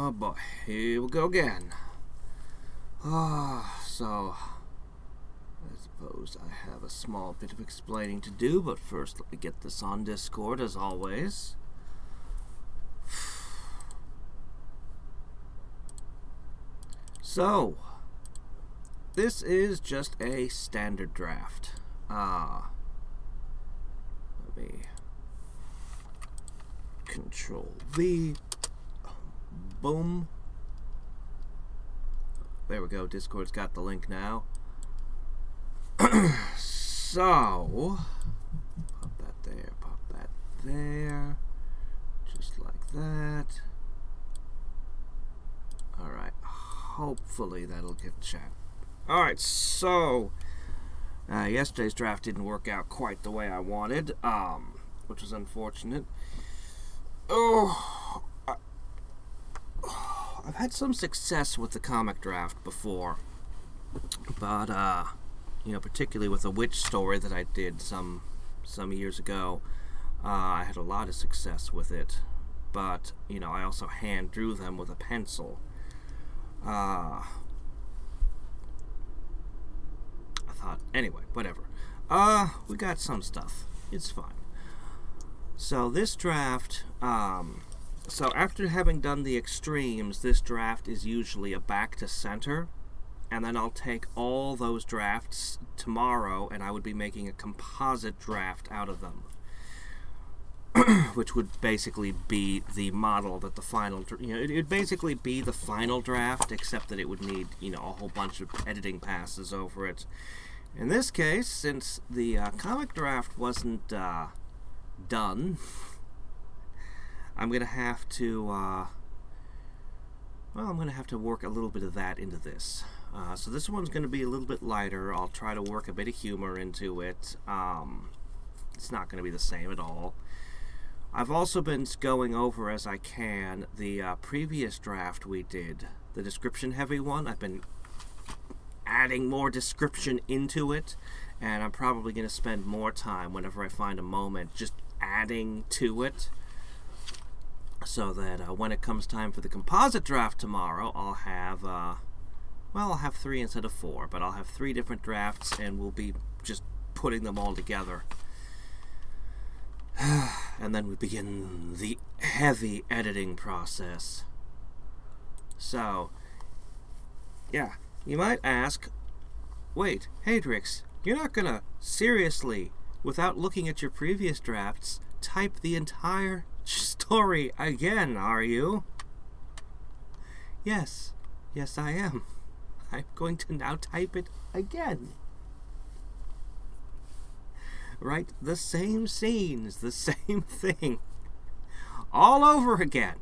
Oh boy, here we go again. So I suppose I have a small bit of explaining to do, but first let me get this on Discord as always. So, this is just a standard draft. Let me Control V. Boom. There we go. Discord's got the link now. So, pop that there, pop that there. Just like that. Alright. Hopefully that'll get chat. Alright, so yesterday's draft didn't work out quite the way I wanted, which was unfortunate. I've had some success with the comic draft before, but particularly with a witch story that I did some years ago, I had a lot of success with it. But I also hand drew them with a pencil. I thought, anyway, whatever. We got some stuff. It's fine. So this draft, so after having done the extremes, this draft is usually a back to center, and then I'll take all those drafts tomorrow, and I would be making a composite draft out of them, which would basically be the model that the final, it'd basically be the final draft, except that it would need, a whole bunch of editing passes over it. In this case, since the comic draft wasn't done, I'm gonna have to work a little bit of that into this. So this one's gonna be a little bit lighter. I'll try to work a bit of humor into it. It's not gonna be the same at all. I've also been going over as I can the previous draft we did, the description heavy one. I've been adding more description into it, and I'm probably going to spend more time whenever I find a moment just adding to it, so that when it comes time for the composite draft tomorrow, I'll have I'll have 3 instead of 4, but I'll have 3 different drafts, and we'll be just putting them all together. And then we begin the heavy editing process. So, yeah, you might ask, wait, Hadriex, you're not gonna seriously, without looking at your previous drafts, type the entire story again, are you? Yes, I am. I'm going to now type it again. Right? The same scenes, the same thing, all over again,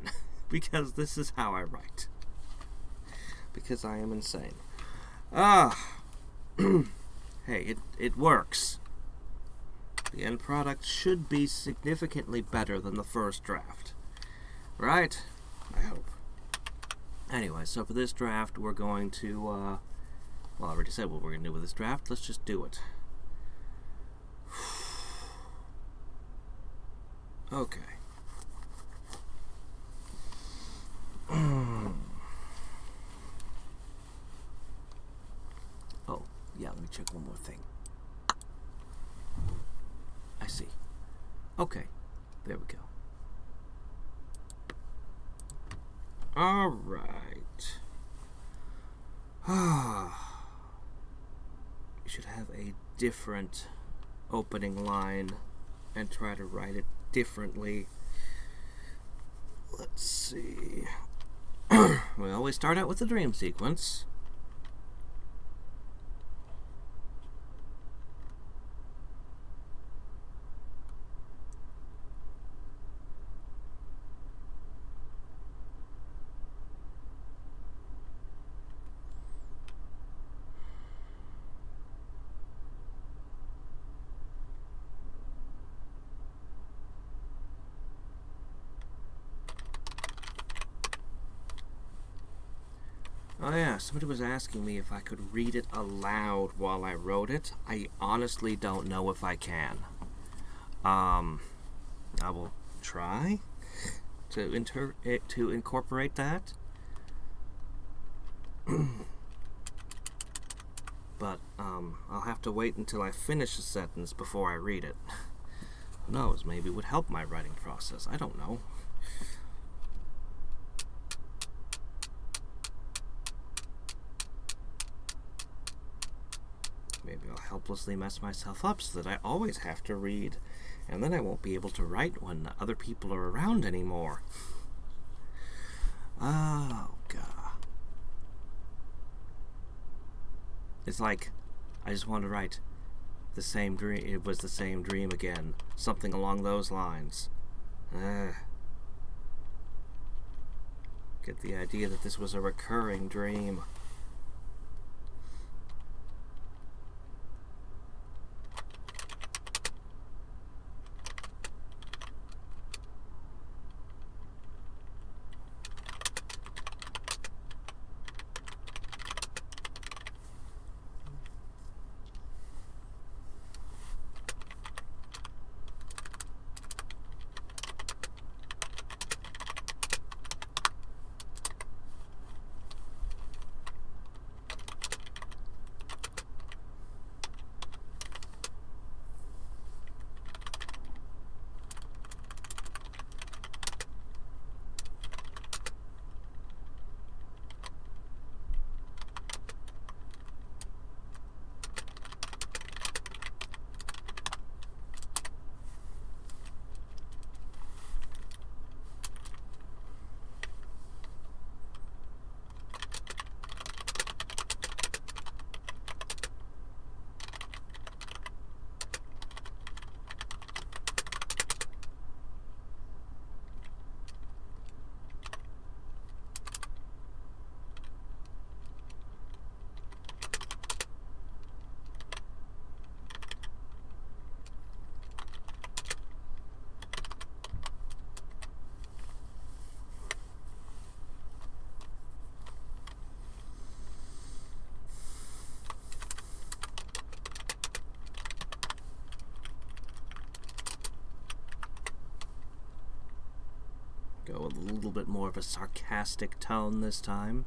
because this is how I write. Because I am insane. Hey, it works. The end product should be significantly better than the first draft. Right? I hope. Anyway, so for this draft, we're going to, well, I already said what we're going to do with this draft. Let's just do it. Okay. Oh, yeah, let me check one more thing. I see. Okay, there we go. All right. You should have a different opening line and try to write it differently. Let's see. Well, we start out with the dream sequence. Oh yeah, somebody was asking me if I could read it aloud while I wrote it. I honestly don't know if I can. I will try to incorporate that. But, I'll have to wait until I finish a sentence before I read it. Who knows, maybe it would help my writing process. I don't know. Maybe I'll helplessly mess myself up so that I always have to read, and then I won't be able to write when other people are around anymore. Oh, God. It's like, I just want to write the same dream. It was the same dream again. Something along those lines. Get the idea that this was a recurring dream. Go with a little bit more of a sarcastic tone this time.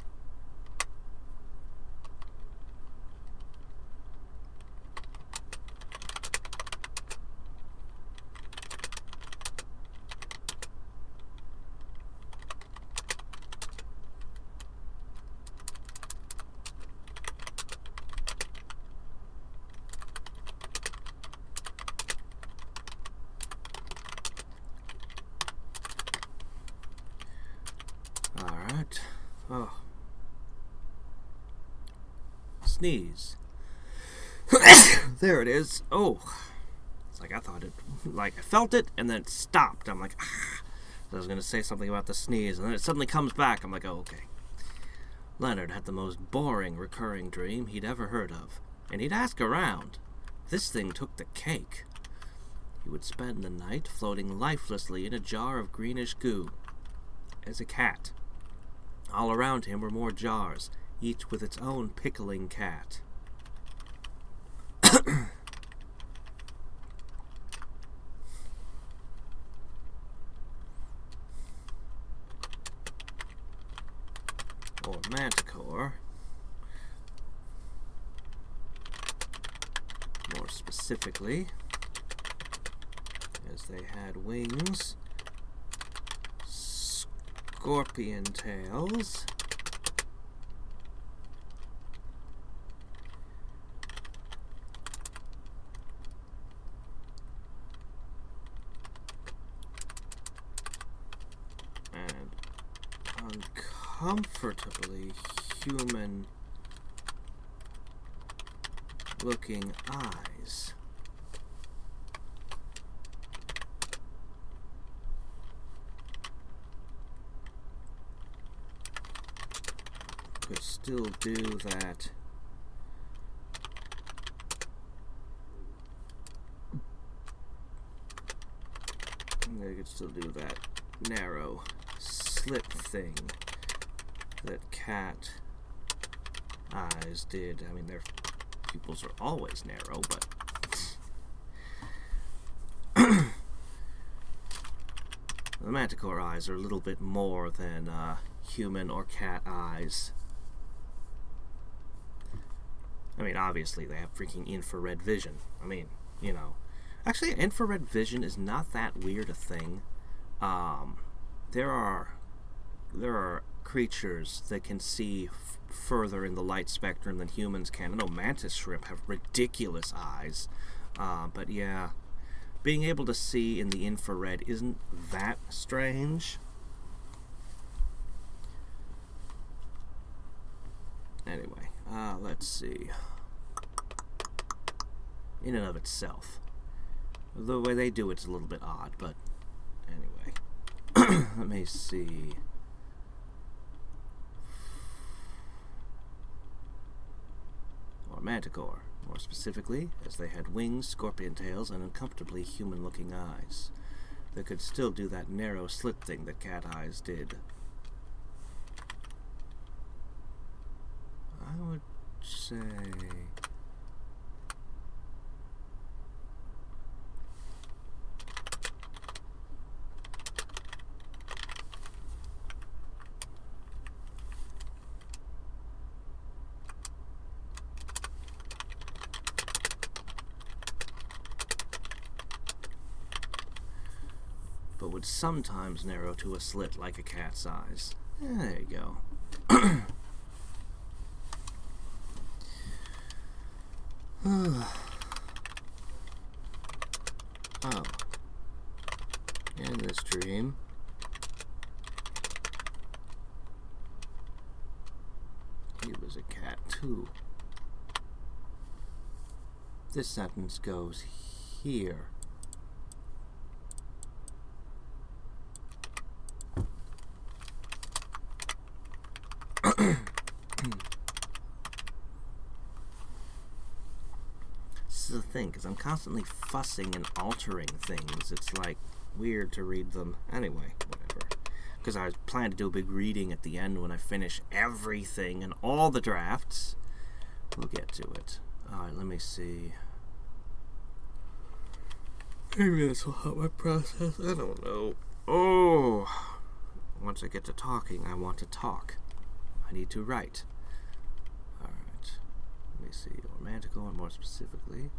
Alright. Oh. Sneeze. There it is. Oh. It's like I thought it, like I felt it and then it stopped. I'm like, ah. I was going to say something about the sneeze and then it suddenly comes back. I'm like, oh, okay. Leonard had the most boring recurring dream he'd ever heard of, and he'd ask around. This thing took the cake. He would spend the night floating lifelessly in a jar of greenish goo as a cat. All around him were more jars, each with its own pickling cat. Or manticore. More specifically, as they had wings, scorpion tails, and uncomfortably human looking eyes. Could still do that. They could still do that narrow slit thing that cat eyes did. I mean, their pupils are always narrow, but the manticore eyes are a little bit more than human or cat eyes. I mean, obviously they have freaking infrared vision. I mean, you know. Actually, infrared vision is not that weird a thing. There are creatures that can see further in the light spectrum than humans can. I know mantis shrimp have ridiculous eyes. But yeah, being able to see in the infrared isn't that strange. Anyway, let's see. In and of itself, the way they do it's a little bit odd, but anyway. Let me see. Or manticore, more specifically, as they had wings, scorpion tails, and uncomfortably human-looking eyes. They could still do that narrow slit thing that cat eyes did. I would say... but would sometimes narrow to a slit like a cat's eyes. There you go. Oh. In this dream, he was a cat too. This sentence goes here. This is the thing, because I'm constantly fussing and altering things. It's like weird to read them. Anyway, whatever. Because I was planning to do a big reading at the end when I finish everything and all the drafts. We'll get to it. Alright, let me see. Maybe this will help my process. I don't know. Oh! Once I get to talking, I want to talk. I need to write. Alright. Let me see. Romantical, or more specifically,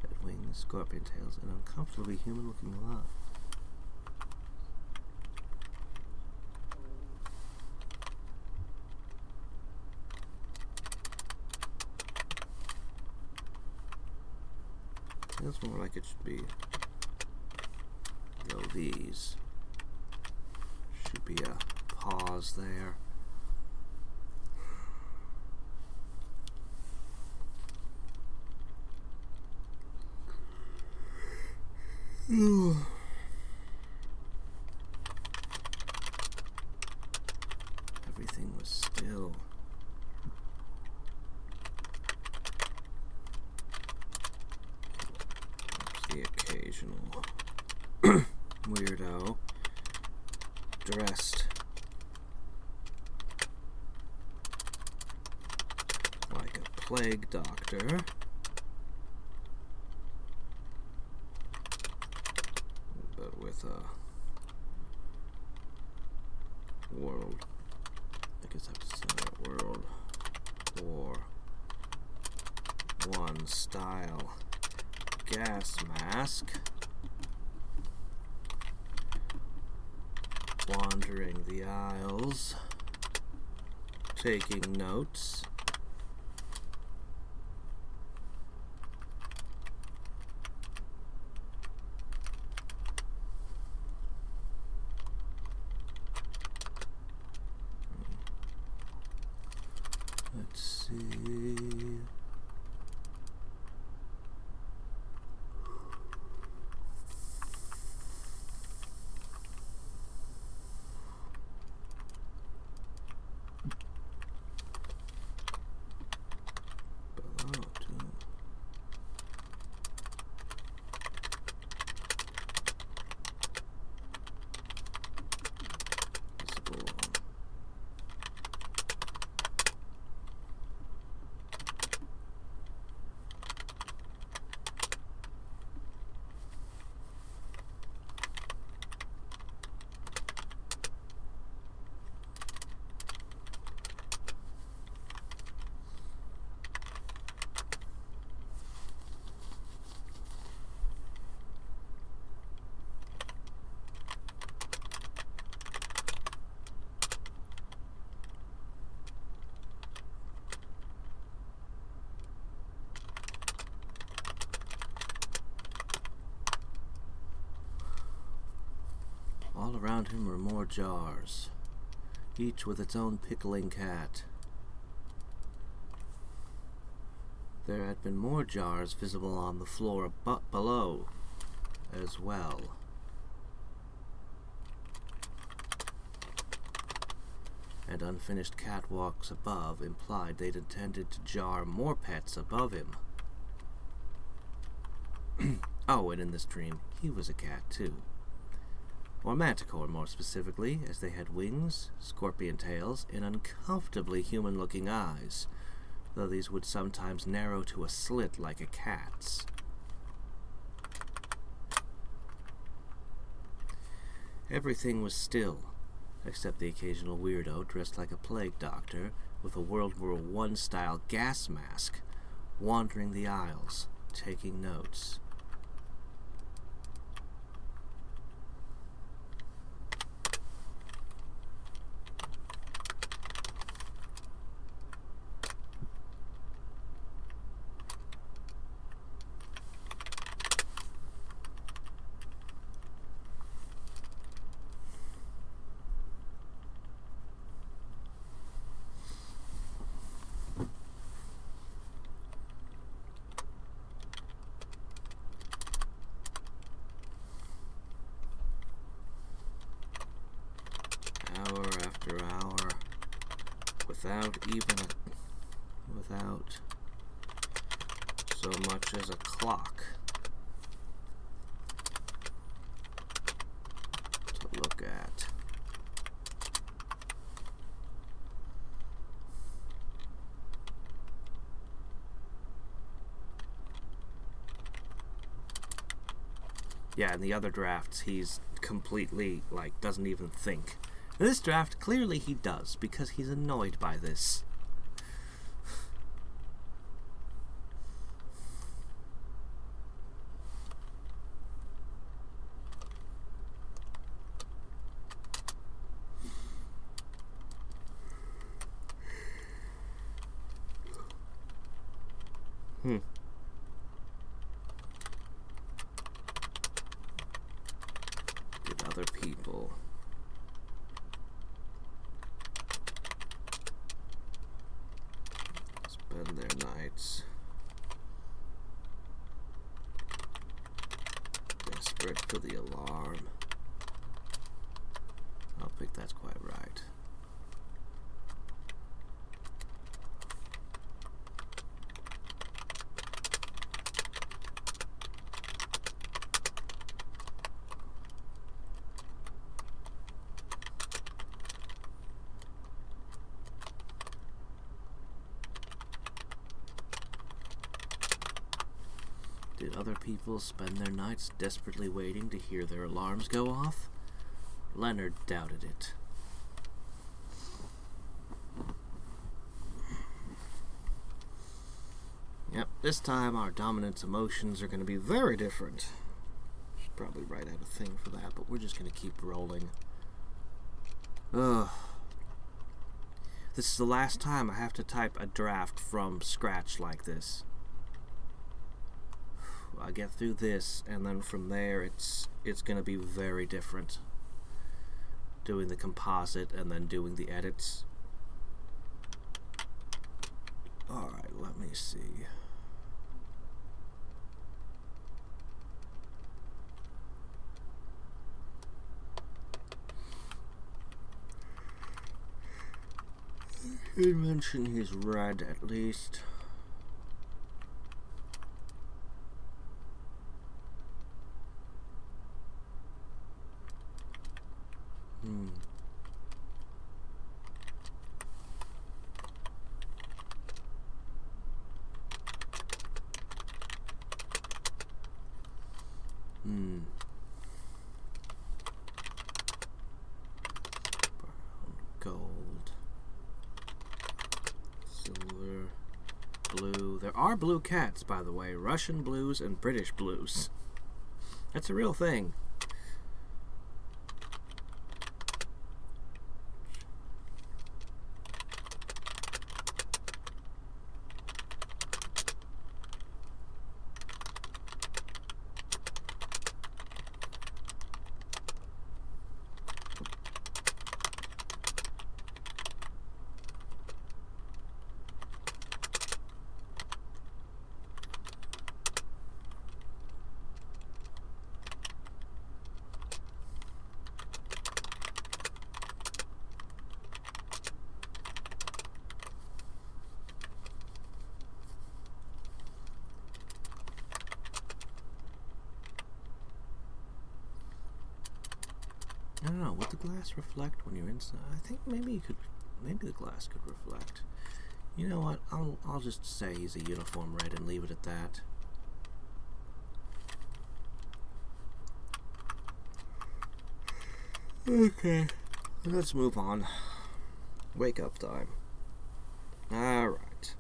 red wings, scorpion tails, and uncomfortably human-looking love. Feels more like it should be. Though these should be a pause there. Everything was still. The occasional weirdo dressed like a plague doctor. But with a world, I guess I have to say that, World War I style gas mask, wandering the aisles, taking notes. Let's see. around him were more jars, each with its own pickling cat. There had been more jars visible on the floor below as well. And unfinished catwalks above implied they'd intended to jar more pets above him. Oh, and in this dream, he was a cat too. Or manticore, more specifically, as they had wings, scorpion tails, and uncomfortably human-looking eyes, though these would sometimes narrow to a slit like a cat's. Everything was still, except the occasional weirdo dressed like a plague doctor with a World War I-style gas mask, wandering the aisles, taking notes. Hour after hour, without so much as a clock to look at. Yeah, in the other drafts, he's completely, doesn't even think. In this draft, clearly he does, because he's annoyed by this. Did other people spend their nights desperate for the alarm? I don't think that's quite right. Did other people spend their nights desperately waiting to hear their alarms go off? Leonard doubted it. Yep, this time our dominant emotions are going to be very different. Should probably write out a thing for that, but we're just going to keep rolling. Ugh. This is the last time I have to type a draft from scratch like this. I get through this, and then from there it's going to be very different. Doing the composite and then doing the edits. Alright, let me see. He mentioned he's red at least. Brown, gold, silver, blue. There are blue cats, by the way. Russian blues and British blues. That's a real thing. don't know. Would the glass reflect when you're inside? I think maybe the glass could reflect. You know what? I'll just say he's a uniform red and leave it at that. Okay. Let's move on. Wake up time. Alright.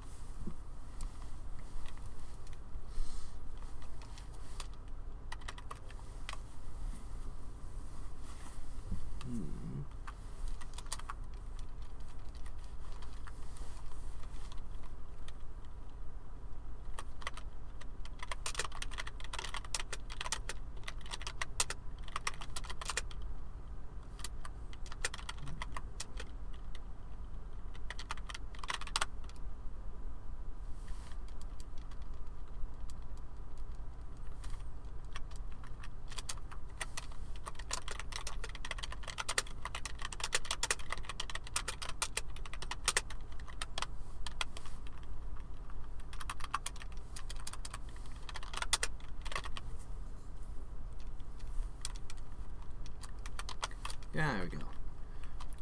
Yeah, there we go.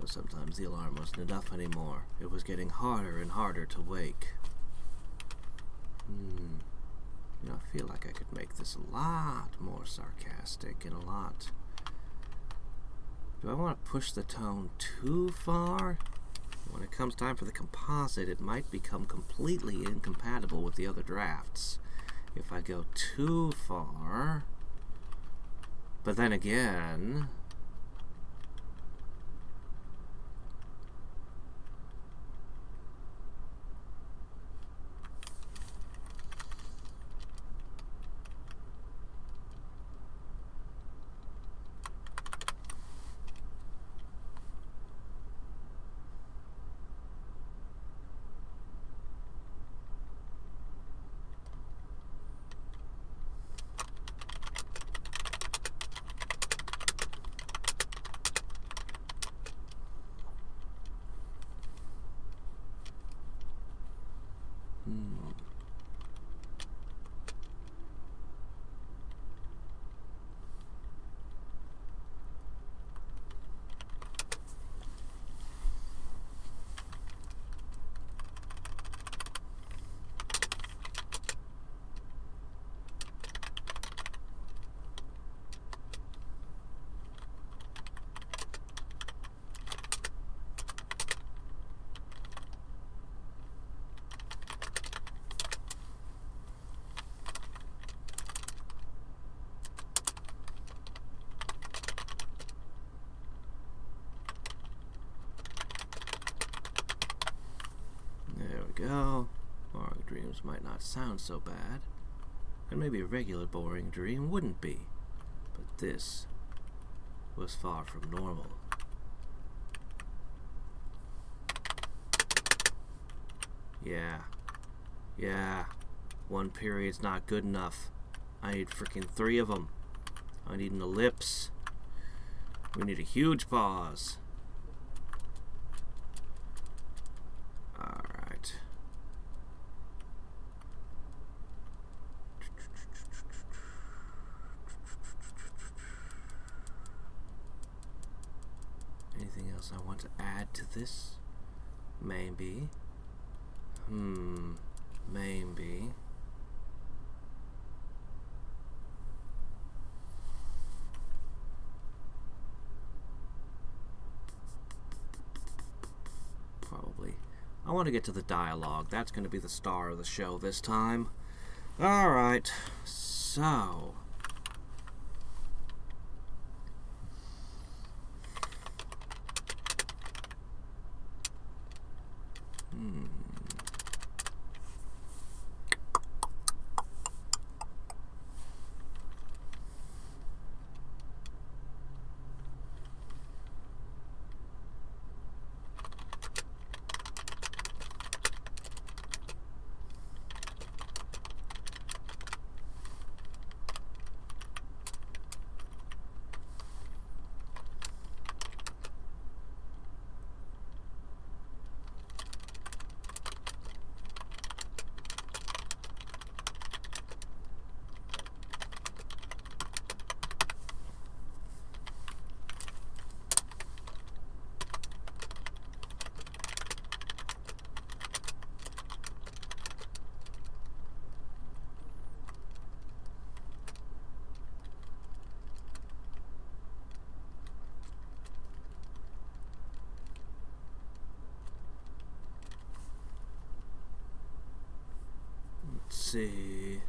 Well, sometimes the alarm wasn't enough anymore. It was getting harder and harder to wake. You know, I feel like I could make this a lot more sarcastic and a lot... Do I want to push the tone too far? When it comes time for the composite, it might become completely incompatible with the other drafts if I go too far. But then again... Go. Boring dreams might not sound so bad, and maybe a regular boring dream wouldn't be, but this was far from normal. Yeah, one period's not good enough. I need freaking 3 of them. I need an ellipse. We need a huge pause. Alright. Anything else I want to add to this? Maybe. Maybe. Probably. I want to get to the dialogue. That's going to be the star of the show this time. Alright, so... see.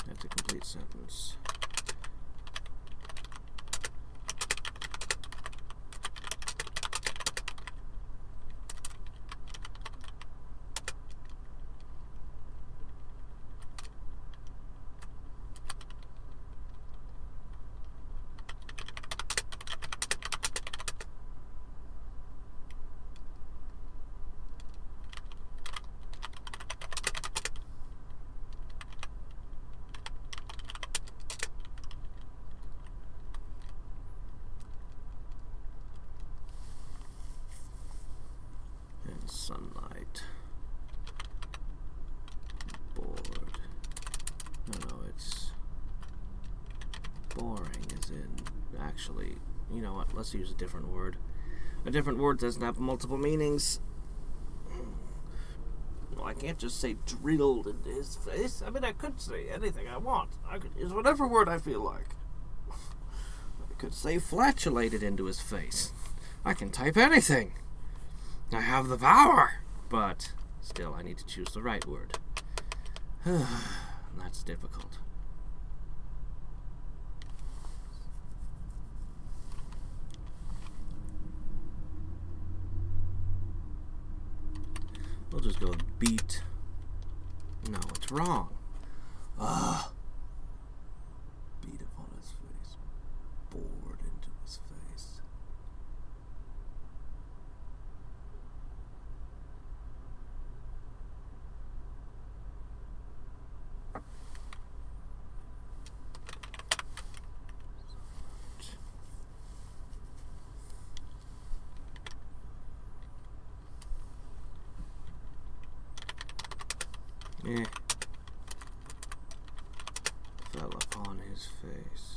That's a complete sentence. Sunlight. Bored. No, it's boring is in, actually, you know what, let's use a different word. A different word doesn't have multiple meanings. Well, I can't just say drilled into his face. I mean, I could say anything I want. I could use whatever word I feel like. I could say flatulated into his face. I can type anything. I have the power, but still I need to choose the right word. That's difficult. We'll just go with beat. No, it's wrong. Beat upon his face. Bored into his face. Fell upon his face.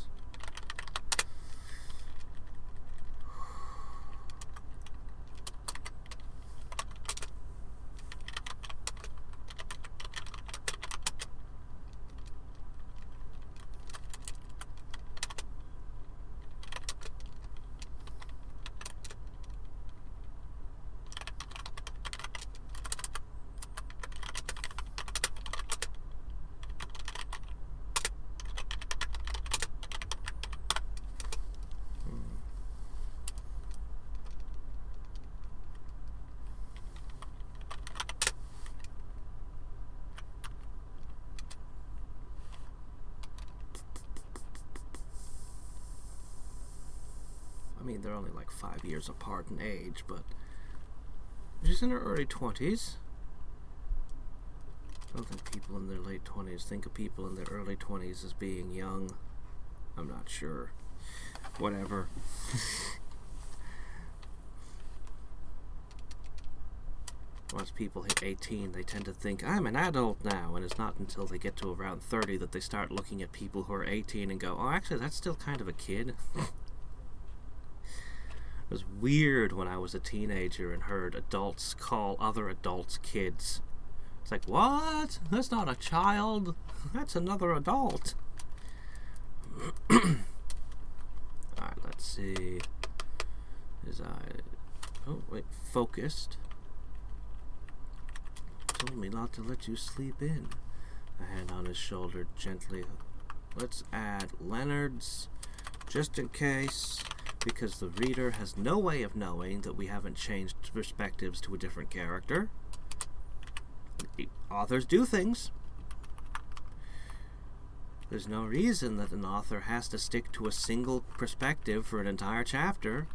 I mean, they're only like 5 years apart in age, but she's in her early 20s. I don't think people in their late 20s think of people in their early 20s as being young. I'm not sure. Whatever. Once people hit 18, they tend to think, I'm an adult now, and it's not until they get to around 30 that they start looking at people who are 18 and go, oh, actually, that's still kind of a kid. It was weird when I was a teenager and heard adults call other adults kids. It's like, what? That's not a child. That's another adult. Alright, let's see. Oh, wait, focused. Told me not to let you sleep in. A hand on his shoulder gently. Let's add Leonard's, just in case, because the reader has no way of knowing that we haven't changed perspectives to a different character. Authors do things. There's no reason that an author has to stick to a single perspective for an entire chapter.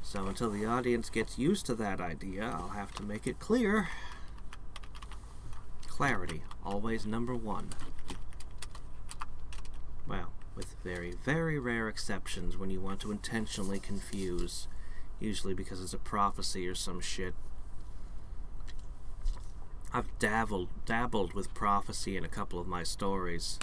So until the audience gets used to that idea, I'll have to make it clear. Clarity, always number one. Well, with very, very rare exceptions when you want to intentionally confuse, usually because it's a prophecy or some shit. I've dabbled with prophecy in a couple of my stories.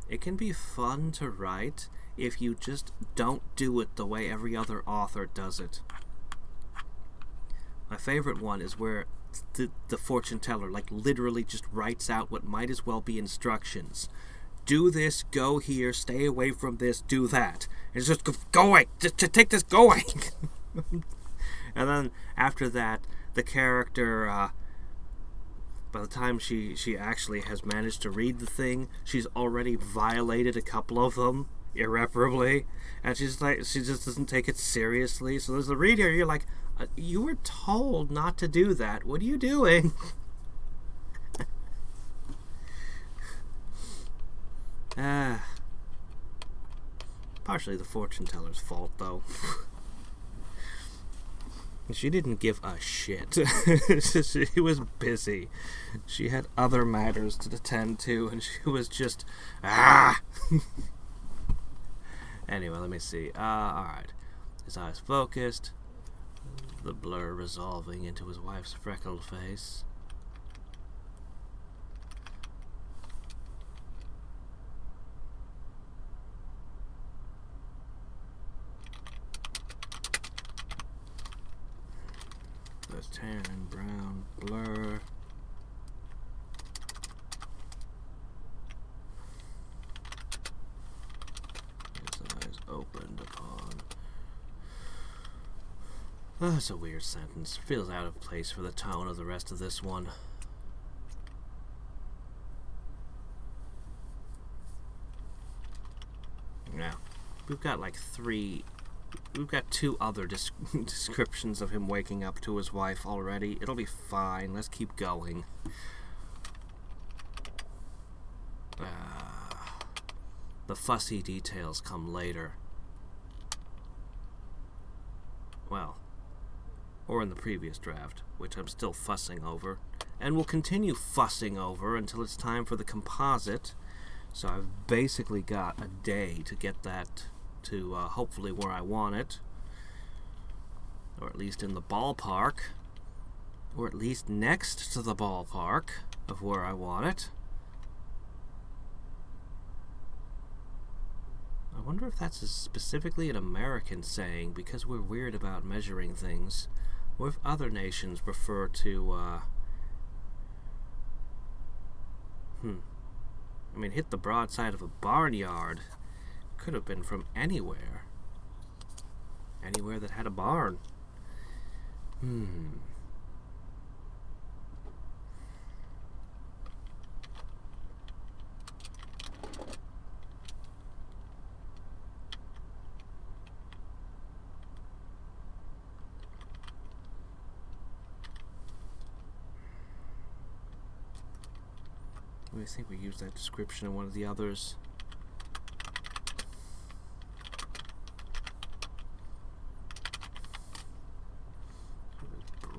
It can be fun to write if you just don't do it the way every other author does it. My favorite one is where the fortune teller, like, literally just writes out what might as well be instructions. Do this, go here, stay away from this, do that. And it's just going, just take this going. And then after that, the character, by the time she actually has managed to read the thing, she's already violated a couple of them irreparably, and she just doesn't take it seriously. So there's a reader, you're like, you were told not to do that. What are you doing? Partially the fortune teller's fault, though. She didn't give a shit. She was busy. She had other matters to attend to, and she was just... Anyway, let me see. Alright. His eyes focused. The blur resolving into his wife's freckled face. The tan and brown blur. His eyes opened upon... Oh, that's a weird sentence. Feels out of place for the tone of the rest of this one. Now, we've got like we've got two other descriptions of him waking up to his wife already. It'll be fine. Let's keep going. The fussy details come later. Well, or in the previous draft, which I'm still fussing over, and will continue fussing over until it's time for the composite. So I've basically got a day to get that to hopefully where I want it, or at least in the ballpark, or at least next to the ballpark of where I want it. I wonder if that's specifically an American saying, because we're weird about measuring things, or if other nations refer to, I mean, hit the broadside of a barnyard. Could have been from anywhere. Anywhere that had a barn. I think we used that description in one of the others.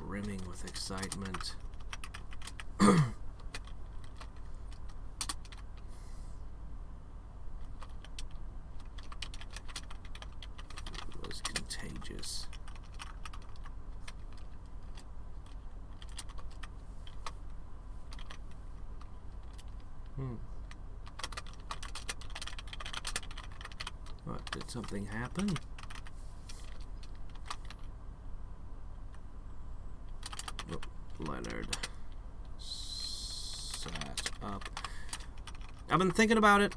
Brimming with excitement. It was contagious. What, did something happen? Oh, Leonard sat up. I've been thinking about it.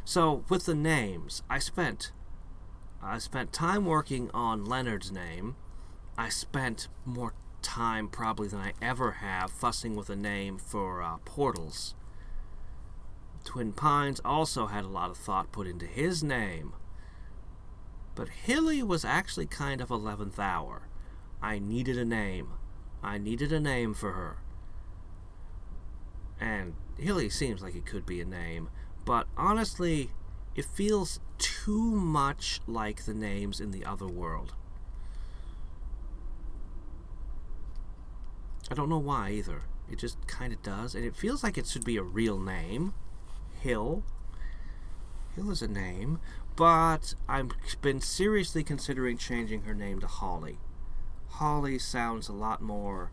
So with the names, I spent time working on Leonard's name. I spent more time probably than I ever have fussing with a name for portals. Twin Pines also had a lot of thought put into his name. But Hilly was actually kind of 11th hour. I needed a name. I needed a name for her. And Hilly seems like it could be a name, but honestly, it feels too much like the names in the other world. I don't know why either. It just kind of does, and it feels like it should be a real name. Hill is a name, but I've been seriously considering changing her name to Holly. Holly sounds a lot more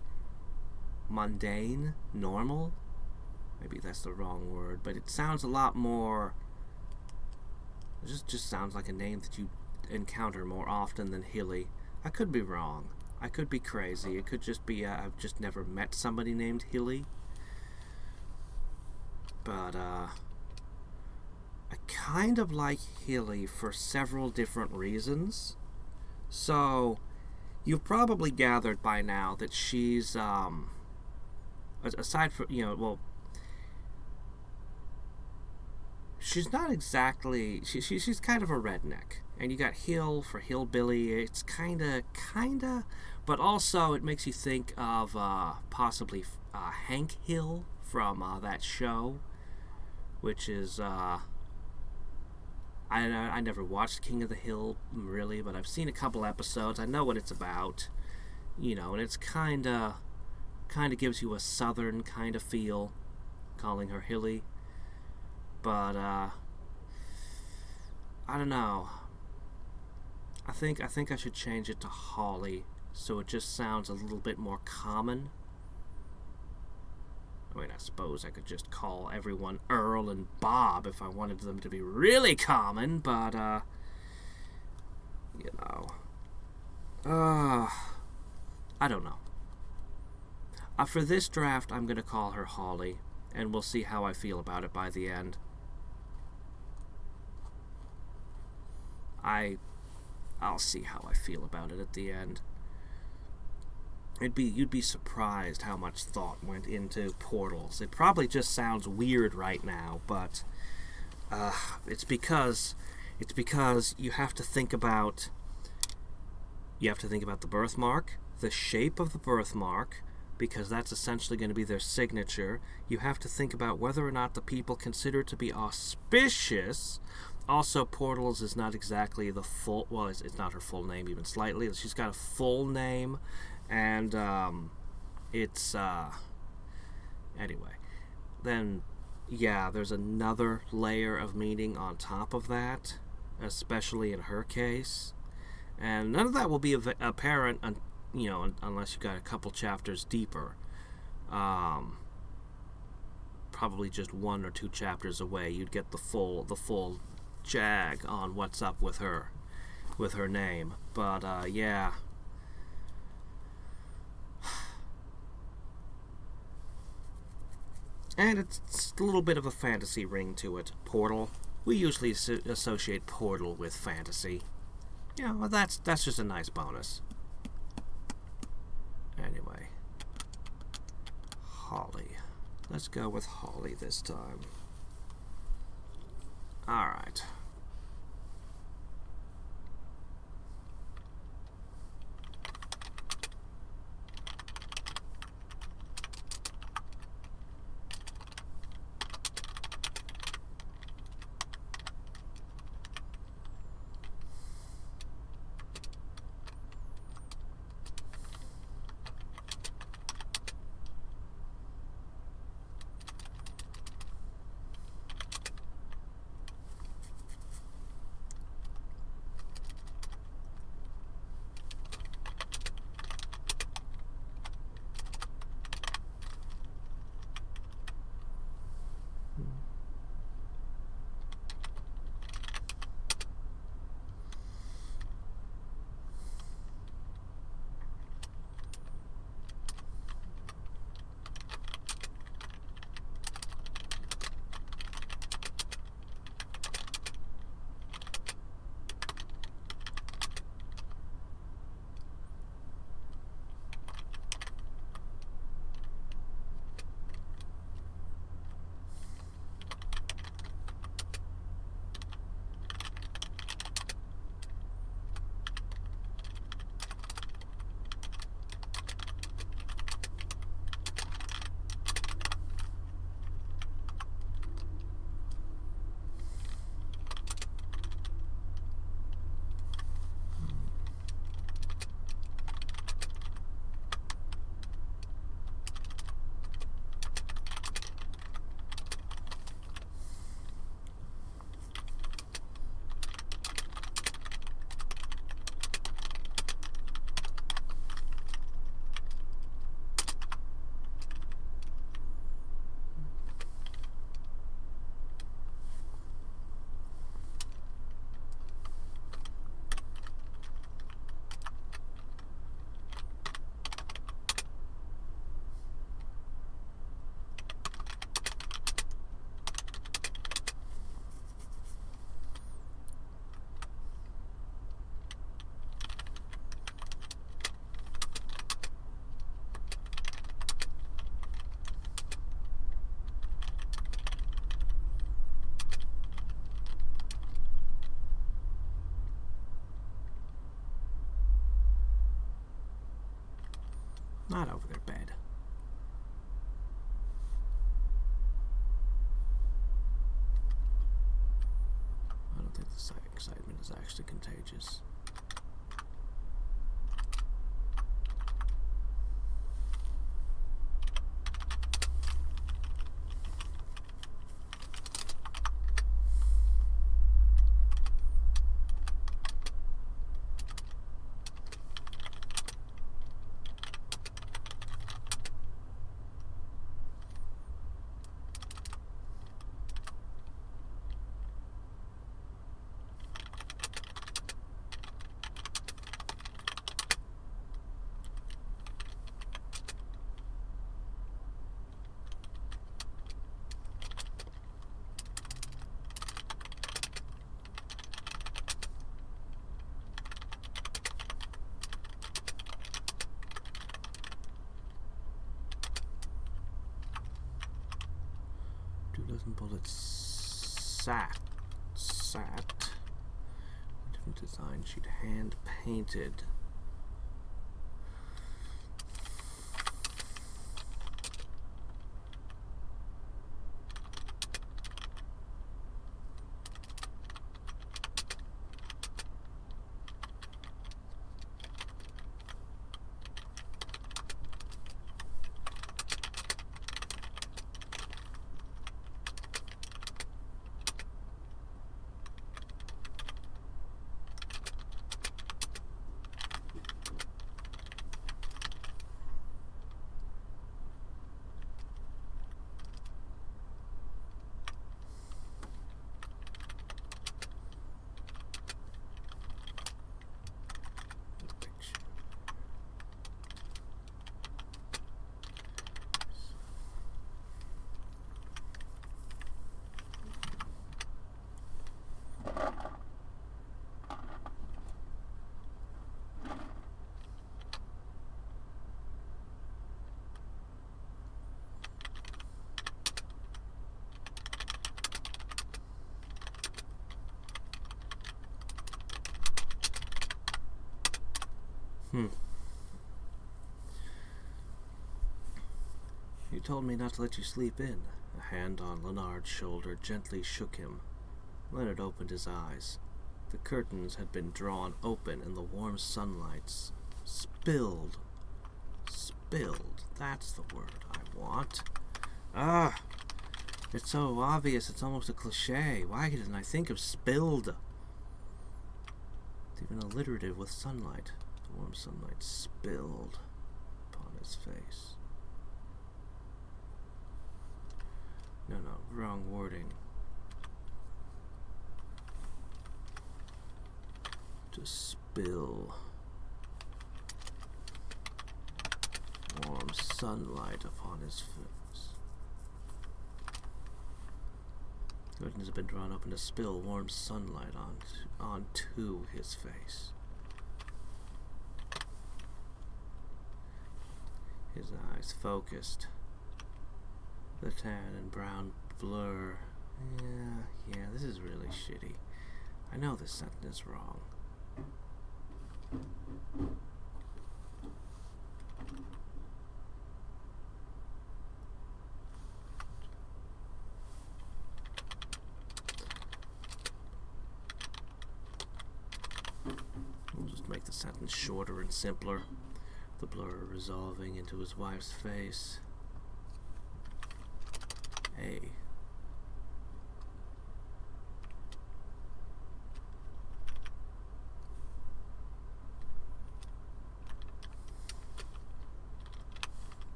mundane, normal. Maybe that's the wrong word, but it sounds a lot more... It just sounds like a name that you encounter more often than Hilly. I could be wrong. I could be crazy. It could just be I've just never met somebody named Hilly. But I kind of like Hilly for several different reasons. So you've probably gathered by now that she's aside from, well, she's not exactly, she's kind of a redneck. And you got Hill for hillbilly. It's kinda, but also it makes you think of possibly Hank Hill from that show, which is I never watched King of the Hill really, but I've seen a couple episodes. I know what it's about, and it's kind of gives you a southern kind of feel, calling her Hilly. But I don't know. I think I should change it to Holly, so it just sounds a little bit more common. I mean, I suppose I could just call everyone Earl and Bob if I wanted them to be really common, but, I don't know. For this draft, I'm going to call her Holly, and we'll see how I feel about it by the end. I'll see how I feel about it at the end. You'd be surprised how much thought went into portals. It probably just sounds weird right now, but it's because you have to think about the birthmark, the shape of the birthmark, because that's essentially going to be their signature. You have to think about whether or not the people consider it to be auspicious. Also, Portals is not exactly the full, well, it's not her full name even slightly. She's got a full name, and it's anyway. Then there's another layer of meaning on top of that, especially in her case, and none of that will be apparent unless you got a couple chapters deeper. Probably just 1 or 2 chapters away, you'd get the full jag on what's up with her name. But and it's a little bit of a fantasy ring to it. Portal, we usually associate Portal with fantasy. Well, that's just a nice bonus. Anyway, Holly. Let's go with Holly this time. Alright. Not over their bed. I don't think the excitement is actually contagious. Dozen bullets sat. Different design sheet, hand painted. You told me not to let you sleep in. A hand on Leonard's shoulder gently shook him. Leonard opened his eyes. The curtains had been drawn open and the warm sunlight spilled. Spilled. That's the word I want. Ah! It's so obvious, it's almost a cliche. Why didn't I think of spilled? It's even alliterative with sunlight. The warm sunlight spilled upon his face. No, wrong wording. To spill warm sunlight upon his face. Curtains have been drawn open to spill warm sunlight onto his face. His eyes focused. The tan and brown blur. Yeah, this is really shitty. I know this sentence is wrong. We'll just make the sentence shorter and simpler. The blur resolving into his wife's face. A.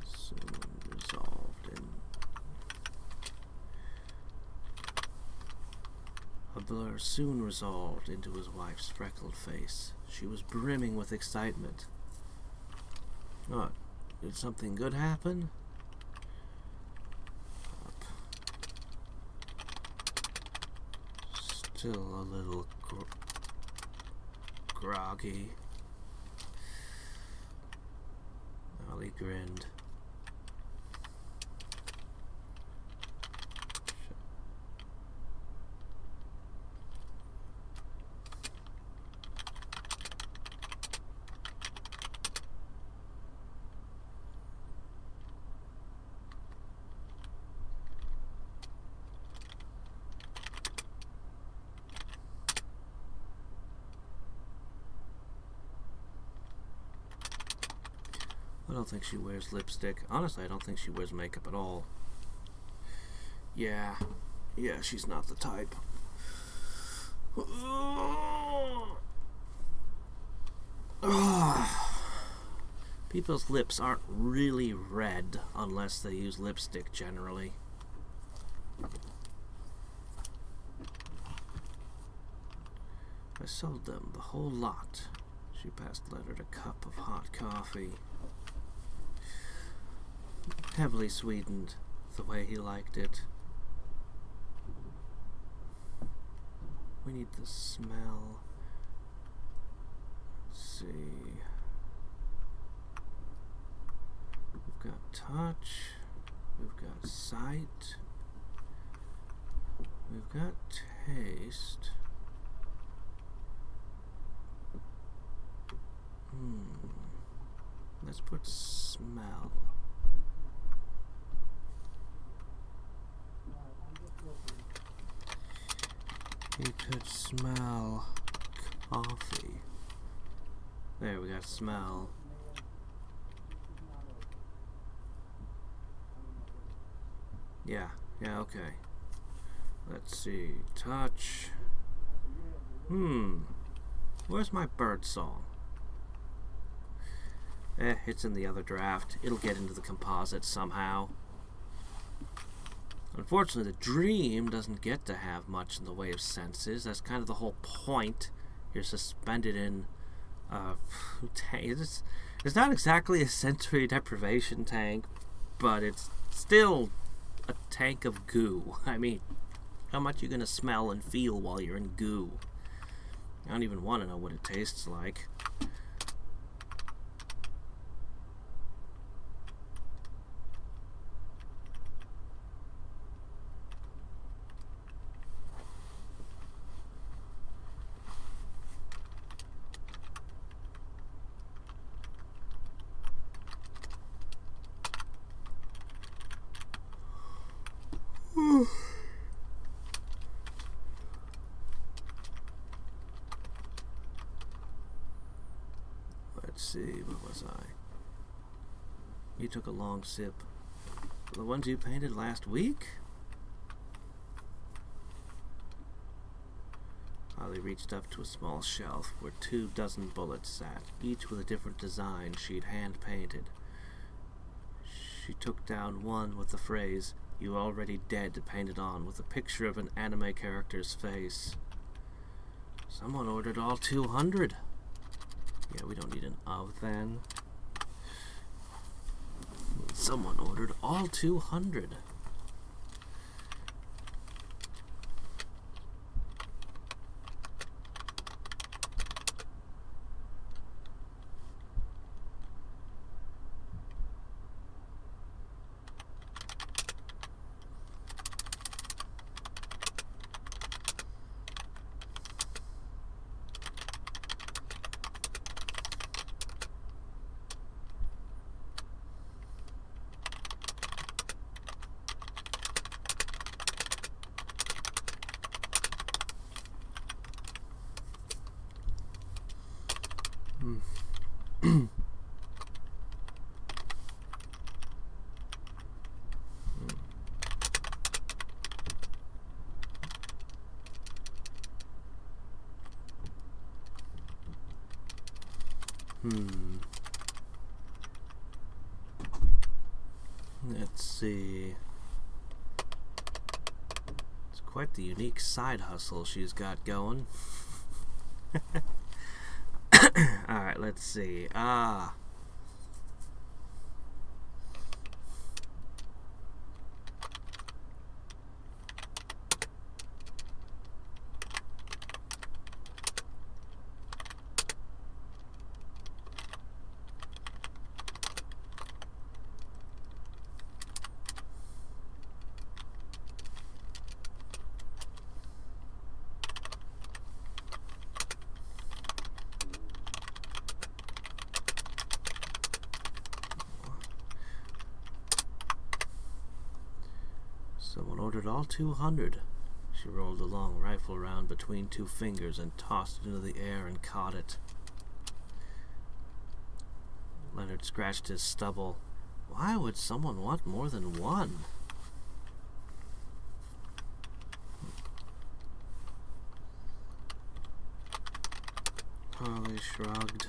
Soon resolved in a blur soon resolved into his wife's freckled face. She was brimming with excitement. What? Did something good happen? Still a little groggy. Ollie grinned. I don't think she wears lipstick. Honestly, I don't think she wears makeup at all. Yeah, she's not the type. People's lips aren't really red unless they use lipstick generally. I sold them the whole lot. She passed Leonard a cup of hot coffee. Heavily sweetened, the way he liked it. We need the smell. Let's see. We've got touch. We've got sight. We've got taste. Let's put smell. You could smell coffee. There, we got smell. Yeah, okay. Let's see. Touch. Where's my bird song? It's in the other draft. It'll get into the composite somehow. Unfortunately, the dream doesn't get to have much in the way of senses. That's kind of the whole point. You're suspended in it's not exactly a sensory deprivation tank, but it's still a tank of goo. I mean, how much you gonna smell and feel while you're in goo? I don't even want to know what it tastes like. Let's see, what was I? You took a long sip. The ones you painted last week? Holly reached up to a small shelf where 24 bullets sat, each with a different design she'd hand-painted. She took down one with the phrase, "You already dead," painted on with a picture of an anime character's face. Someone ordered all 200. Yeah, we don't need an of then. Someone ordered all 200. Let's see. It's quite the unique side hustle she's got going. Alright, let's see. Someone ordered all 200. She rolled the long rifle around between two fingers and tossed it into the air and caught it. Leonard scratched his stubble. Why would someone want more than one? Harley shrugged.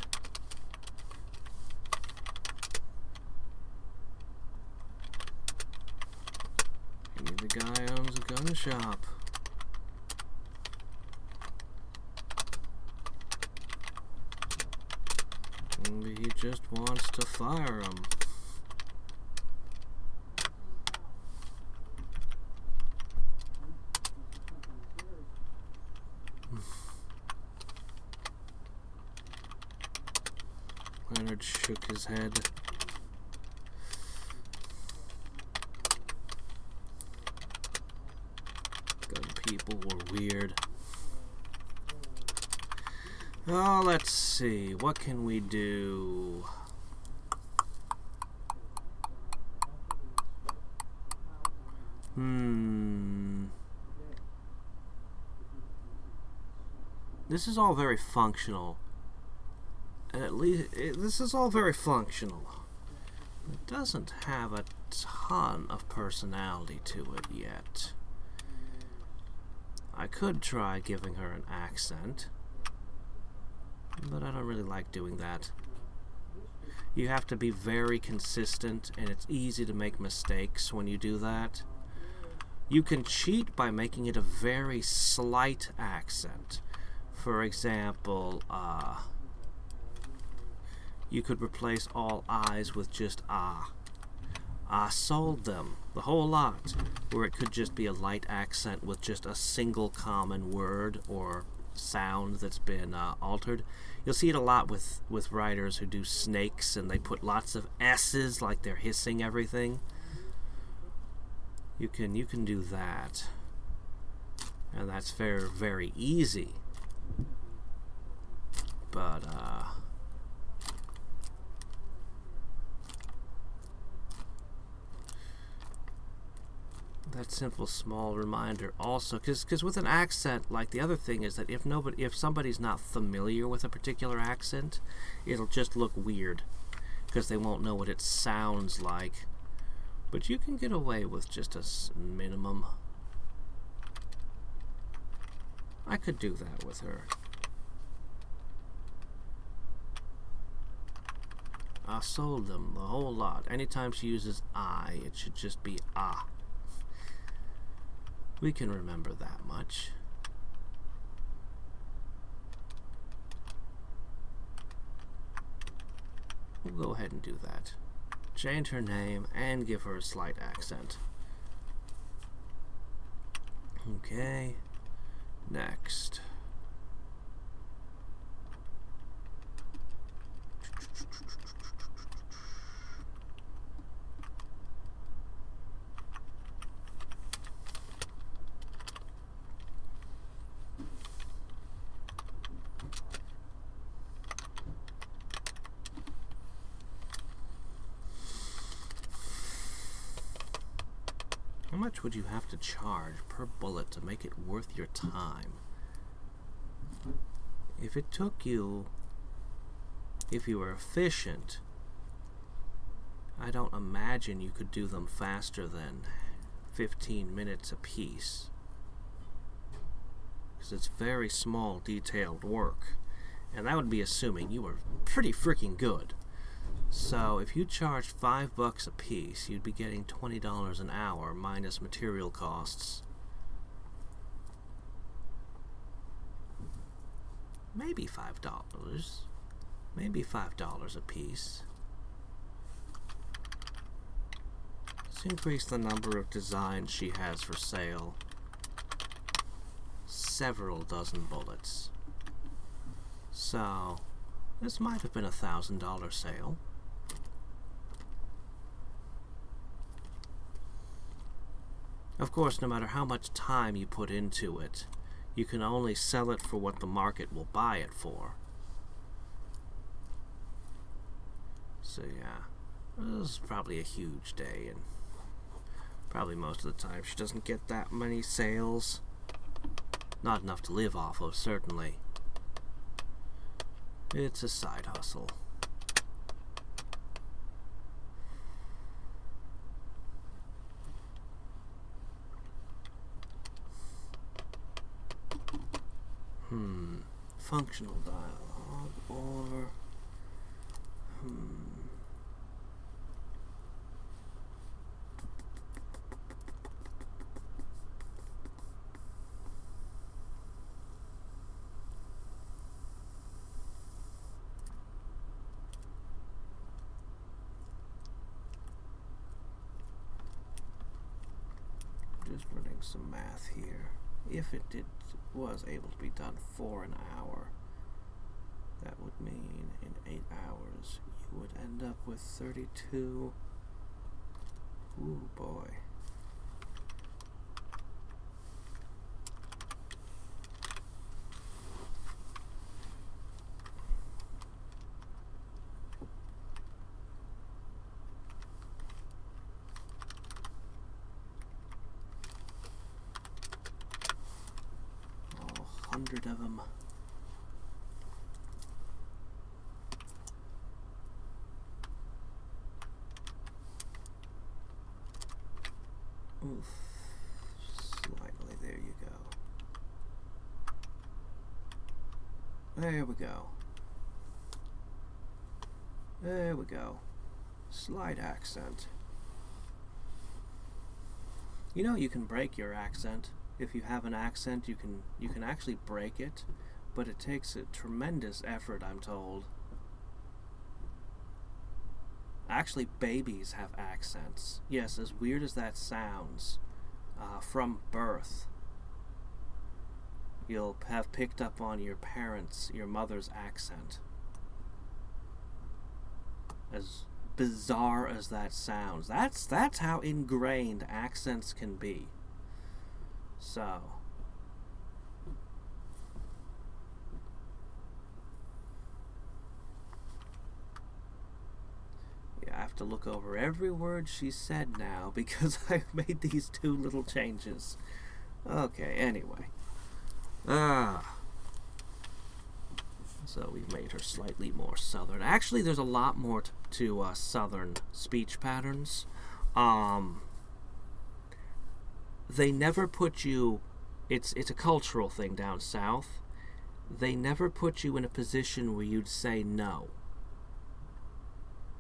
Maybe the guy owns a gun shop. Maybe he just wants to fire him. Leonard shook his head. Gun people were weird. Oh, let's see. What can we do? This is all very functional. At least, this is all very functional. It doesn't have a ton of personality to it yet. I could try giving her an accent, but I don't really like doing that. You have to be very consistent, and it's easy to make mistakes when you do that. You can cheat by making it a very slight accent. For example, you could replace all I's with just ah. I sold them, the whole lot. Or it could just be a light accent with just a single common word or sound that's been altered. You'll see it a lot with writers who do snakes, and they put lots of S's like they're hissing everything. You can do that. And that's very, very easy. But that simple small reminder also, because with an accent, like, the other thing is that if somebody's not familiar with a particular accent, it'll just look weird because they won't know what it sounds like. But you can get away with just a minimum. I could do that with her. I sold them the whole lot. Anytime she uses I, it should just be ah. We can remember that much. We'll go ahead and do that. Change her name and give her a slight accent. Okay. Next. How much would you have to charge per bullet to make it worth your time? If it took you, if you were efficient, I don't imagine you could do them faster than 15 minutes a piece. Because it's very small, detailed work. And that would be assuming you were pretty freaking good. So if you charged $5 a piece, you'd be getting $20 an hour minus material costs. Maybe $5. Maybe $5 a piece. Let's increase the number of designs she has for sale. Several dozen bullets. So this might have been a $1,000 sale. Of course, no matter how much time you put into it, you can only sell it for what the market will buy it for. So yeah, this is probably a huge day, and probably most of the time she doesn't get that many sales. Not enough to live off of, certainly. It's a side hustle. Functional dialogue or... Just running some math here. If it was able to be done for an hour, that would mean in 8 hours you would end up with 32. Ooh boy. Oh, 100 of them. Oof. Slightly, there you go. There we go. There we go. Slight accent. You know, you can break your accent. If you have an accent, you can actually break it, but it takes a tremendous effort, I'm told. Actually, babies have accents. Yes, as weird as that sounds, from birth, you'll have picked up on your mother's accent. As bizarre as that sounds, that's how ingrained accents can be. So, I have to look over every word she said now because I've made these 2 little changes. Okay, anyway. So we've made her slightly more southern. Actually, there's a lot more to southern speech patterns. They never put you... It's a cultural thing down south. They never put you in a position where you'd say no.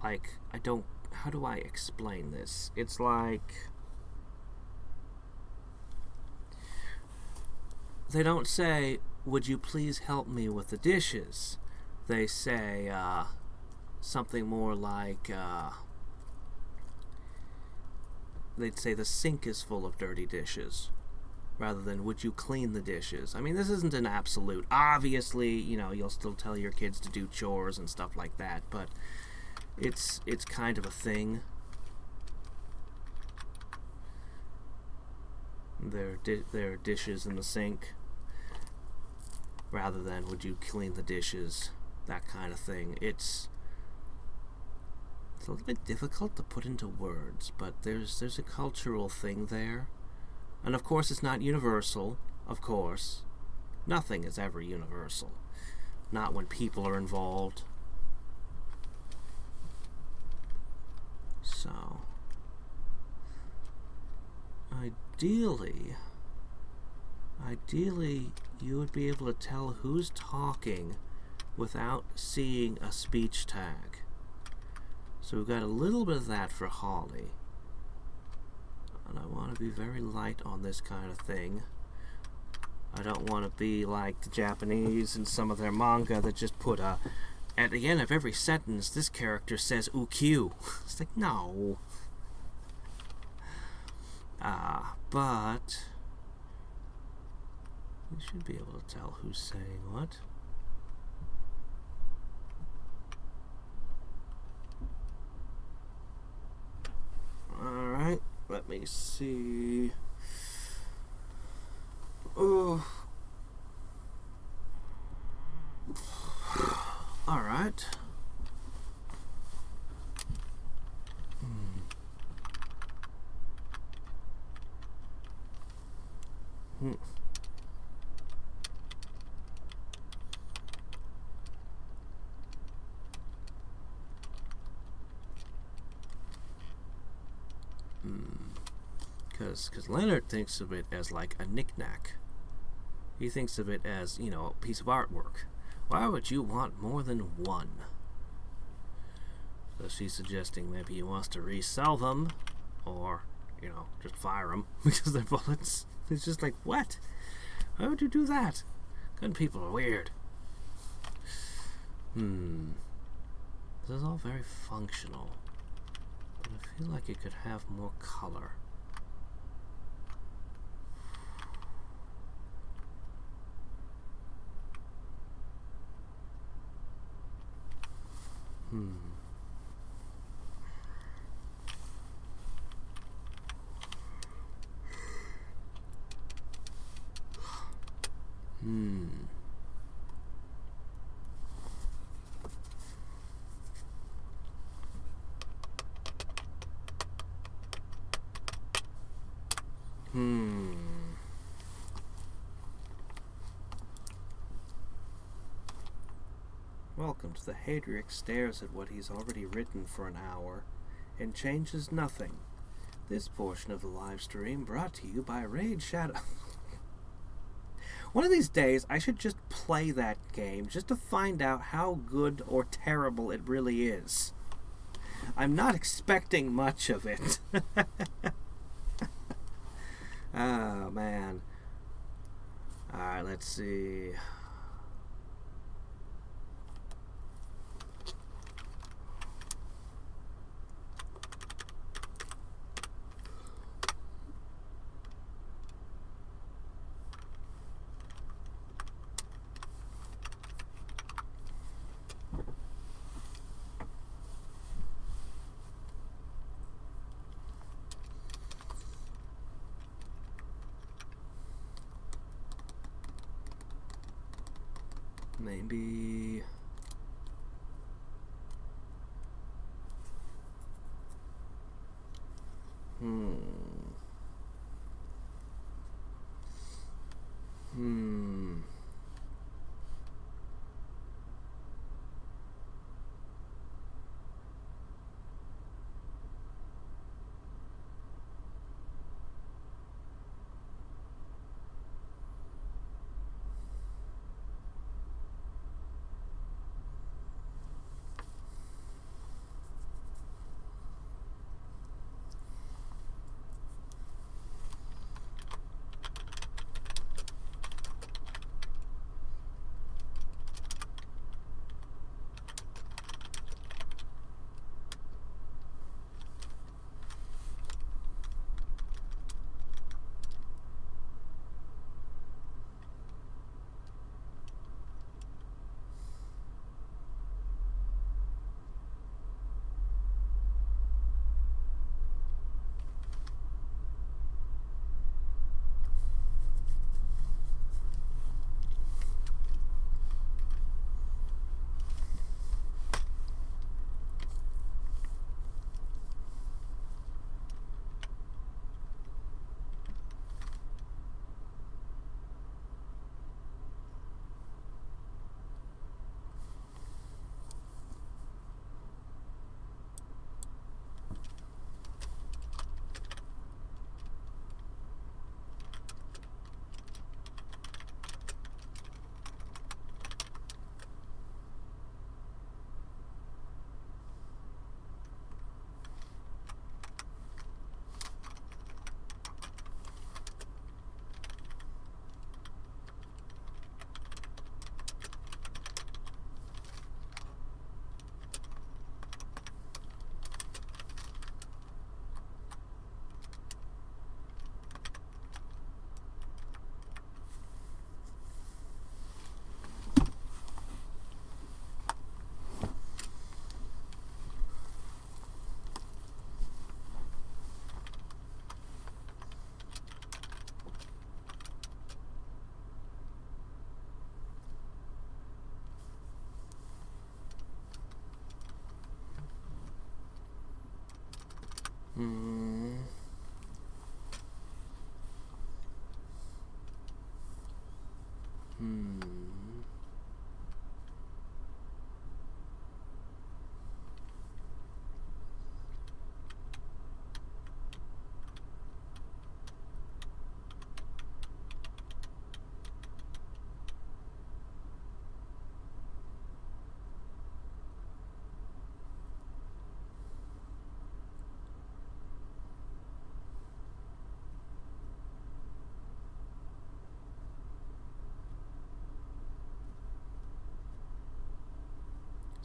Like, how do I explain this? It's like, they don't say, would you please help me with the dishes? They say, something more like, they'd say the sink is full of dirty dishes, rather than would you clean the dishes? I mean, this isn't an absolute. Obviously, you know, you'll still tell your kids to do chores and stuff like that, but it's kind of a thing. There are dishes in the sink, rather than would you clean the dishes, that kind of thing. It's a little bit difficult to put into words, but there's a cultural thing there. And of course it's not universal, of course. Nothing is ever universal. Not when people are involved. So, ideally, you would be able to tell who's talking without seeing a speech tag. So we've got a little bit of that for Holly. And I want to be very light on this kind of thing. I don't want to be like the Japanese in some of their manga that just put at the end of every sentence, this character says "ukyu." It's like, no. But you should be able to tell who's saying what. Alright, let me see. Oh. Alright. Because Leonard thinks of it as like a knick-knack. He thinks of it as, you know, a piece of artwork. Why would you want more than one? So she's suggesting maybe he wants to resell them, or, you know, just fire them because they're bullets. It's just like, what? Why would you do that? Gun people are weird. This is all very functional, but I feel like it could have more color. Hmm. Welcome to the Hadriex stares at what he's already written for an hour and changes nothing. This portion of the live stream brought to you by Raid Shadow. One of these days, I should just play that game just to find out how good or terrible it really is. I'm not expecting much of it. Oh, man. Alright, let's see. Maybe...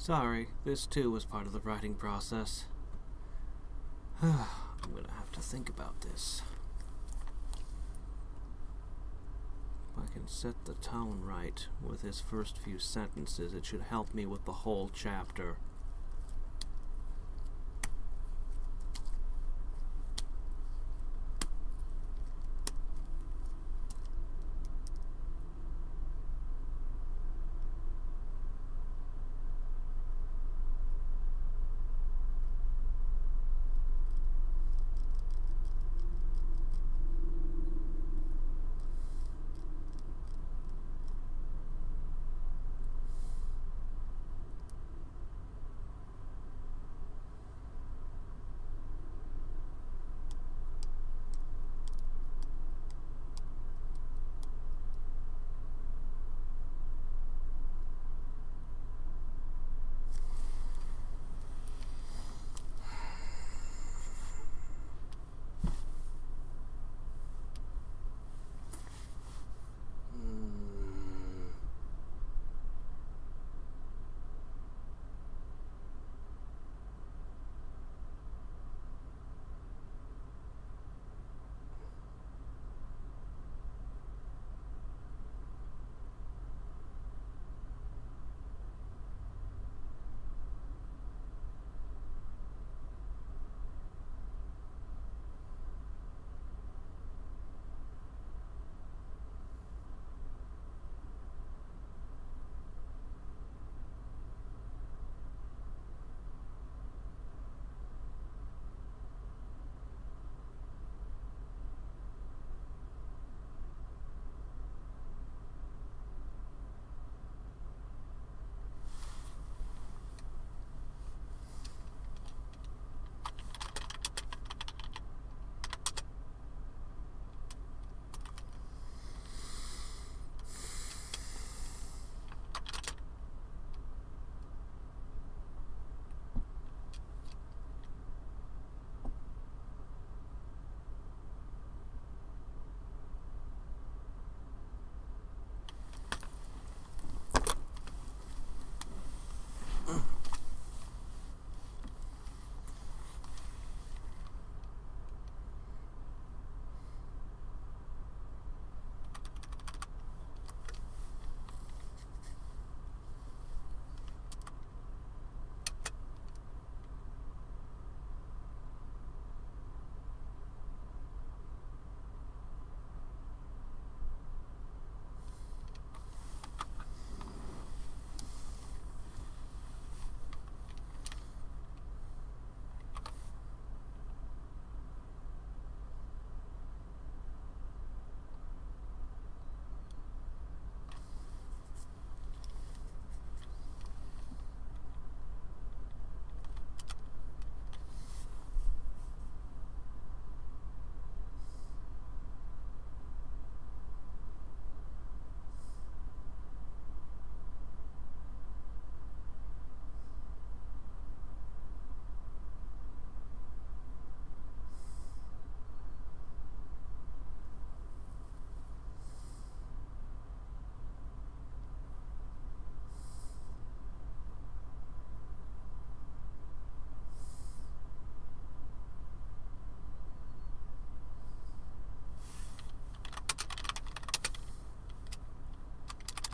Sorry, this too was part of the writing process. I'm gonna have to think about this. If I can set the tone right with his first few sentences, it should help me with the whole chapter.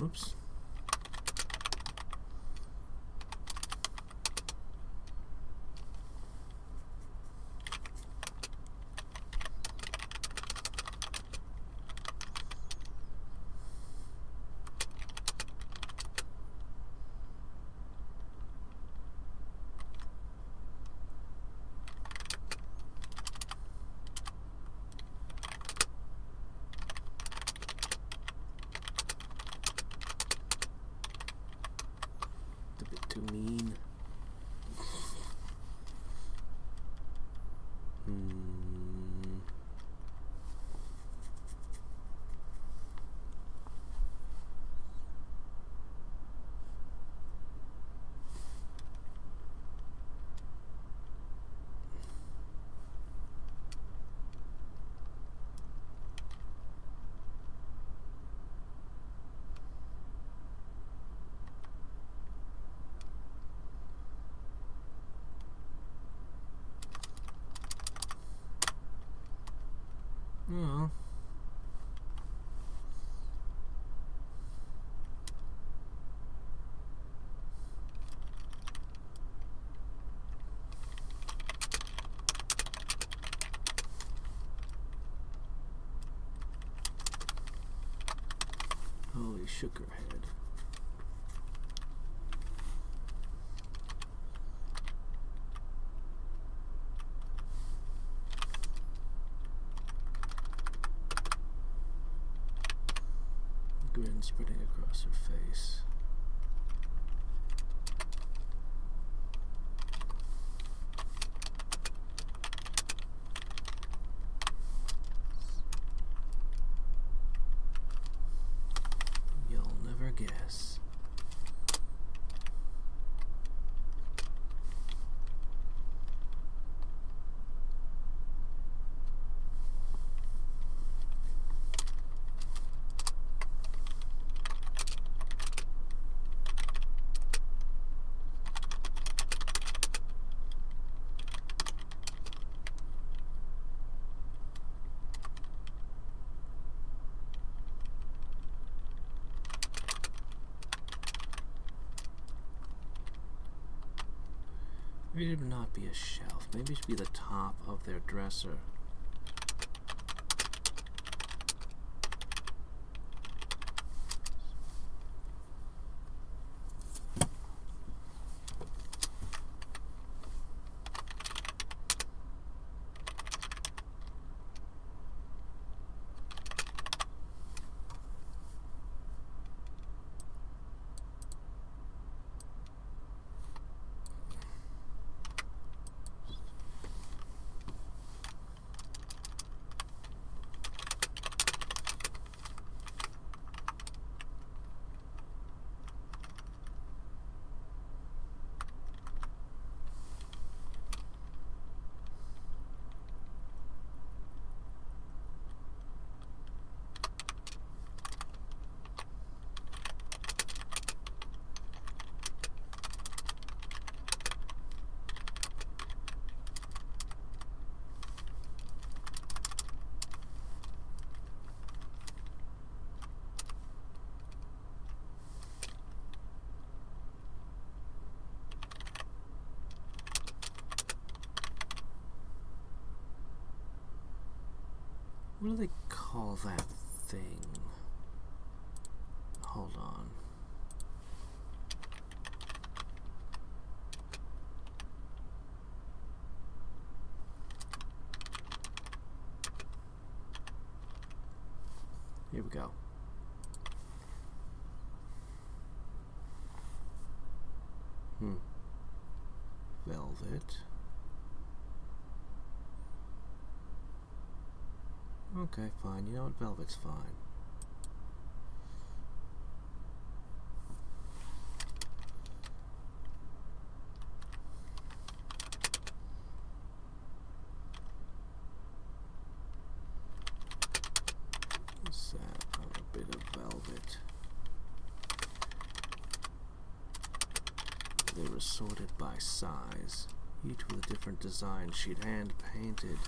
Oops. shook her head. A grin spreading across her face. You'll never guess. Maybe it would not be a shelf. Maybe it should be the top of their dresser. What do they call that thing? Hold on. Here we go. Velvet. Okay, fine. You know what? Velvet's fine. What's that? Oh, a bit of velvet. They were sorted by size, each with a different design she'd hand painted.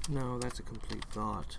No, that's a complete thought.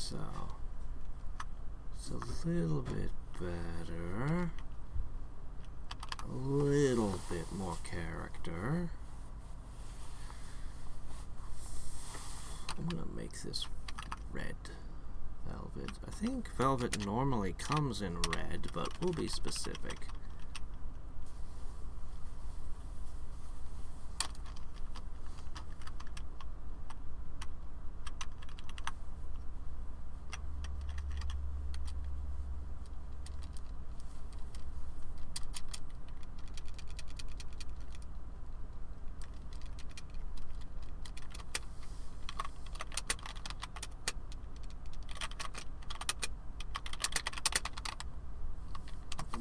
So it's a little bit better. A little bit more character. I'm gonna make this red velvet. I think velvet normally comes in red, but we'll be specific.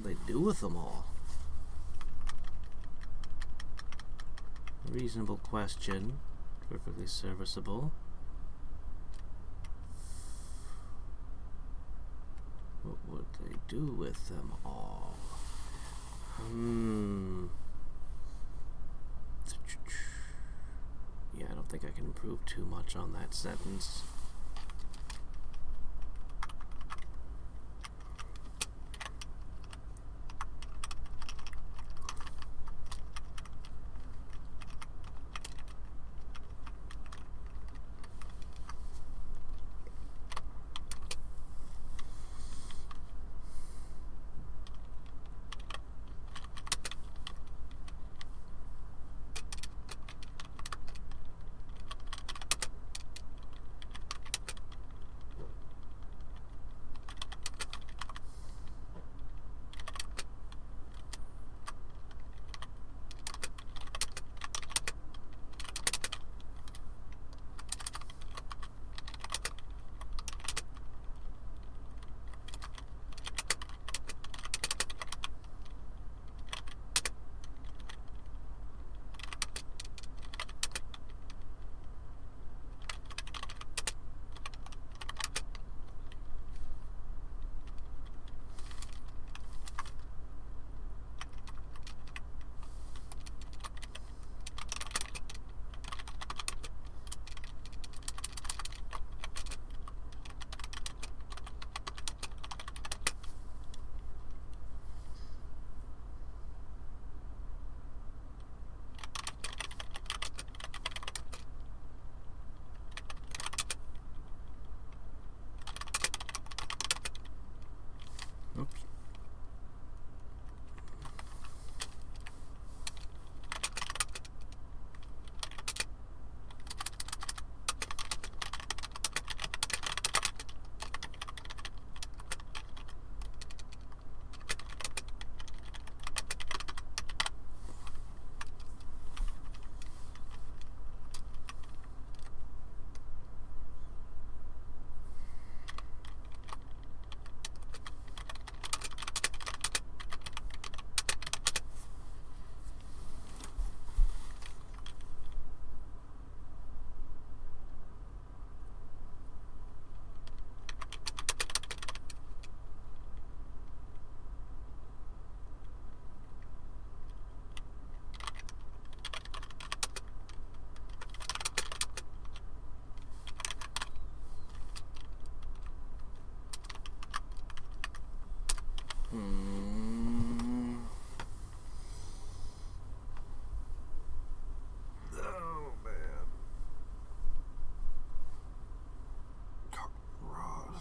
They do with them all? Reasonable question. Perfectly serviceable. What would they do with them all? Yeah, I don't think I can improve too much on that sentence. Oops. Oh man. Rod.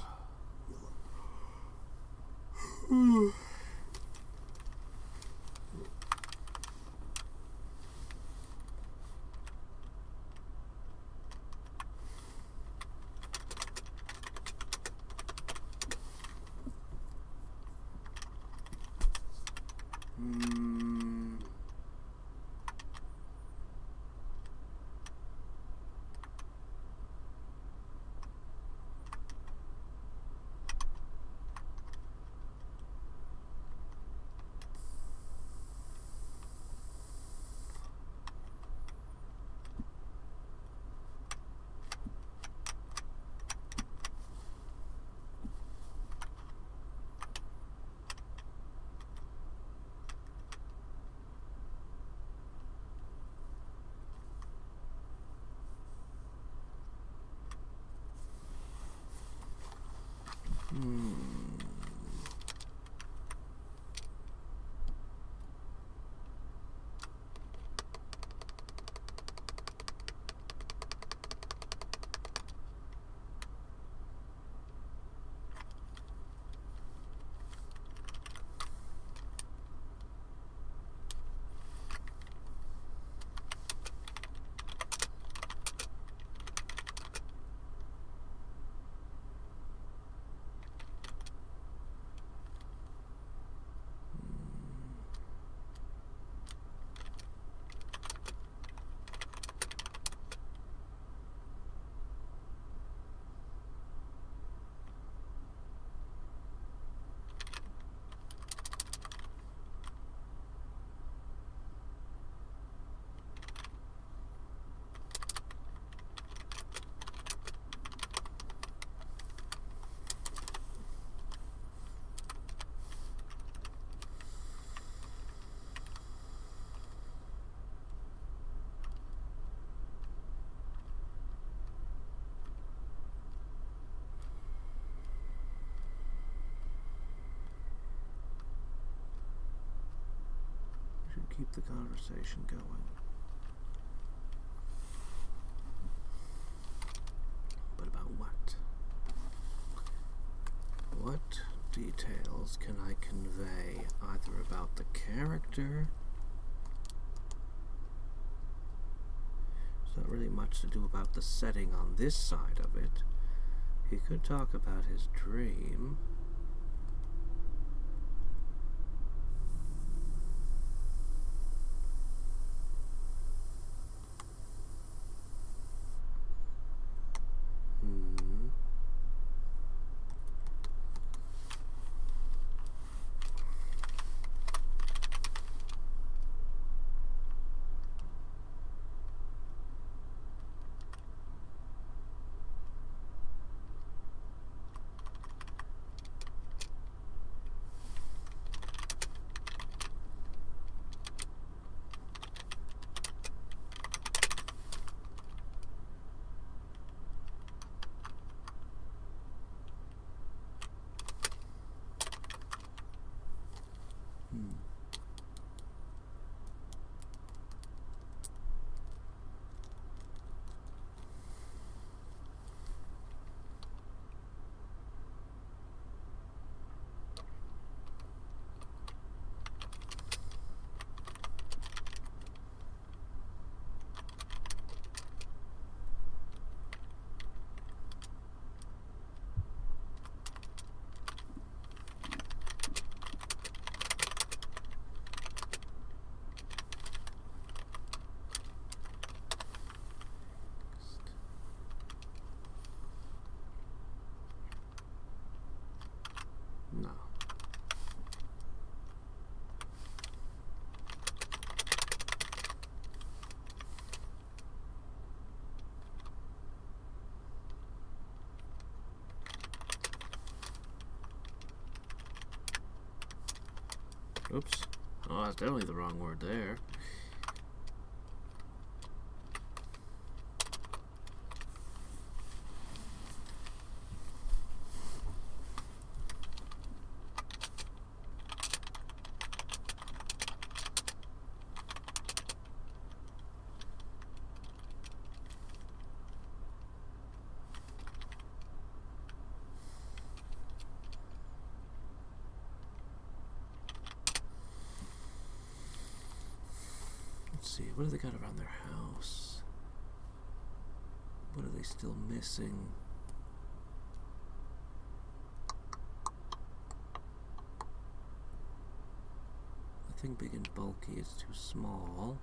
Keep the conversation going. But about what? What details can I convey either about the character? There's not really much to do about the setting on this side of it. He could talk about his dream. No. Oops. Oh, that's definitely the wrong word there. Let's see, what do they got around their house? What are they still missing? Nothing big and bulky, it's too small.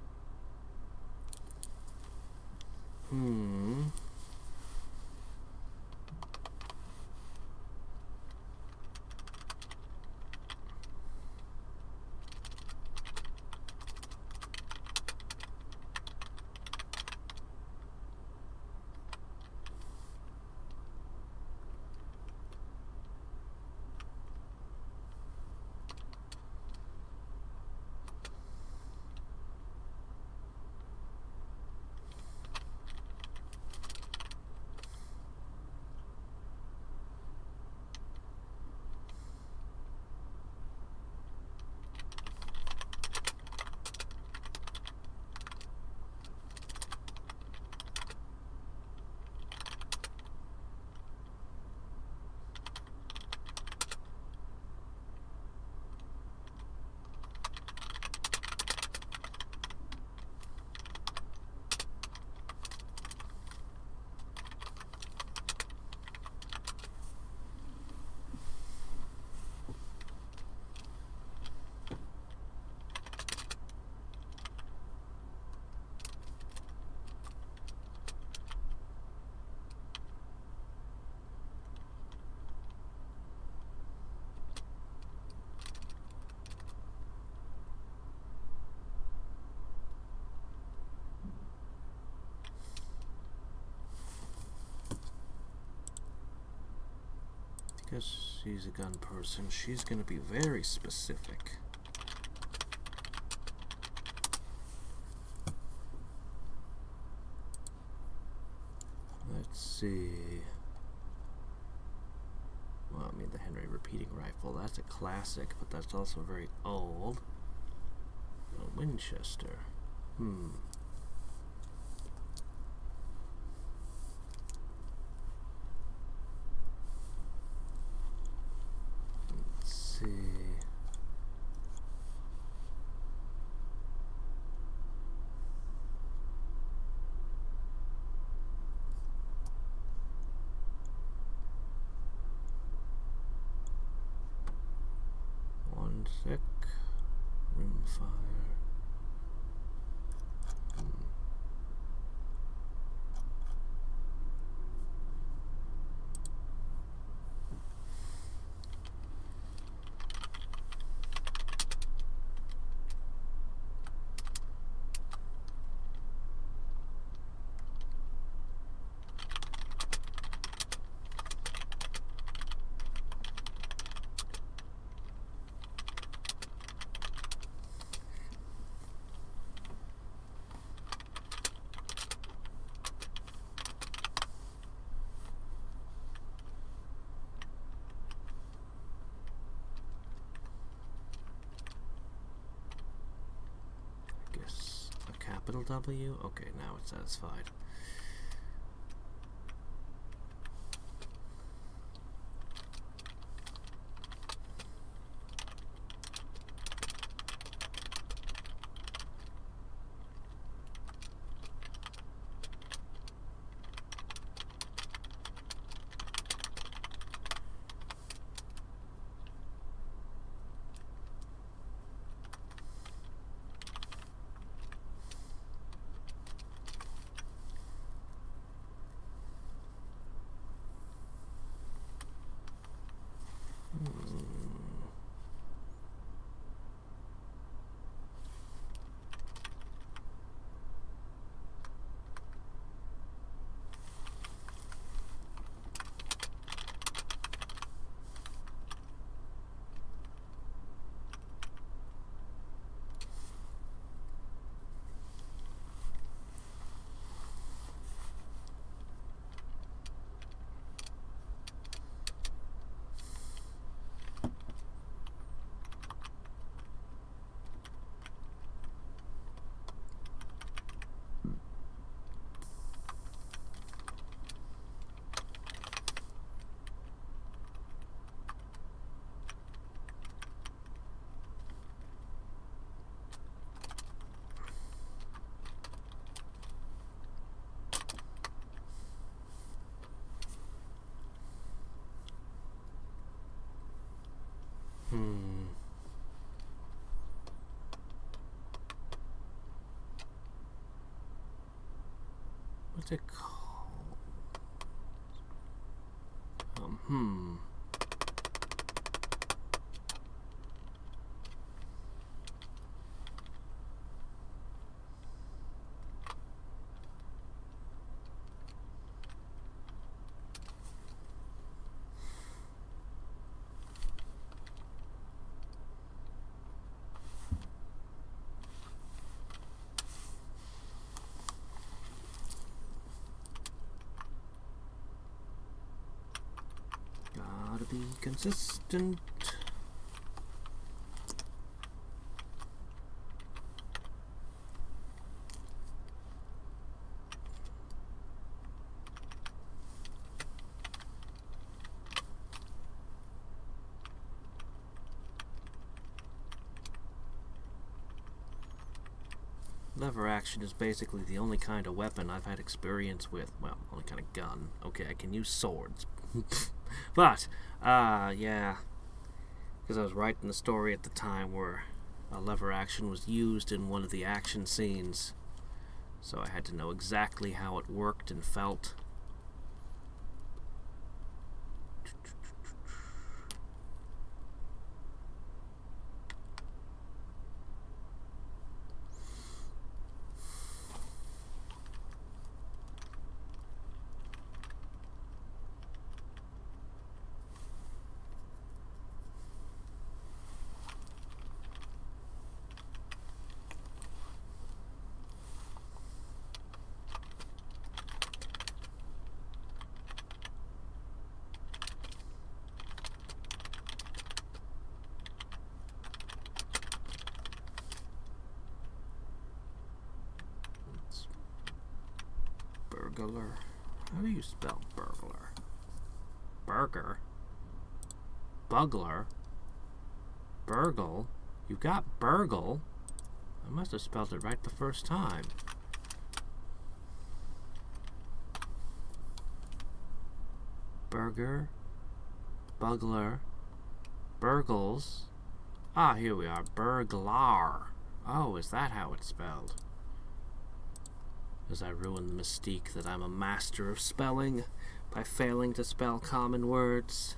Because she's a gun person, she's going to be very specific. Let's see. Well, I mean, the Henry repeating rifle, that's a classic, but that's also very old. A Winchester. Let's see. One sec. Rimfire. Capital W? Okay, now it's satisfied. What's it called? Gotta be consistent. Lever action is basically the only kind of weapon I've had experience with. Well, only kind of gun. Okay, I can use swords. But, yeah. Because I was writing the story at the time where a lever action was used in one of the action scenes. So I had to know exactly how it worked and felt. Burglar. How do you spell burglar? Burger? Bugler? Burgle? You got burgle? I must have spelled it right the first time. Burger? Bugler? Burgles? Ah, here we are. Burglar. Oh, is that how it's spelled? As I ruin the mystique that I'm a master of spelling by failing to spell common words.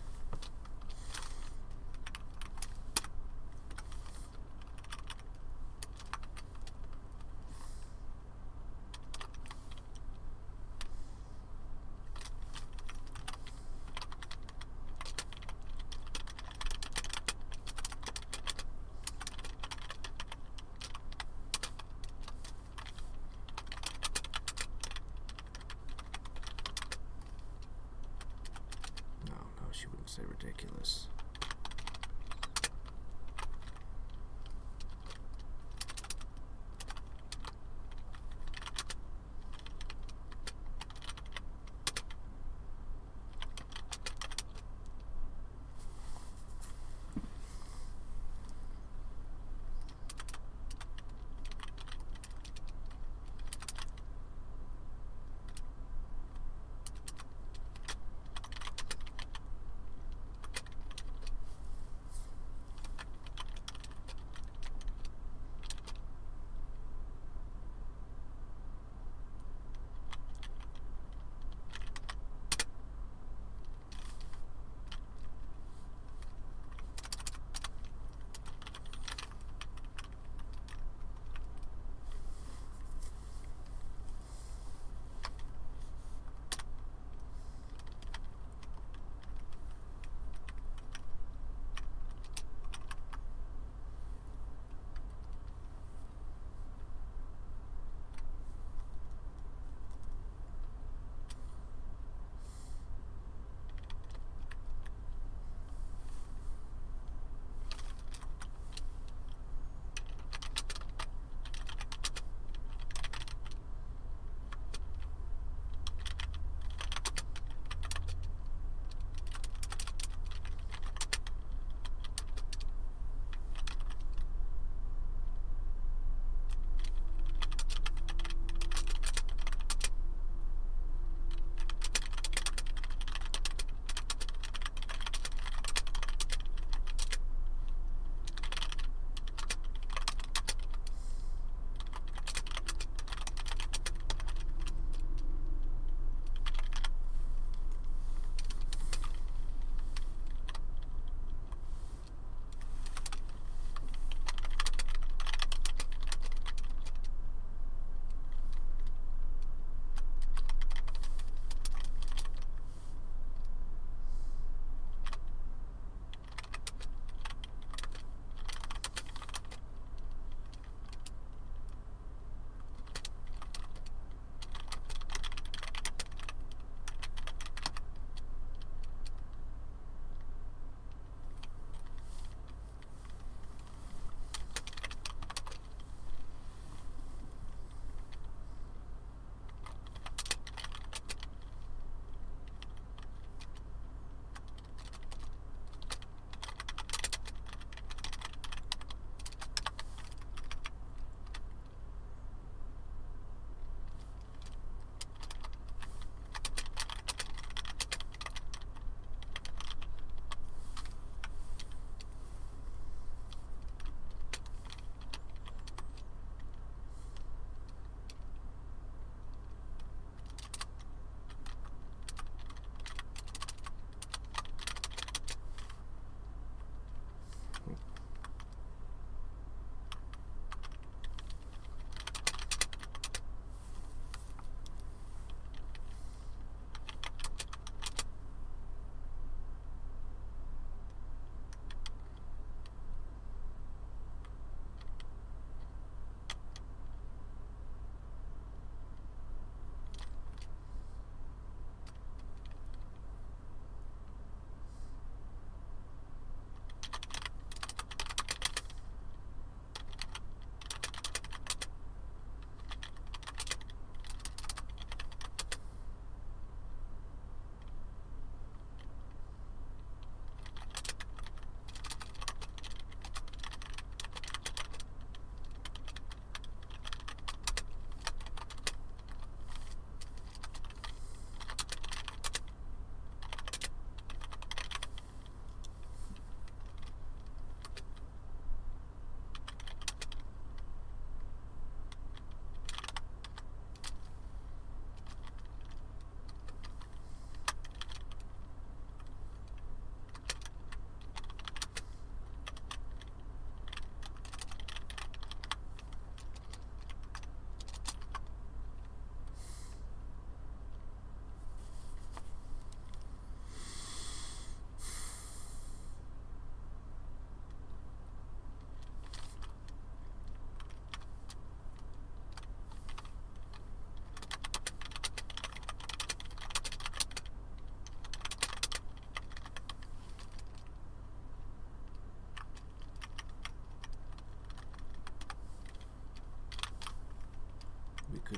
She wouldn't say ridiculous.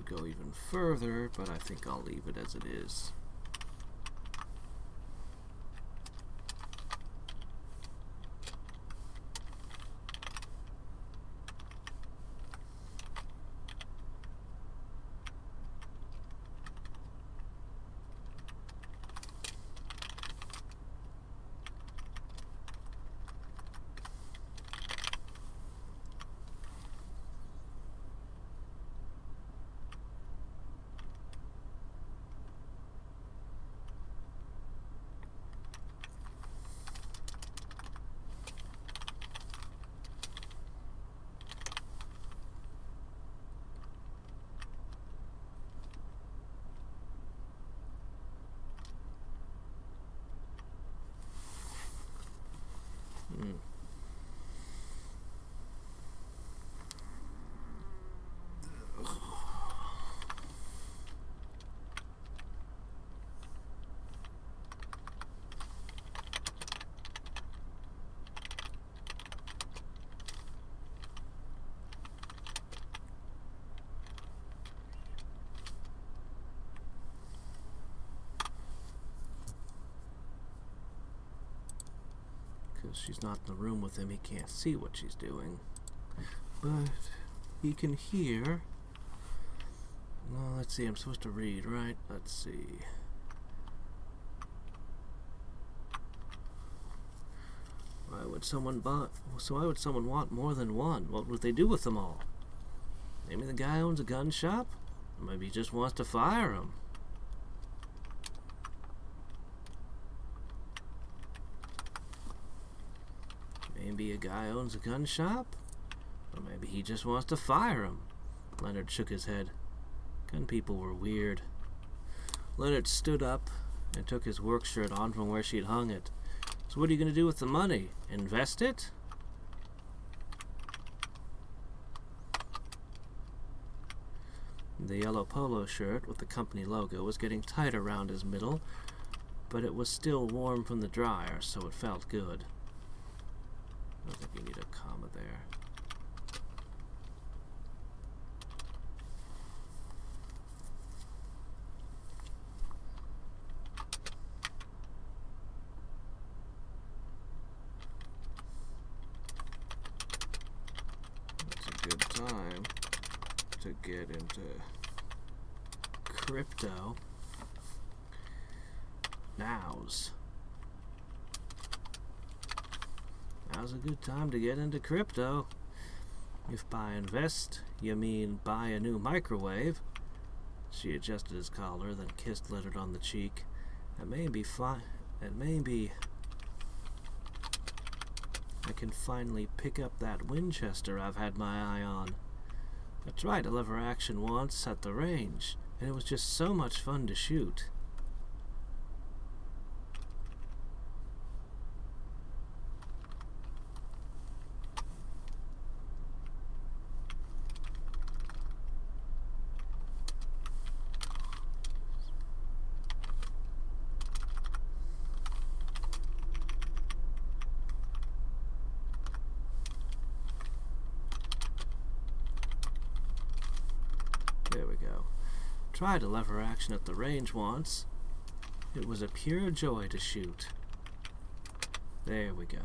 go even further, but I think I'll leave it as it is. Because she's not in the room with him, he can't see what she's doing. But he can hear. Well, let's see, I'm supposed to read, right? Let's see. Why would someone want more than one? What would they do with them all? Maybe the guy owns a gun shop? Or maybe he just wants to fire them. Maybe a guy owns a gun shop? Or maybe he just wants to fire him. Leonard shook his head. Gun people were weird. Leonard stood up and took his work shirt on from where she'd hung it. So what are you going to do with the money? Invest it? The yellow polo shirt with the company logo was getting tight around his middle, but it was still warm from the dryer, so it felt good. I think you need a comma there. It's a good time to get into crypto. Now's a good time to get into crypto. If by invest you mean buy a new microwave. She adjusted his collar, then kissed Leonard on the cheek. It may be fine. It may be I can finally pick up that Winchester I've had my eye on. I tried a lever action once at the range, and it was just so much fun to shoot. There we go. Tried a lever action at the range once. It was a pure joy to shoot. There we go.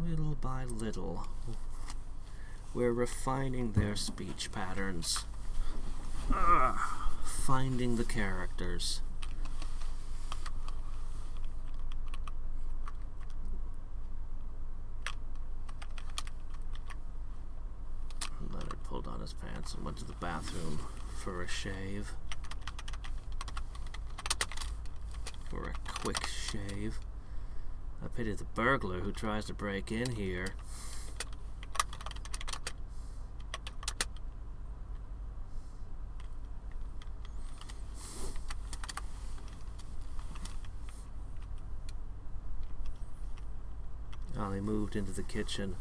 Little by little, we're refining their speech patterns. Finding the characters. Leonard pulled on his pants and went to the bathroom for a shave. For a quick shave. I pity the burglar who tries to break in here. Ollie moved into the kitchen.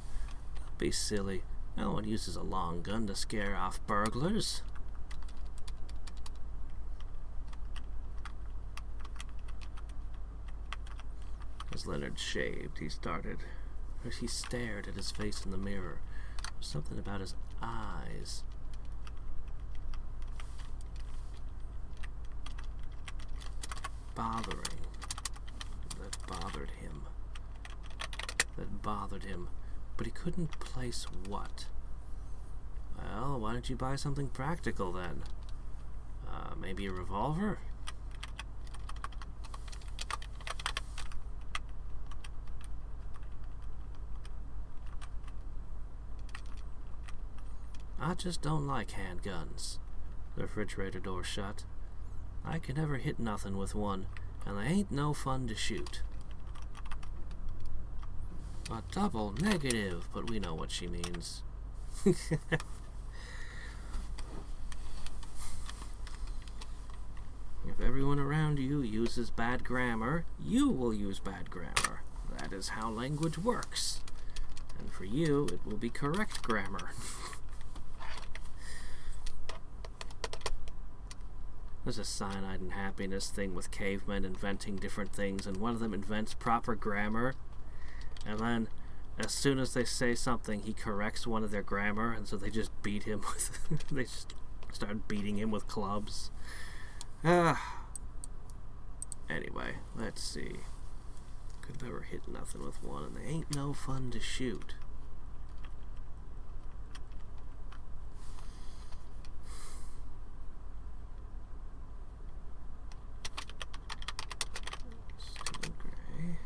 Don't be silly. No one uses a long gun to scare off burglars. As Leonard shaved, he stared at his face in the mirror. There was something about his eyes. bothering. That bothered him. That bothered him. But he couldn't place what? Well, why don't you buy something practical then? Maybe a revolver? I just don't like handguns. The refrigerator door shut. I can never hit nothing with one, and they ain't no fun to shoot. A double negative, but we know what she means. If everyone around you uses bad grammar, you will use bad grammar. That is how language works. And for you, it will be correct grammar. There's a cyanide and happiness thing with cavemen inventing different things, and one of them invents proper grammar, and then as soon as they say something, he corrects one of their grammar, and so they just beat him with they just start beating him with clubs. Anyway, let's see. Could never hit nothing with one, and they ain't no fun to shoot. Steel gray.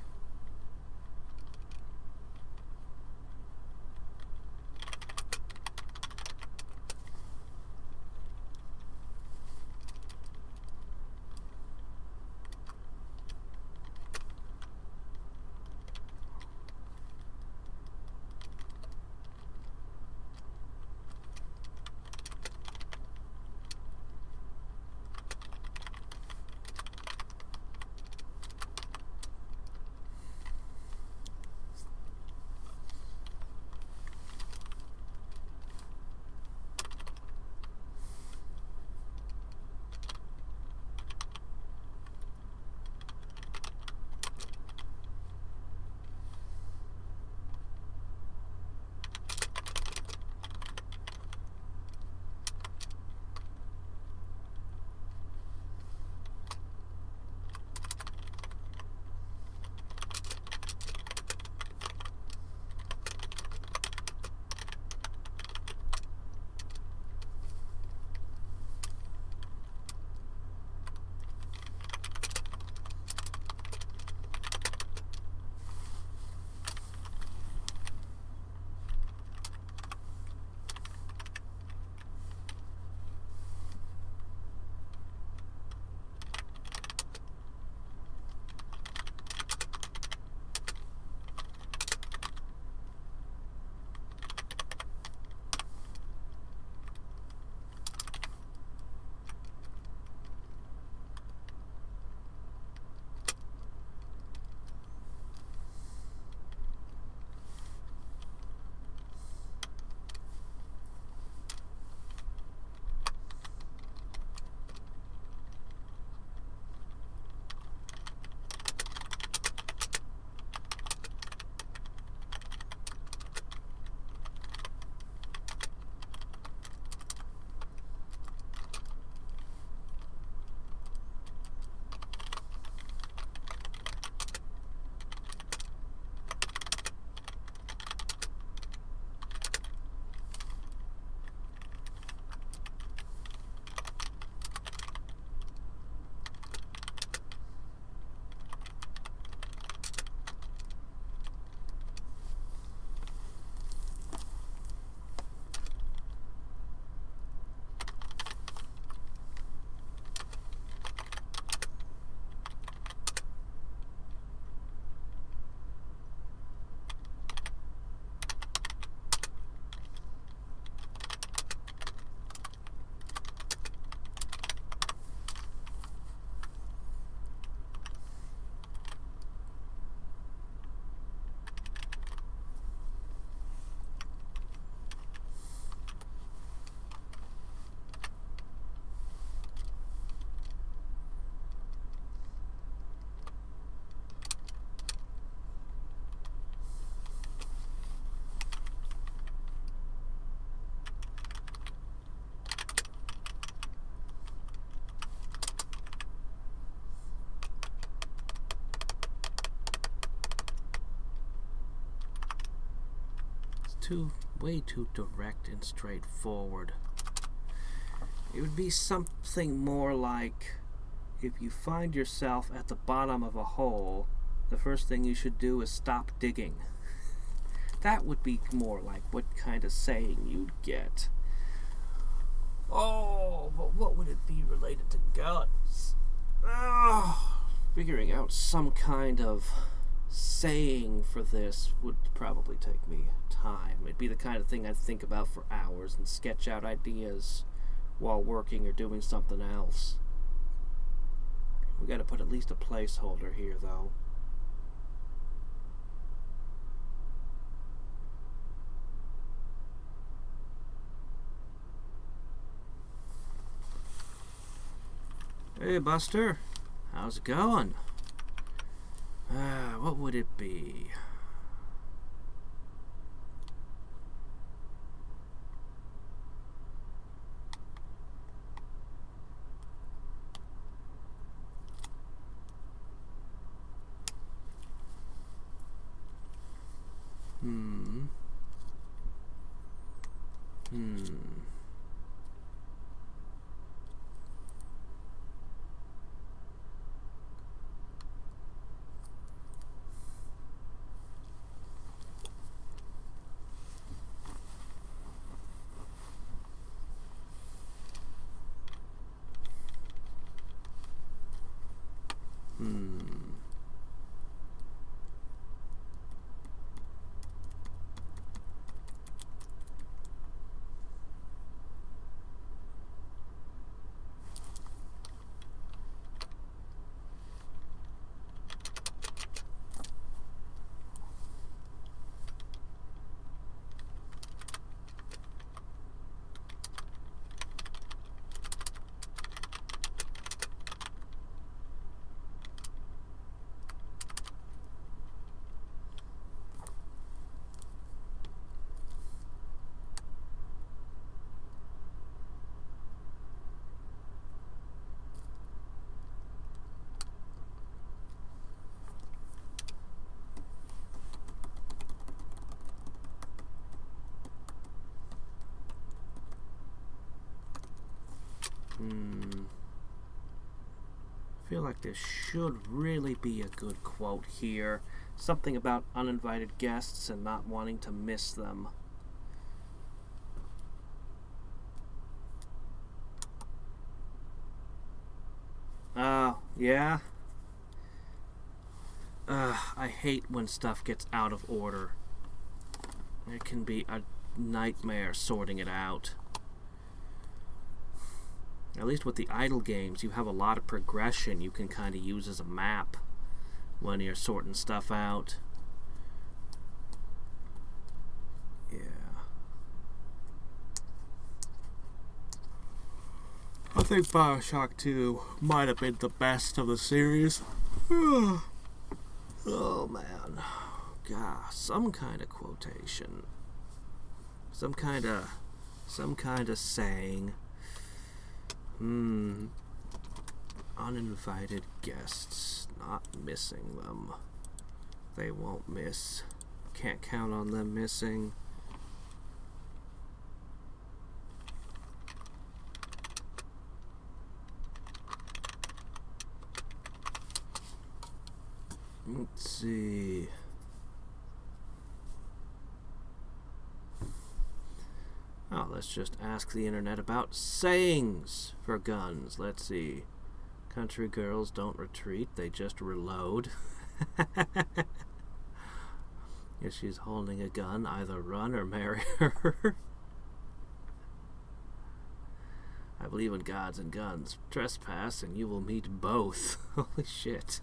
way too direct and straightforward. It would be something more like, if you find yourself at the bottom of a hole, the first thing you should do is stop digging. That would be more like what kind of saying you'd get. Oh, but what would it be related to guns? Figuring out some kind of saying for this would probably take me time. It'd be the kind of thing I'd think about for hours and sketch out ideas while working or doing something else. We gotta put at least a placeholder here, though. Hey, Buster. How's it going? What would it be? I feel like there should really be a good quote here. Something about uninvited guests and not wanting to miss them. Yeah? I hate when stuff gets out of order. It can be a nightmare sorting it out. At least with the idle games, you have a lot of progression you can kind of use as a map when you're sorting stuff out. Yeah. I think Bioshock 2 might have been the best of the series. Oh man. God, some kind of quotation. Some kind of saying. Uninvited guests, not missing them. They won't miss. Can't count on them missing. Let's see. Oh, let's just ask the internet about sayings for guns. Let's see. Country girls don't retreat, they just reload. If she's holding a gun, either run or marry her. I believe in gods and guns. Trespass and you will meet both. Holy shit.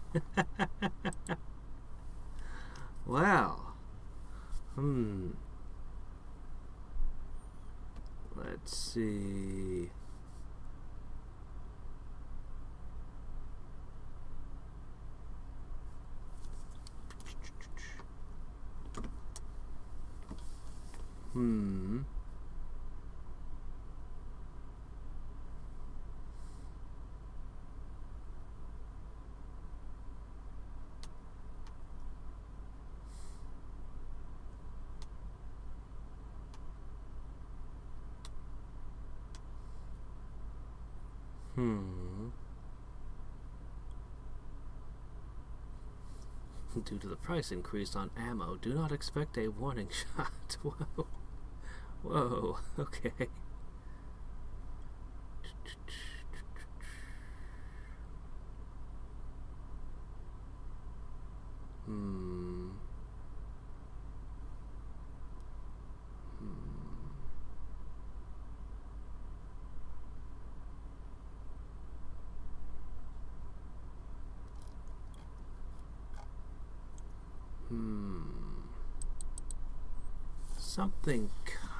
Well. Let's see. Due to the price increase on ammo, do not expect a warning shot. Whoa. Whoa, okay. Something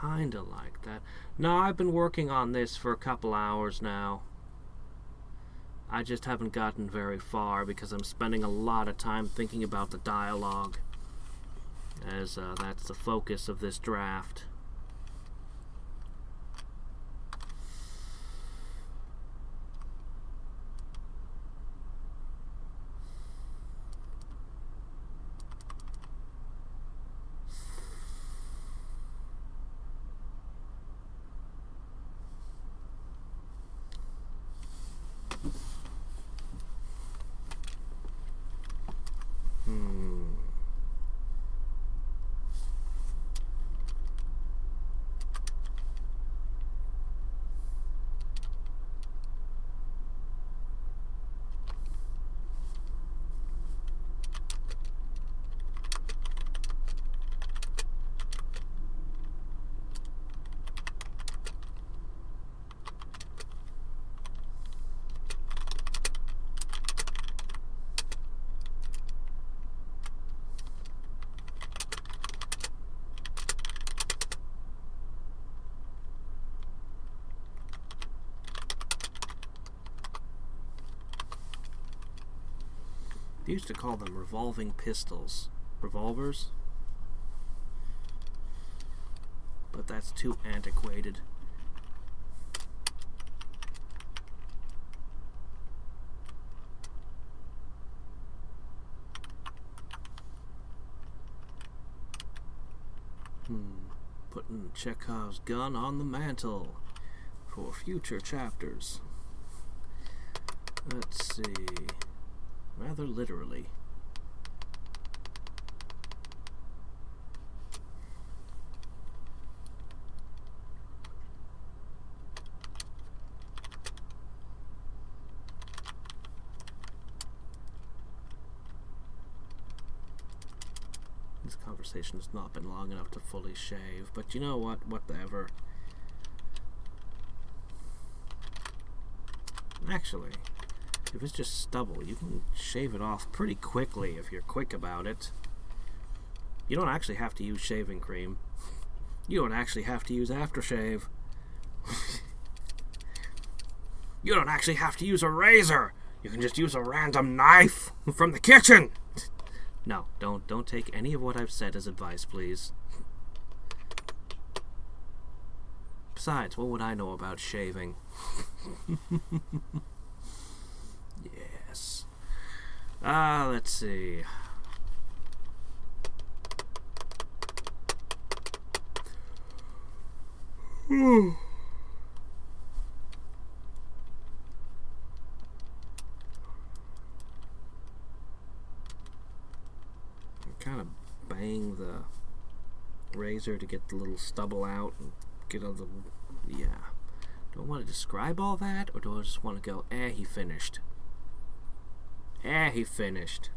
kinda like that. No, I've been working on this for a couple hours now. I just haven't gotten very far because I'm spending a lot of time thinking about the dialogue, as that's the focus of this draft. They used to call them revolving pistols. Revolvers? But that's too antiquated. Putting Chekhov's gun on the mantle for future chapters. Let's see. Rather literally. This conversation has not been long enough to fully shave, but you know what? Whatever. Actually, if it's just stubble, you can shave it off pretty quickly if you're quick about it. You don't actually have to use shaving cream. You don't actually have to use aftershave. You don't actually have to use a razor. You can just use a random knife from the kitchen. No, don't take any of what I've said as advice, please. Besides, what would I know about shaving? Yes. Let's see. I'm kind of bang the razor to get the little stubble out and get all the... Yeah. Do I want to describe all that, or do I just want to go, he finished? He finished.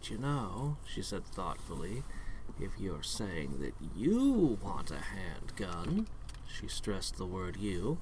But you know, she said thoughtfully, if you're saying that you want a handgun, she stressed the word you.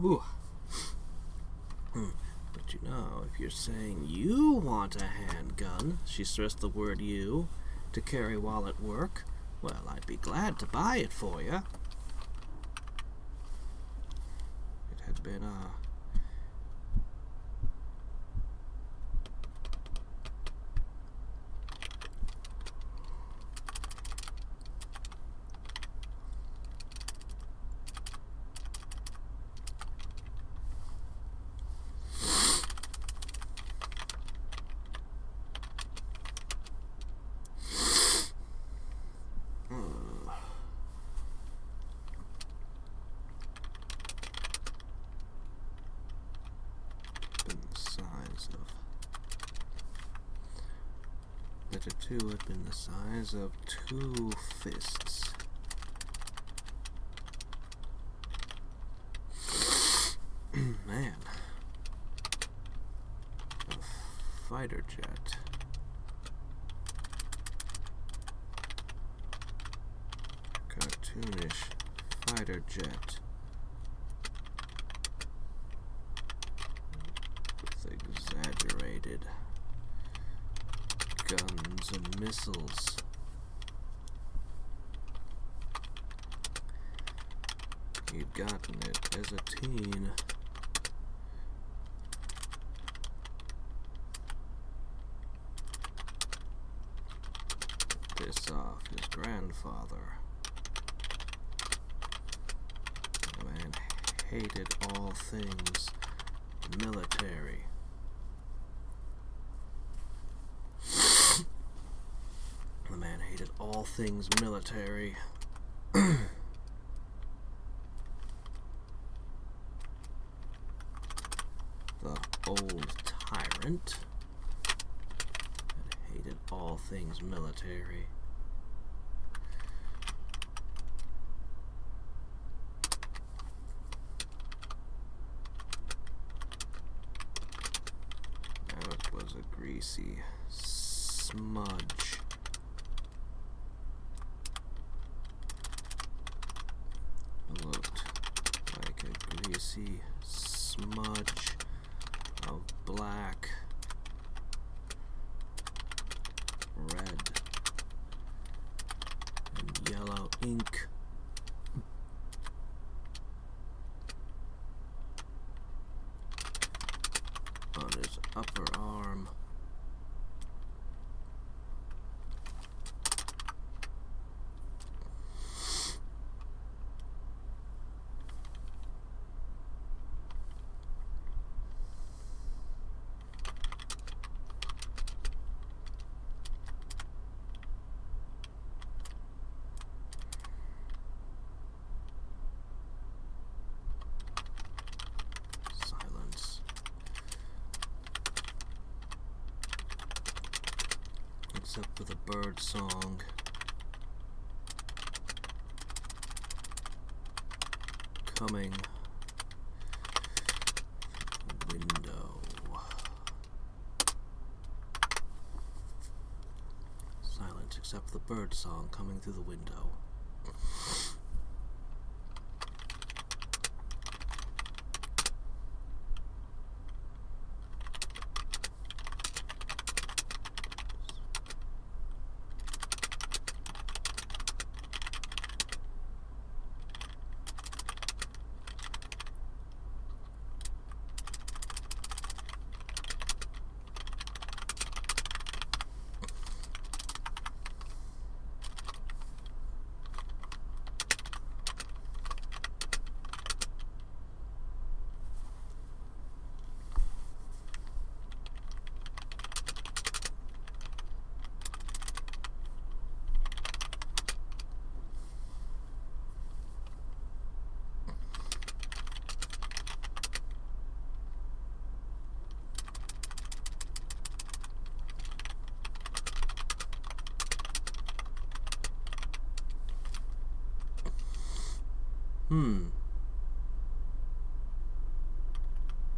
Ooh. But you know, if you're saying you want a handgun, she stressed the word you, to carry while at work, well, I'd be glad to buy it for you. It had been, that a two had been the size of 2 fists. Man. A fighter jet. Cartoonish fighter jet. With exaggerated guns and missiles. He'd gotten it as a teen. Piss off his grandfather. The man hated all things military. The man hated all things military. The old tyrant hated all things military. Now it was a greasy smudge. It looked like a greasy smudge of black, red, and yellow ink. On his upper arm. Except for the bird song. Coming through the window. the bird song coming through the window.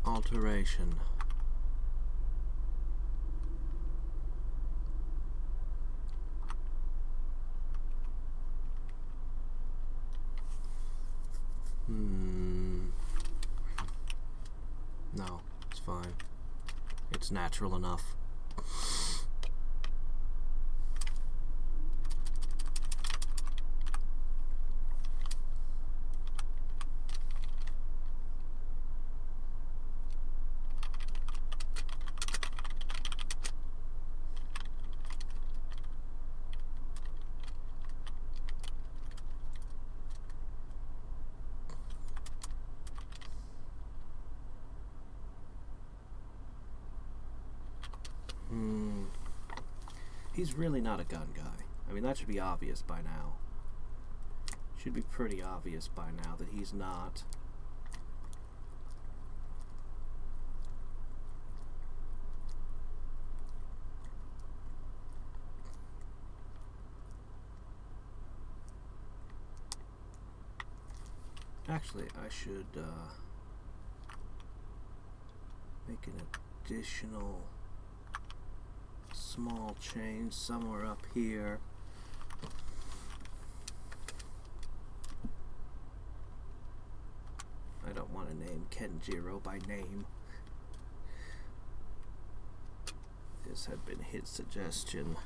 Alteration. No, it's fine. It's natural enough. He's really not a gun guy. I mean, that should be obvious by now. Should be pretty obvious by now that he's not. Actually, I should make an additional small change somewhere up here. I don't want to name Kenjiro by name. This had been his suggestion.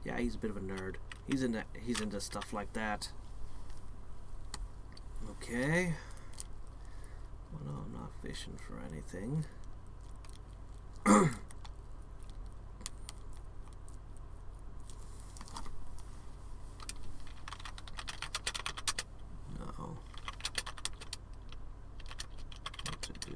Yeah, he's a bit of a nerd. He's into stuff like that. Okay. Well, no, I'm not fishing for anything. No. What to do?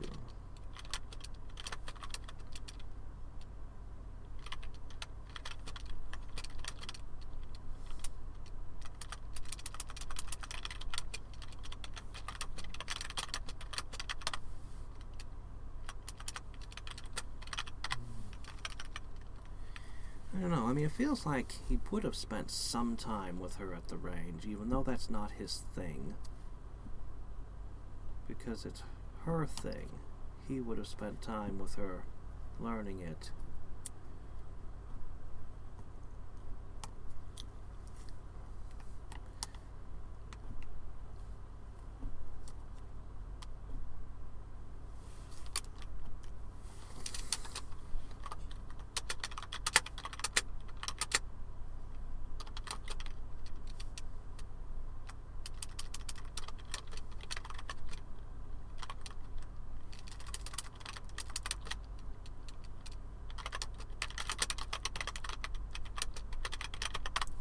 I don't know, I mean, it feels like he would have spent some time with her at the range, even though that's not his thing. Because it's her thing. He would have spent time with her, learning it.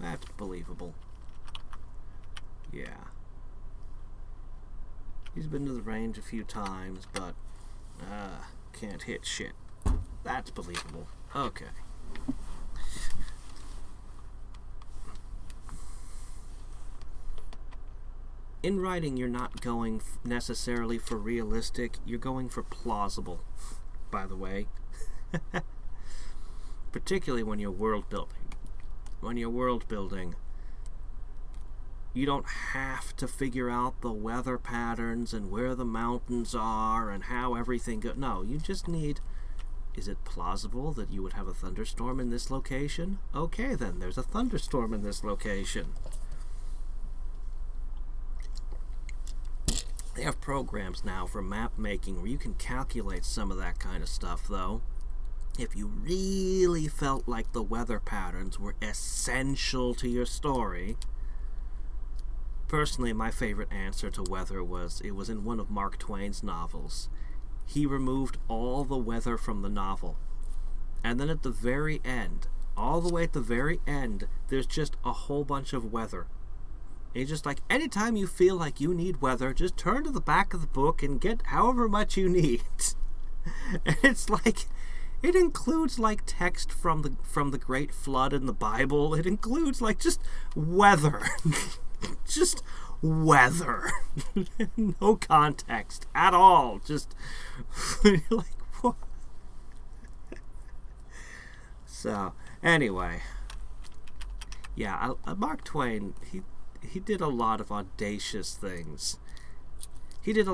That's believable. Yeah. He's been to the range a few times, but can't hit shit. That's believable. Okay. In writing, you're not going necessarily for realistic, you're going for plausible, by the way. Particularly when you're world building. When you're world building, You don't have to figure out the weather patterns and where the mountains are and how everything goes. No, you just need, is it plausible that you would have a thunderstorm in this location? Okay, then, there's a thunderstorm in this location. They have programs now for map making where you can calculate some of that kind of stuff, though. If you really felt like the weather patterns were essential to your story. Personally, my favorite answer to weather was, it was in one of Mark Twain's novels. He removed all the weather from the novel. And then at the very end, all the way at the very end, there's just a whole bunch of weather. It's just like, anytime you feel like you need weather, just turn to the back of the book and get however much you need. And it's like, it includes like text from the Great Flood in the Bible. It includes like just weather. Just weather. No context at all. Just like, what? So, anyway. Yeah, Mark Twain, he did a lot of audacious things. He had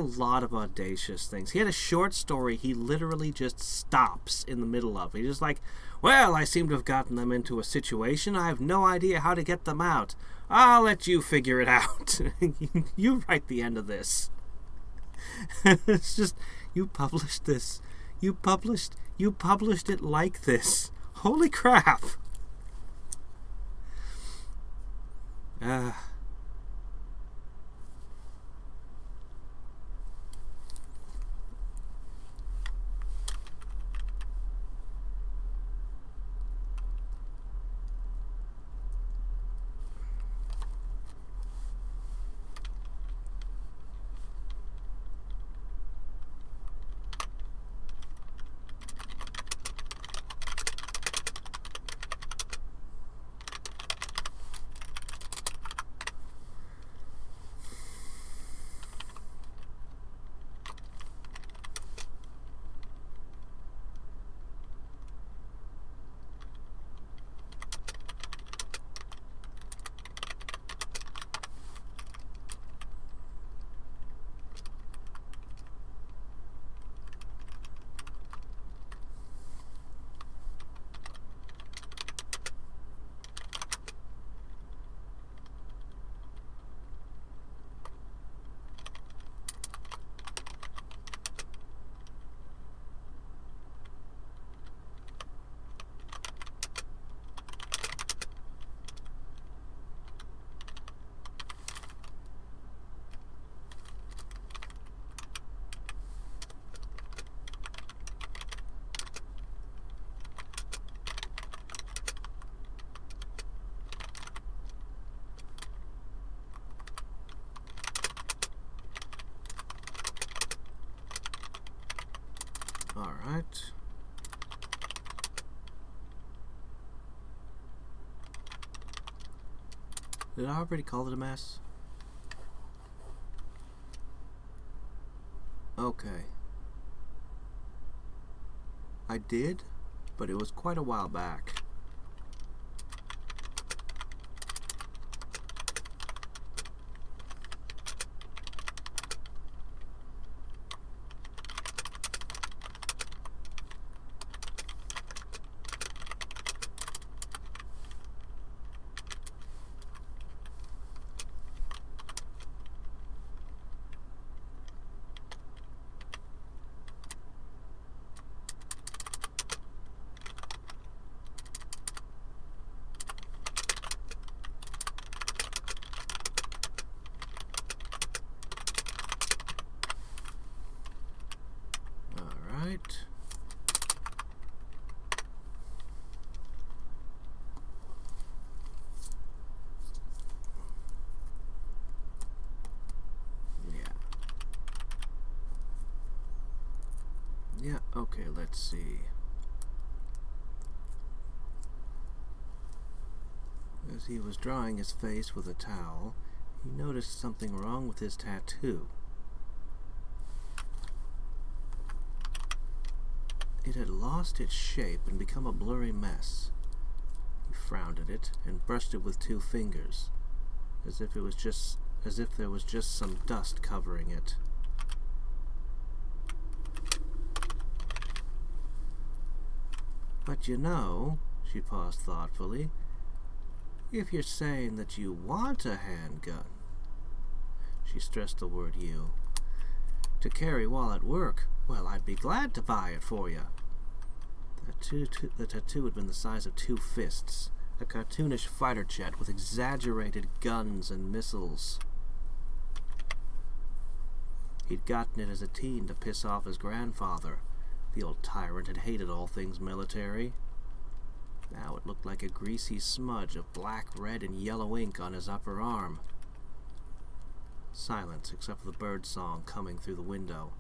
a short story he literally just stops in the middle of. He's just like, well, I seem to have gotten them into a situation. I have no idea how to get them out. I'll let you figure it out. You write the end of this. It's just, you published this. You published it like this. Holy crap. Alright. Did I already call it a mess? Okay. I did, but it was quite a while back. Yeah, okay, let's see. As he was drying his face with a towel, he noticed something wrong with his tattoo. It had lost its shape and become a blurry mess. He frowned at it and brushed it with 2 fingers. as if there was just some dust covering it. But you know, she paused thoughtfully, if you're saying that you want a handgun, she stressed the word you, to carry while at work, well, I'd be glad to buy it for you. The tattoo had been the size of 2 fists, a cartoonish fighter jet with exaggerated guns and missiles. He'd gotten it as a teen to piss off his grandfather. The old tyrant had hated all things military. Now it looked like a greasy smudge of black, red, and yellow ink on his upper arm. Silence, except for the bird song coming through the window.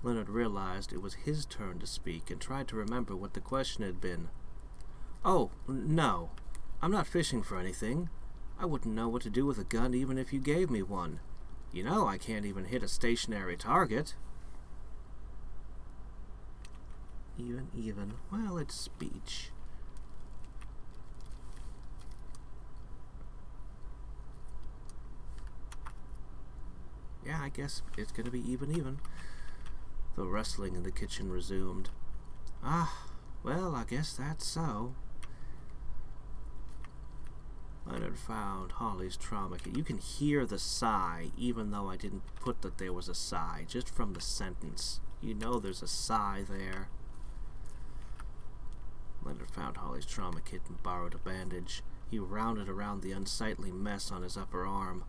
Leonard realized it was his turn to speak and tried to remember what the question had been. Oh, no. I'm not fishing for anything. I wouldn't know what to do with a gun even if you gave me one. You know I can't even hit a stationary target. Even. Well, it's speech. Yeah, I guess it's gonna be even. The rustling in the kitchen resumed. Ah, well, I guess that's so. Leonard found Holly's trauma kit. You can hear the sigh, even though I didn't put that there was a sigh, just from the sentence. You know there's a sigh there. Leonard found Holly's trauma kit and borrowed a bandage. He wound it around the unsightly mess on his upper arm,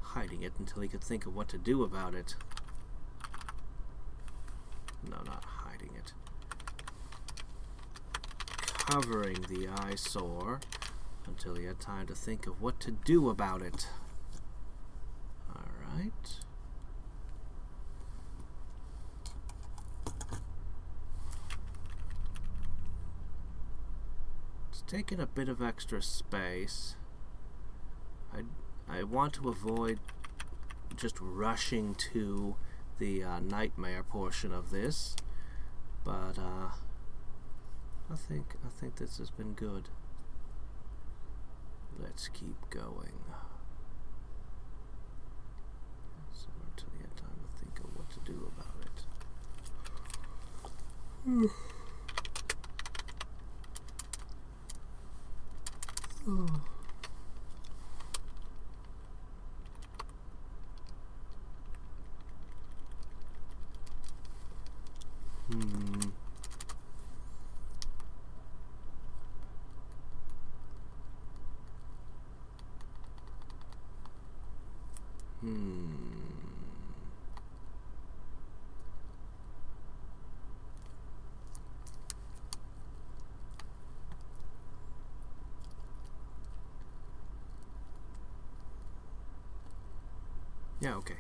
hiding it until he could think of what to do about it. No, not hiding it. Covering the eyesore until he had time to think of what to do about it. All right. It's taking a bit of extra space. I want to avoid just rushing to the nightmare portion of this, but I think this has been good. Let's keep going. So until you have time to think of what to do about it. Oh. Yeah, okay.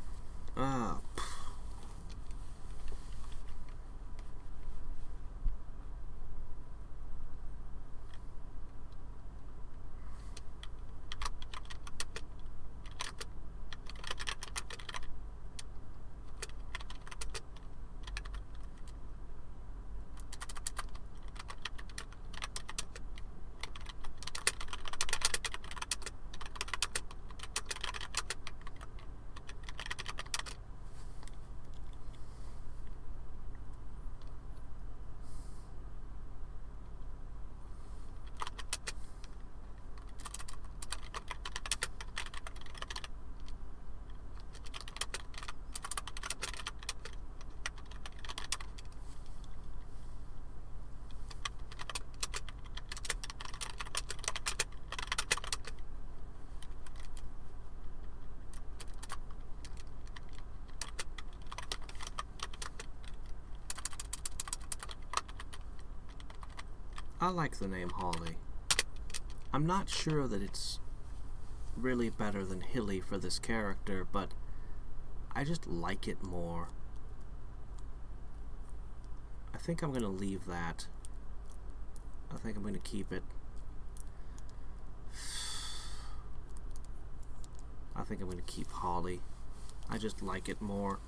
I like the name Holly. I'm not sure that it's really better than Hilly for this character, but I just like it more. I think I'm going to leave that. I think I'm going to keep it. I think I'm going to keep Holly. I just like it more.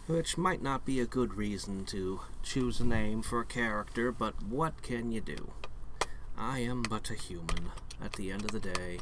Which might not be a good reason to choose a name for a character, but what can you do? I am but a human at the end of the day.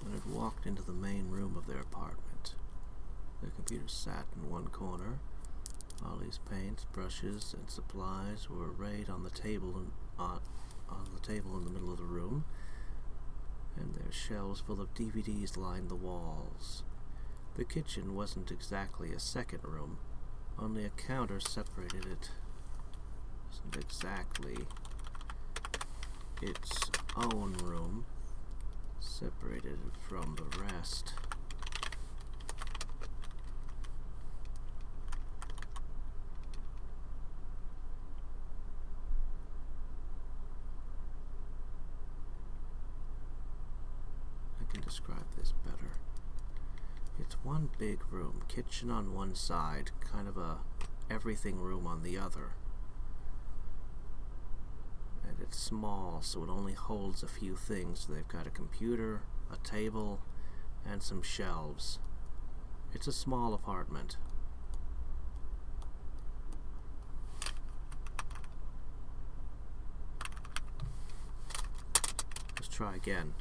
Leonard walked into the main room of their apartment. The computer sat in one corner. Holly's paints, brushes, and supplies were arrayed on the table in the middle of the room, and their shelves full of DVDs lined the walls. The kitchen wasn't exactly a second room. Only a counter separated it. Wasn't exactly its own room, separated it from the rest. I can describe this better. It's one big room, kitchen on one side, kind of a everything room on the other. And it's small, so it only holds a few things. They've got a computer, a table, and some shelves. It's a small apartment. Let's try again.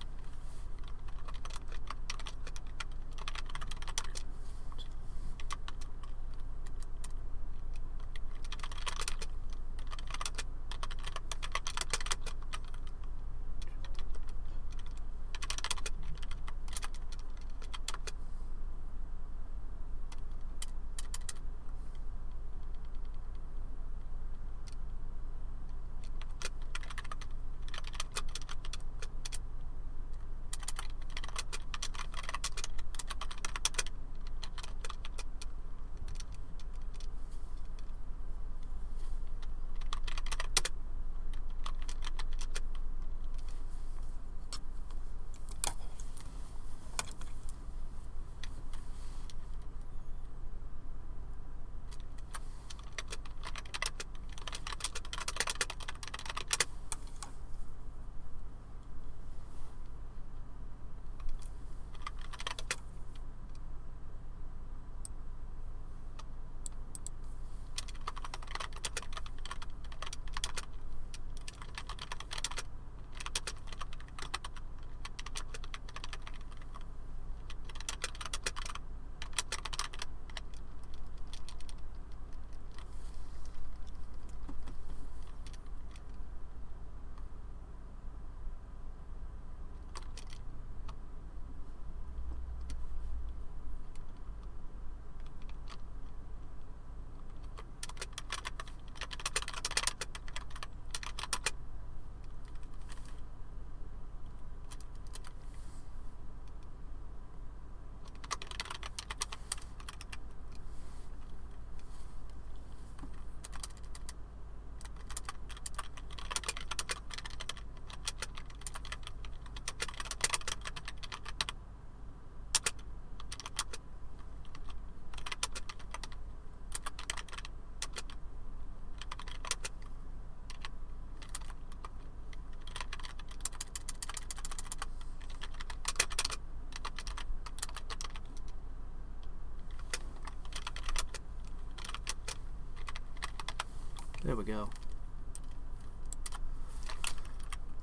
There we go.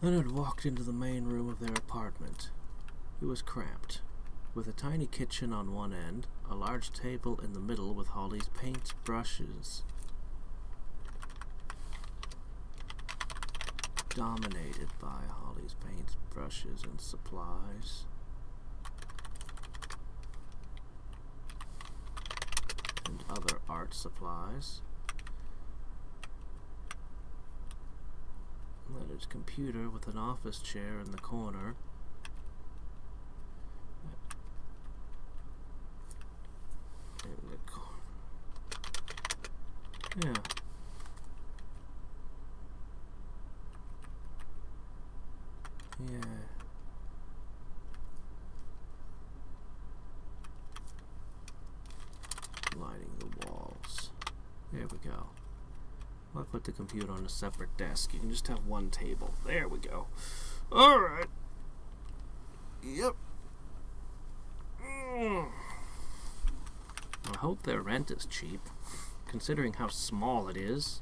Leonard walked into the main room of their apartment. It was cramped, with a tiny kitchen on one end, a large table in the middle with Holly's paints, brushes, dominated by Holly's paints, brushes, and supplies. And other art supplies. Leonard's computer with an office chair in the corner. Yeah. Yeah. Lining the walls. There we go. I'll put the computer on a separate desk. You can just have one table. There we go. Alright. Yep. I hope their rent is cheap, considering how small it is.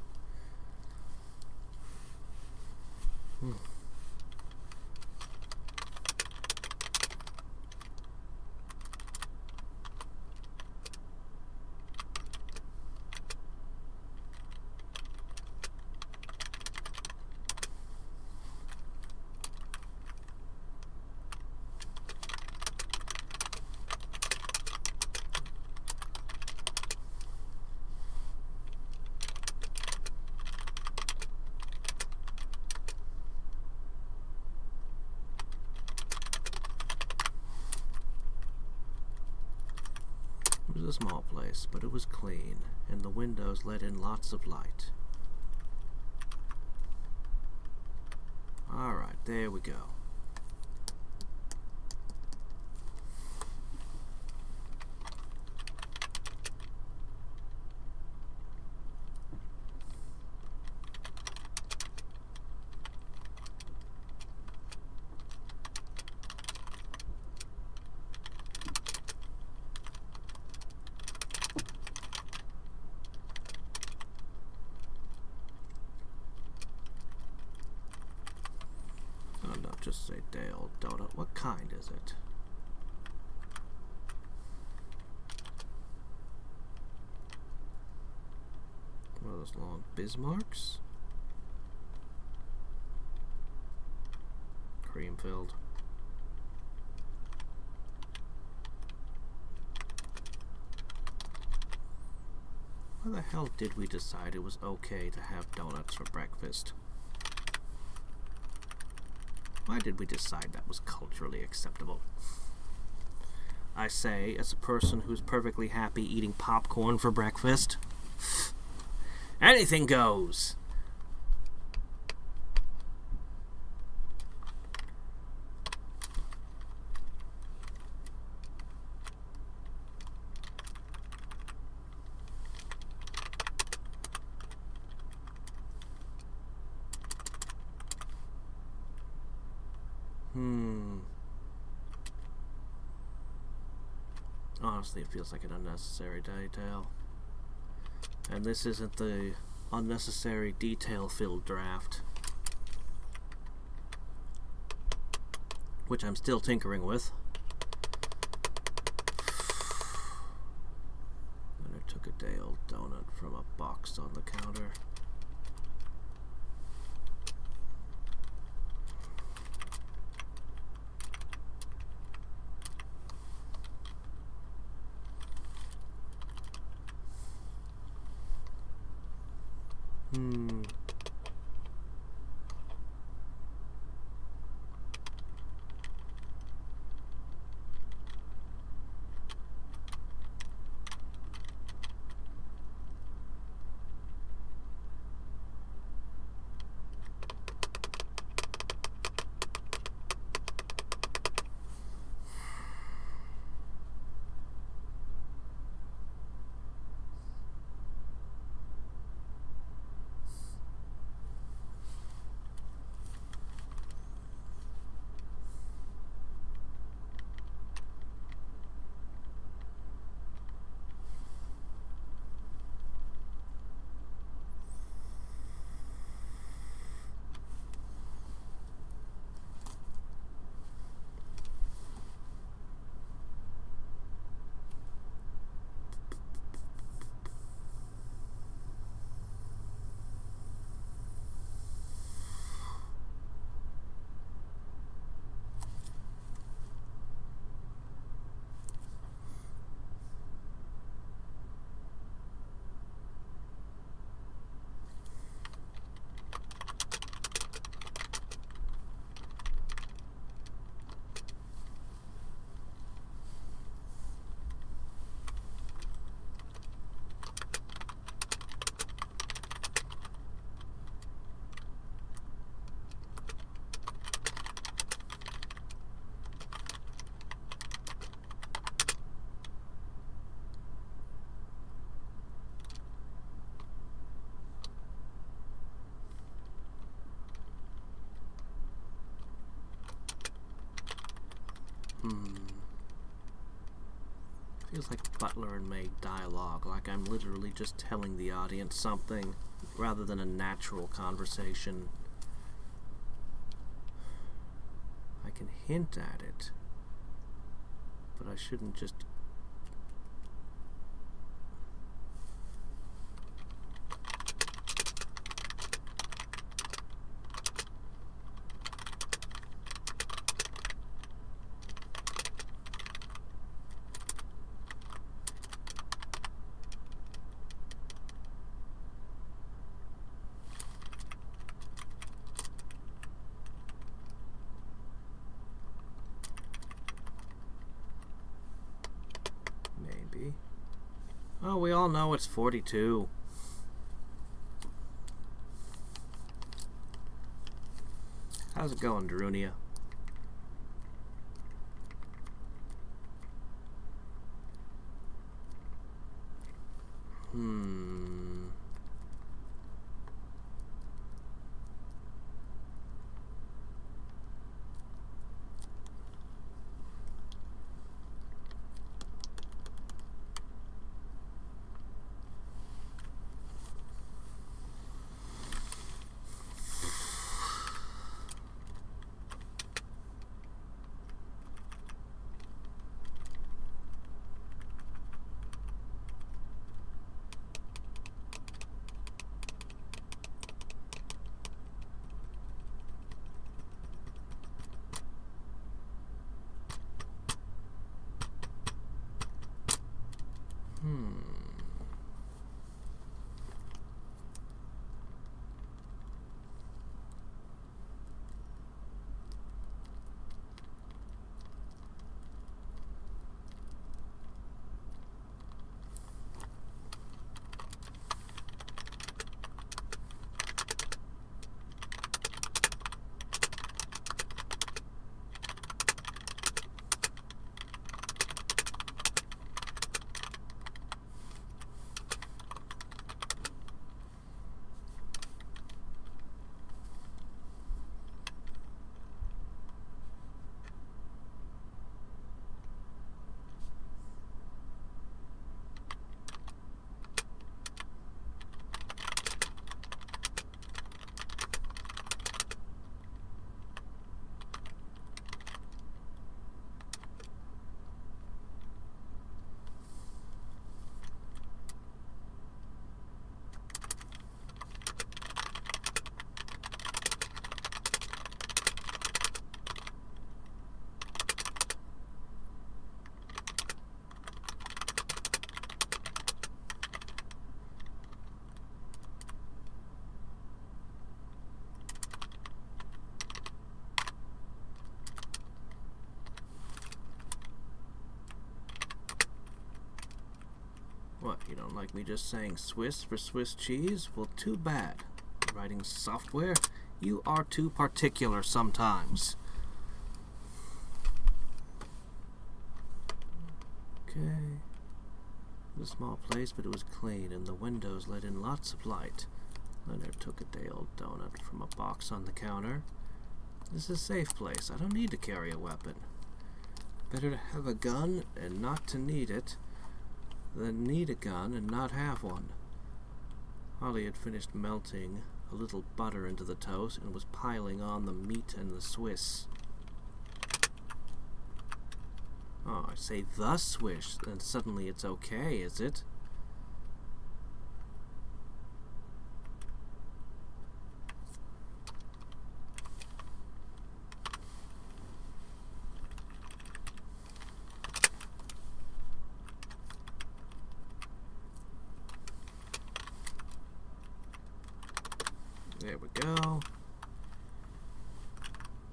It was a small place, but it was clean, and the windows let in lots of light. Alright, there we go. Just say Dale donut. What kind is it? One of those long Bismarcks? Cream filled. Why the hell did we decide it was okay to have donuts for breakfast? Why did we decide that was culturally acceptable? I say, as a person who's perfectly happy eating popcorn for breakfast, anything goes. Honestly, it feels like an unnecessary detail. And this isn't the unnecessary detail-filled draft, which I'm still tinkering with. Then I took a day-old donut from a box on the counter. Feels like butler and maid dialogue, like I'm literally just telling the audience something rather than a natural conversation. can hint at it, but I shouldn't just... Maybe. Oh, we all know it's 42. How's it going, Darunia? What, you don't like me just saying Swiss for Swiss cheese? Well, too bad. Writing software, you are too particular sometimes. Okay. It was a small place, but it was clean, and the windows let in lots of light. Leonard took a day-old donut from a box on the counter. This is a safe place. I don't need to carry a weapon. Better to have a gun and not to need it than need a gun and not have one. Holly had finished melting a little butter into the toast and was piling on the meat and the Swiss. Oh, I say the Swiss, and suddenly it's okay, is it? There we go.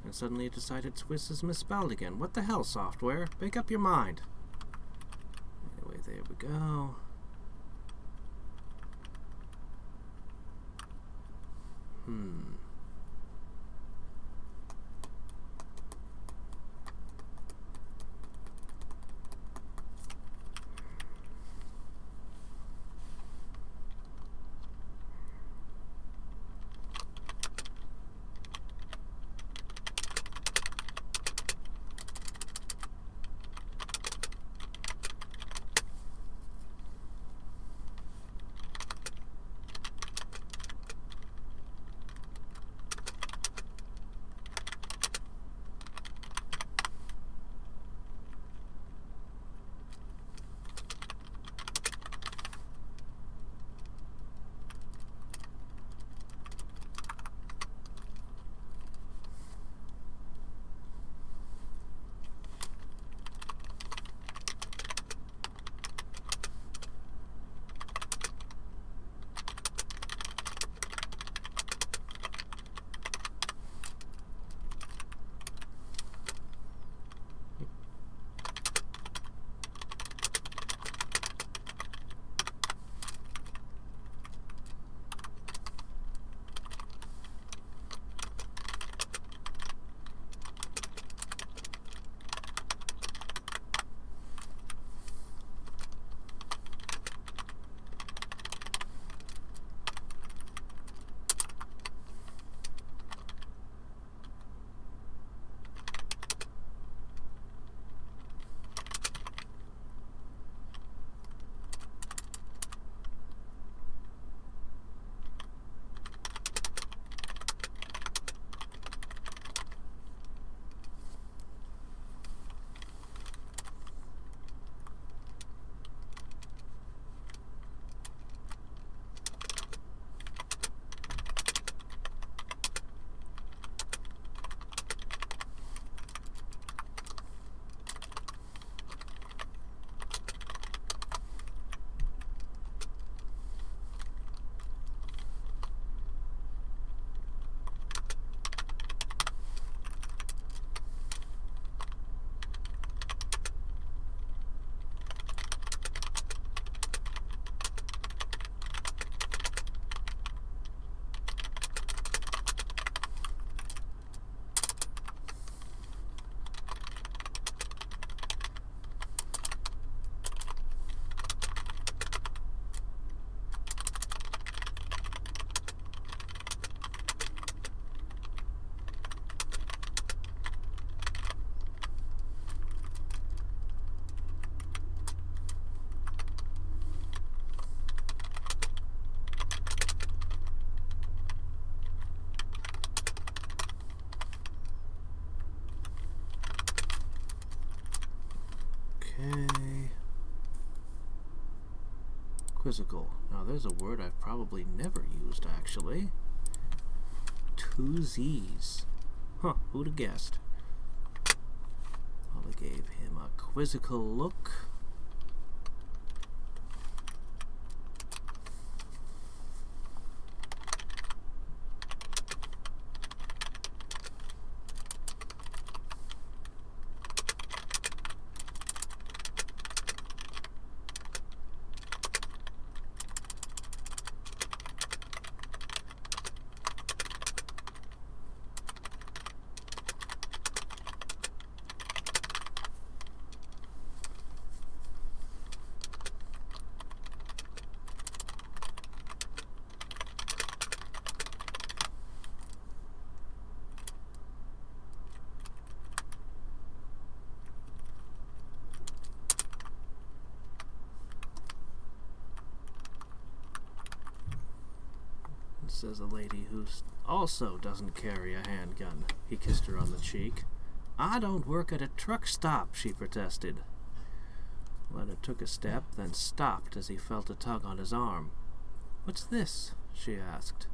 And suddenly it decided Swiss is misspelled again. What the hell, software? Make up your mind. Anyway, there we go. Quizzical. Now there's a word I've probably never used, actually. 2 Z's. Huh, who'd have guessed? Holly gave him a quizzical look. Says a lady who also doesn't carry a handgun. He kissed her on the cheek. I don't work at a truck stop, she protested. Leonard took a step, then stopped as he felt a tug on his arm. What's this? She asked.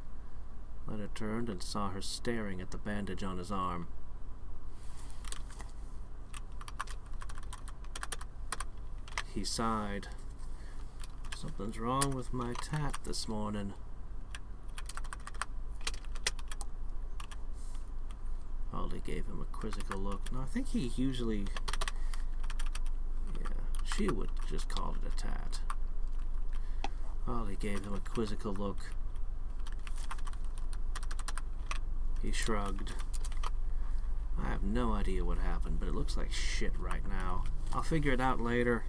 Leonard turned and saw her staring at the bandage on his arm. He sighed. Something's wrong with my tat this morning. Aldi gave him a quizzical look. No, I think he usually... Yeah, she would just call it a tat. Aldi gave him a quizzical look. He shrugged. I have no idea what happened, but it looks like shit right now. I'll figure it out later.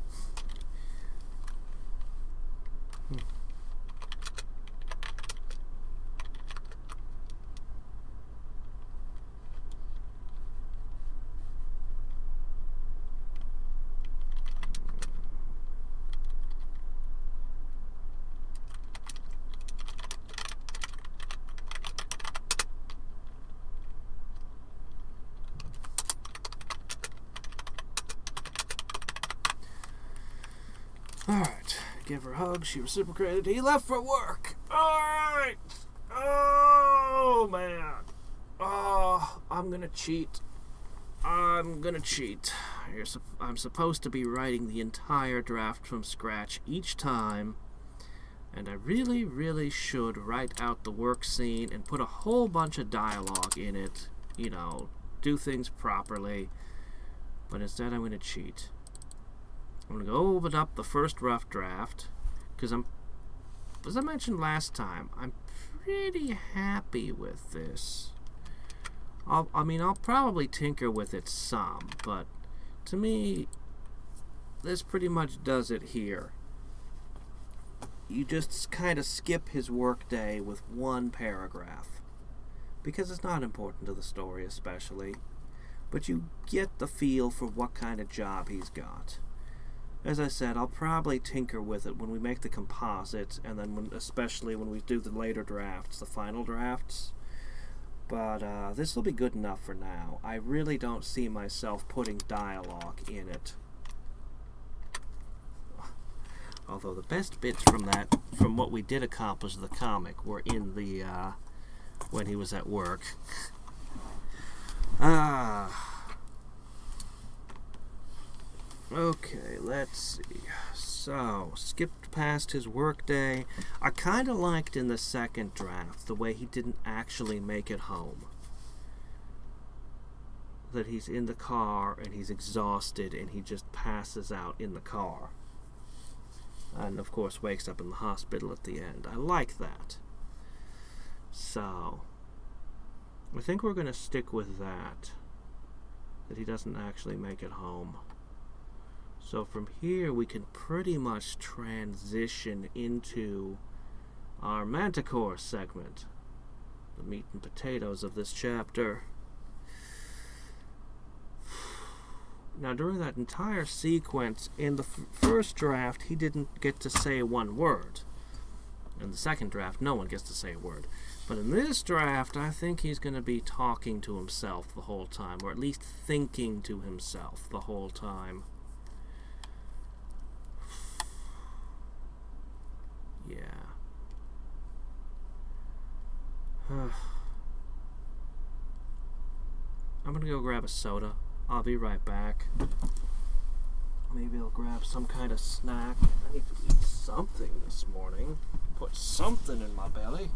Alright, gave her a hug, she reciprocated, he left for work. Alright! Oh, man. Oh, I'm gonna cheat. I'm supposed to be writing the entire draft from scratch each time, and I really, really should write out the work scene and put a whole bunch of dialogue in it, you know, do things properly, but instead I'm gonna cheat. I'm going to go open up the first rough draft, because as I mentioned last time, I'm pretty happy with this. I'll probably tinker with it some, but to me, this pretty much does it here. You just kind of skip his workday with one paragraph, because it's not important to the story especially, but you get the feel for what kind of job he's got. As I said, I'll probably tinker with it when we make the composite, and then especially when we do the later drafts, the final drafts. But this will be good enough for now. I really don't see myself putting dialogue in it. Although the best bits from what we did accomplish in the comic, were in the when he was at work. Okay, let's see. So, skipped past his workday. I kind of liked in the second draft the way he didn't actually make it home. That he's in the car and he's exhausted and he just passes out in the car. And of course wakes up in the hospital at the end. I like that. So, I think we're going to stick with that. That he doesn't actually make it home. So from here we can pretty much transition into our Manticore segment, the meat and potatoes of this chapter. Now during that entire sequence, in the first draft he didn't get to say one word. In the second draft no one gets to say a word. But in this draft I think he's going to be talking to himself the whole time, or at least thinking to himself the whole time. I'm gonna go grab a soda. I'll be right back. Maybe I'll grab some kind of snack. I need to eat something this morning. Put something in my belly.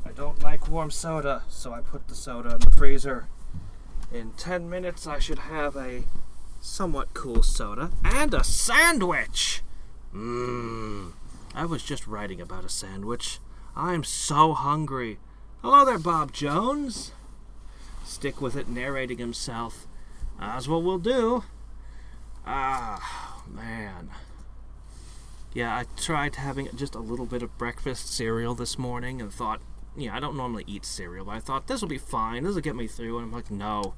I don't like warm soda, so I put the soda in the freezer. In 10 minutes, I should have a somewhat cool soda and a sandwich. I was just writing about a sandwich. I'm so hungry. Hello there, Bob Jones. Stick with it, narrating himself. That's what we'll do. Man. Yeah, I tried having just a little bit of breakfast cereal this morning and thought, I don't normally eat cereal, but I thought this will be fine. This will get me through. And I'm like, no.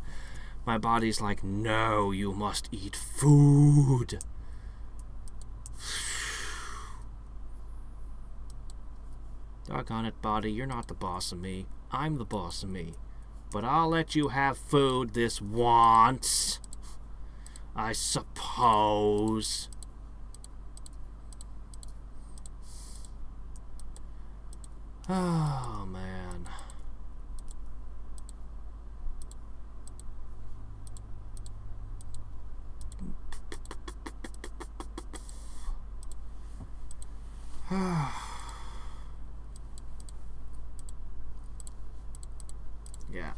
My body's like, no, you must eat food. Doggone it, body. You're not the boss of me. I'm the boss of me. But I'll let you have food this once. I suppose. Oh, man. Yeah,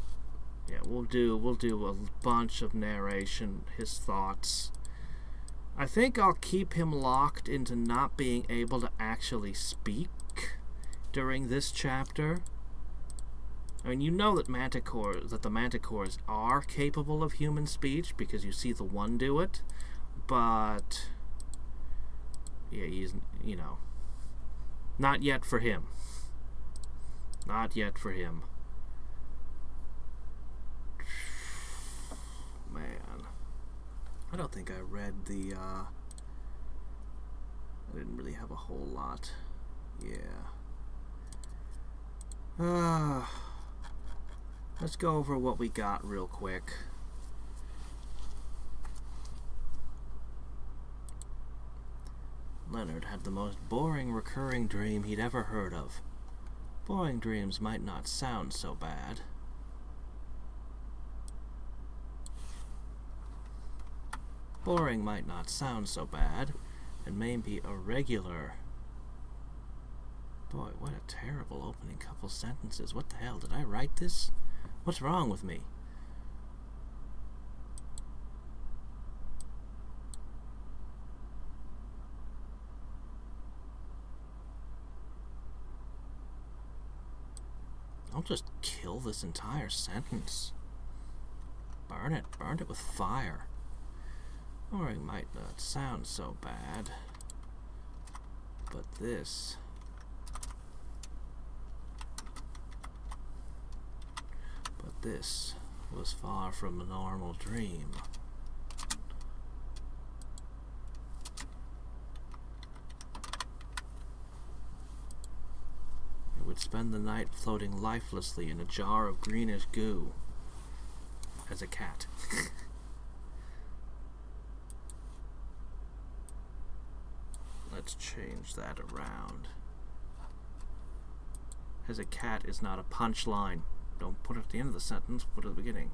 we'll do a bunch of narration, his thoughts. I think I'll keep him locked into not being able to actually speak during this chapter. I mean, you know that the manticores are capable of human speech because you see the one do it, but yeah, he's, not yet for him. Not yet for him. Man, I don't think I read I didn't really have a whole lot. Yeah. Let's go over what we got real quick. Leonard had the most boring recurring dream he'd ever heard of. Boring dreams might not sound so bad. Boring might not sound so bad, and may be a regular. Boy, what a terrible opening couple sentences. What the hell? Did I write this? What's wrong with me? I'll just kill this entire sentence. Burn it with fire. Or it might not sound so bad. But this was far from a normal dream. would spend the night floating lifelessly in a jar of greenish goo. As a cat. Let's change that around. As a cat is not a punchline. Don't put it at the end of the sentence, put it at the beginning.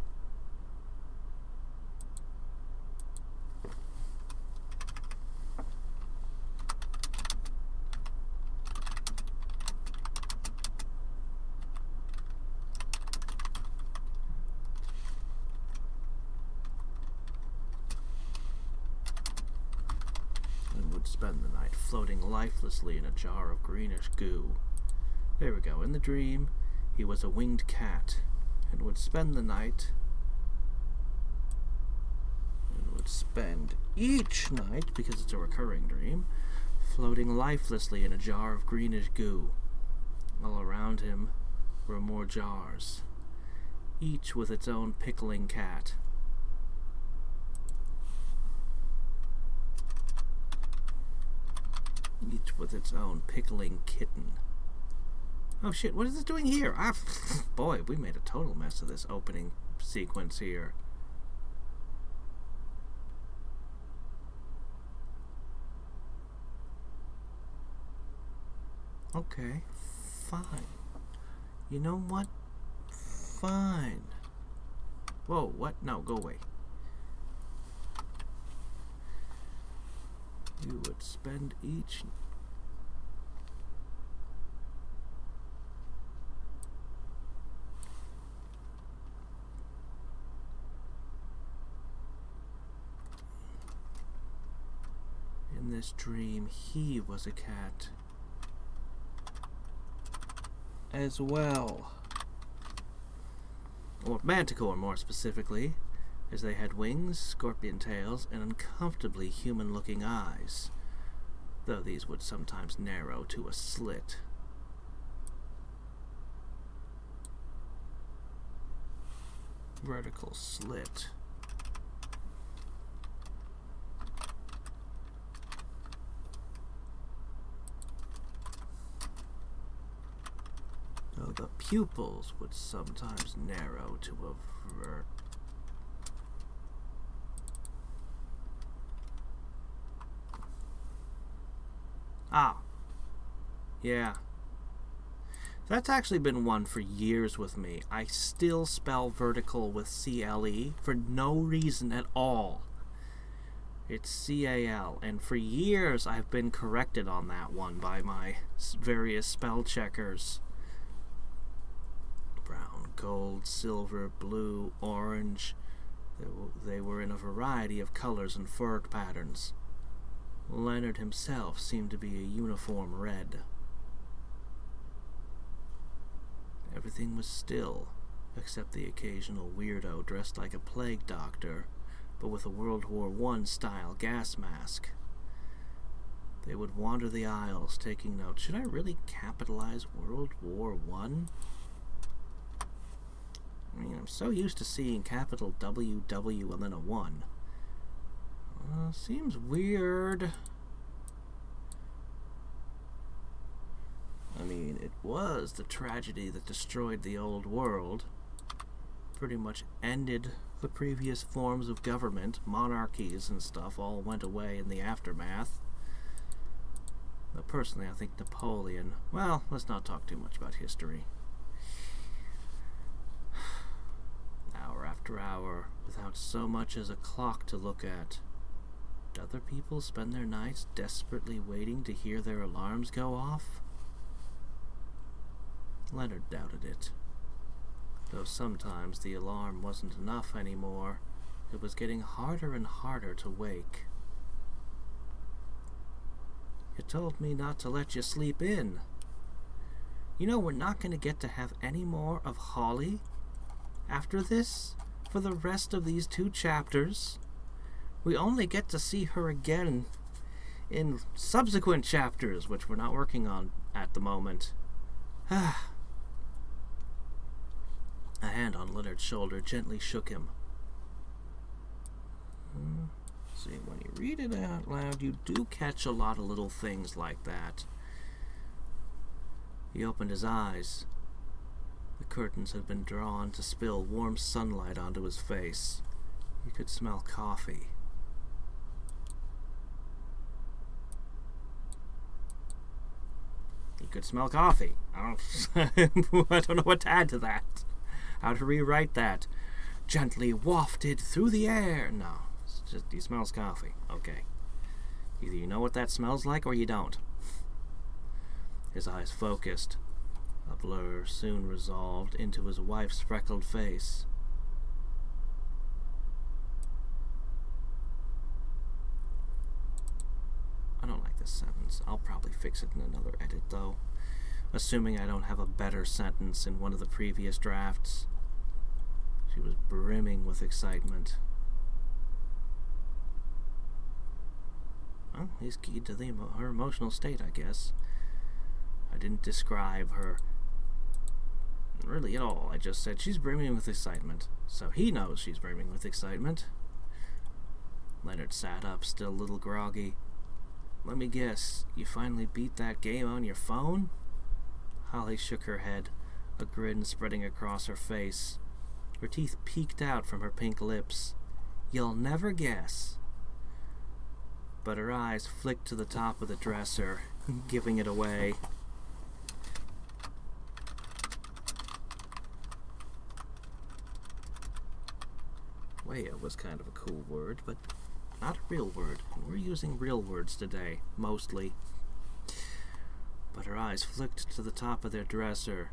And would spend the night floating lifelessly in a jar of greenish goo. There we go. In the dream, he was a winged cat and would spend the night and would spend each night, because it's a recurring dream, floating lifelessly in a jar of greenish goo. All around him were more jars, each with its own pickling cat. Each with its own pickling kitten. Oh shit, what is this doing here? Ah, boy, we made a total mess of this opening sequence here. Okay, fine. You know what? Fine. Whoa, what? No, go away. You would spend each... In this dream, he was a cat as well. Or manticore, more specifically, as they had wings, scorpion tails, and uncomfortably human-looking eyes, though these would sometimes narrow to a slit. Vertical slit. Though the pupils would sometimes narrow to a vert. Ah. Yeah. That's actually been one for years with me. I still spell vertical with C-L-E for no reason at all. It's C-A-L, and for years I've been corrected on that one by my various spell checkers. Brown, gold, silver, blue, orange. They were in a variety of colors and furred patterns. Leonard himself seemed to be a uniform red. Everything was still, except the occasional weirdo dressed like a plague doctor, but with a World War I-style gas mask. They would wander the aisles, taking notes. Should I really capitalize World War I? I mean, I'm so used to seeing capital W-W and then a 1. Seems weird. I mean, it was the tragedy that destroyed the old world. Pretty much ended the previous forms of government. Monarchies and stuff all went away in the aftermath. But personally, I think Napoleon... Well, let's not talk too much about history. Hour after hour, without so much as a clock to look at. Do other people spend their nights desperately waiting to hear their alarms go off? Leonard doubted it. Though sometimes the alarm wasn't enough anymore, it was getting harder and harder to wake. You told me not to let you sleep in. You know, we're not going to get to have any more of Holly after this for the rest of these 2 chapters. We only get to see her again in subsequent chapters, which we're not working on at the moment. A hand on Leonard's shoulder gently shook him. See, when you read it out loud, you do catch a lot of little things like that. He opened his eyes. The curtains had been drawn to spill warm sunlight onto his face. He could smell coffee. He could smell coffee. I don't know what to add to that. How to rewrite that. Gently wafted through the air. No, it's just he smells coffee. Okay. Either you know what that smells like or you don't. His eyes focused. A blur soon resolved into his wife's freckled face. I don't like this sentence. I'll probably fix it in another edit, though. Assuming I don't have a better sentence in one of the previous drafts. She was brimming with excitement. Well, he's keyed to her emotional state, I guess. I didn't describe her really at all. I just said she's brimming with excitement. So he knows she's brimming with excitement. Leonard sat up, still a little groggy. Let me guess, you finally beat that game on your phone? Holly shook her head, a grin spreading across her face. Her teeth peeked out from her pink lips. You'll never guess. But her eyes flicked to the top of the dresser, giving it away. Waya was kind of a cool word, but not a real word. We're using real words today, mostly. But her eyes flicked to the top of their dresser.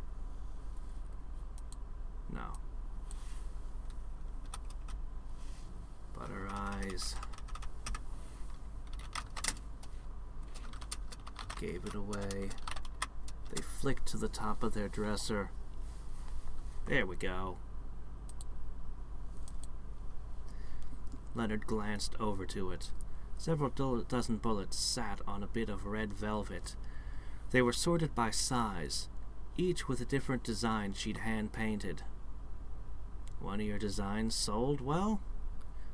No. But her eyes gave it away. They flicked to the top of their dresser. There we go. Leonard glanced over to it. Several dozen bullets sat on a bit of red velvet. They were sorted by size, each with a different design she'd hand-painted. One of your designs sold well?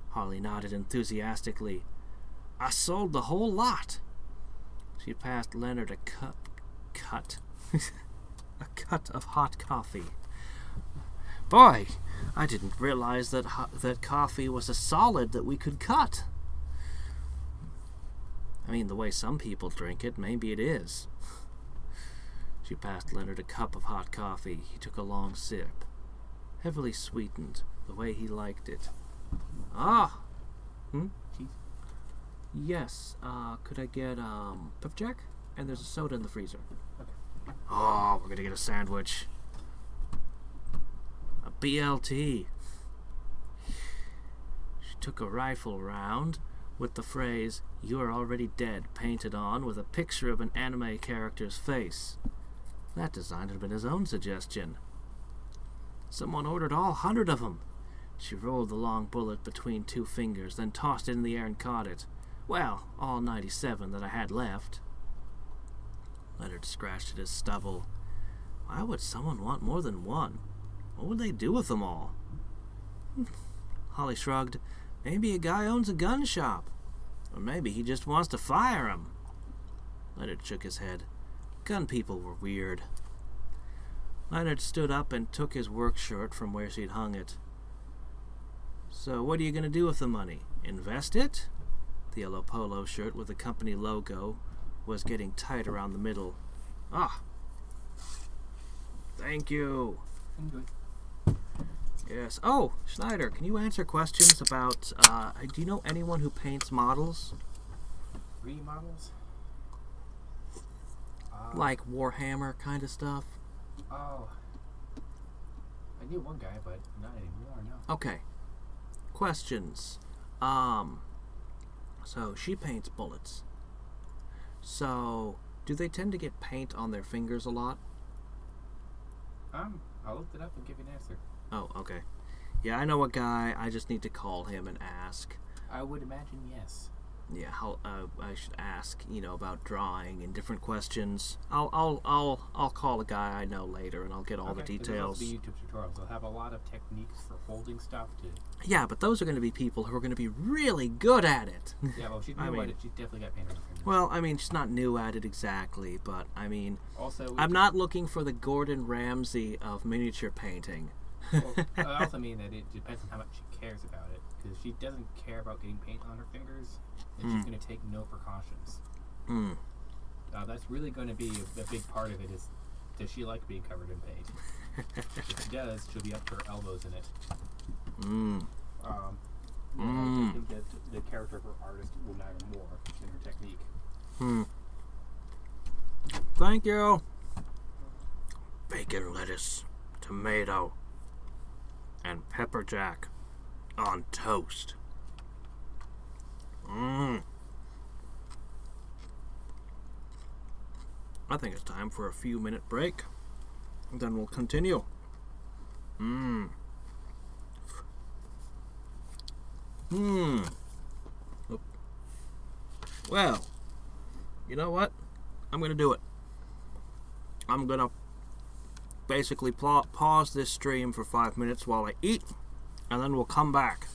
Holly nodded enthusiastically. I sold the whole lot. She passed Leonard a cut of hot coffee. Boy, I didn't realize that coffee was a solid that we could cut. I mean, the way some people drink it, maybe it is. She passed Leonard a cup of hot coffee. He took a long sip. Heavily sweetened, the way he liked it. Ah! Yes, could I get, Pepjack? And there's a soda in the freezer. Okay. Oh, we're gonna get a sandwich. A BLT. She took a rifle round with the phrase, "You are already dead," painted on with a picture of an anime character's face. That design had been his own suggestion. Someone ordered all 100 of them. She rolled the long bullet between two fingers, then tossed it in the air and caught it. Well, all 97 that I had left. Leonard scratched at his stubble. Why would someone want more than one? What would they do with them all? Holly shrugged. Maybe a guy owns a gun shop. Or maybe he just wants to fire 'em. Leonard shook his head. Gun people were weird. Leonard stood up and took his work shirt from where she'd hung it. So what are you going to do with the money? Invest it? The yellow polo shirt with the company logo was getting tight around the middle. Ah! Thank you. Enjoy. Yes. Oh, Schneider, can you answer questions about, do you know anyone who paints models? Remodels? Like Warhammer kind of stuff? Oh. I knew one guy, but not anymore, no. Okay. Questions. So she paints bullets. So, do they tend to get paint on their fingers a lot? I'll look it up and give you an answer. Oh, okay. Yeah, I know a guy. I just need to call him and ask. I would imagine yes. Yeah, I should ask, about drawing and different questions. I'll call a guy I know later, and I'll get all the details. There's also the YouTube tutorials. They'll have a lot of techniques for holding stuff to. Yeah, but those are going to be people who are going to be really good at it. Yeah, well, she's new at it. She's definitely got paint on her fingers. Well, she's not new at it exactly, but also, I'm not looking for the Gordon Ramsay of miniature painting. Well, I also mean that it depends on how much she cares about it. Because if she doesn't care about getting paint on her fingers, then she's going to take no precautions. That's really going to be a big part of it. Does she like being covered in paint? If she does, she'll be up to her elbows in it. I think that the character of her artist will matter more than her technique. Thank you. Bacon, lettuce, tomato, and pepper jack on toast. I think it's time for a few minute break. Then we'll continue. Well, you know what? I'm going to do it. I'm going to basically pause this stream for 5 minutes while I eat, and then we'll come back.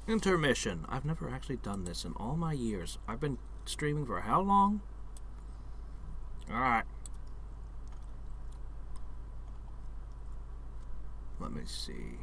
Intermission. I've never actually done this in all my years. I've been streaming for how long? Alright. Let me see.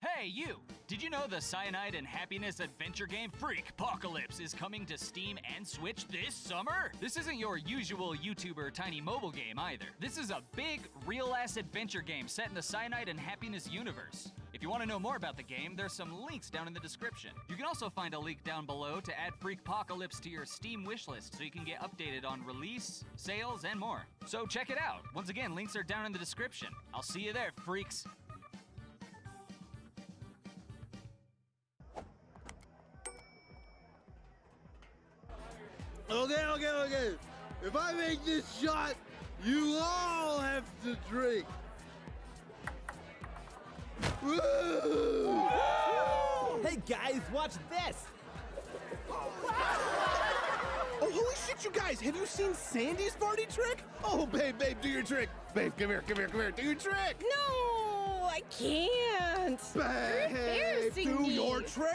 Hey, you! Did you know the Cyanide and Happiness adventure game Freakpocalypse is coming to Steam and Switch this summer? This isn't your usual YouTuber tiny mobile game either. This is a big, real-ass adventure game set in the Cyanide and Happiness universe. If you want to know more about the game, there's some links down in the description. You can also find a link down below to add Freakpocalypse to your Steam wishlist so you can get updated on release, sales, and more. So check it out. Once again, links are down in the description. I'll see you there, freaks. Okay. If I make this shot, you all have to drink. Woo! Hey guys, watch this! Oh, holy shit, you guys! Have you seen Sandy's party trick? Oh, babe, do your trick. Babe, come here, do your trick. No, I can't. You're Babe, embarrassing do me. your trick.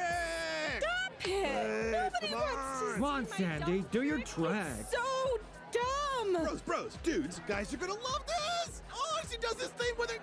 Stop it! Babe, Nobody come wants to on. see Come on, my Sandy, dumb do your trick. It's trick. so dumb. Bros, dudes, guys are gonna love this. Oh, she does this thing with her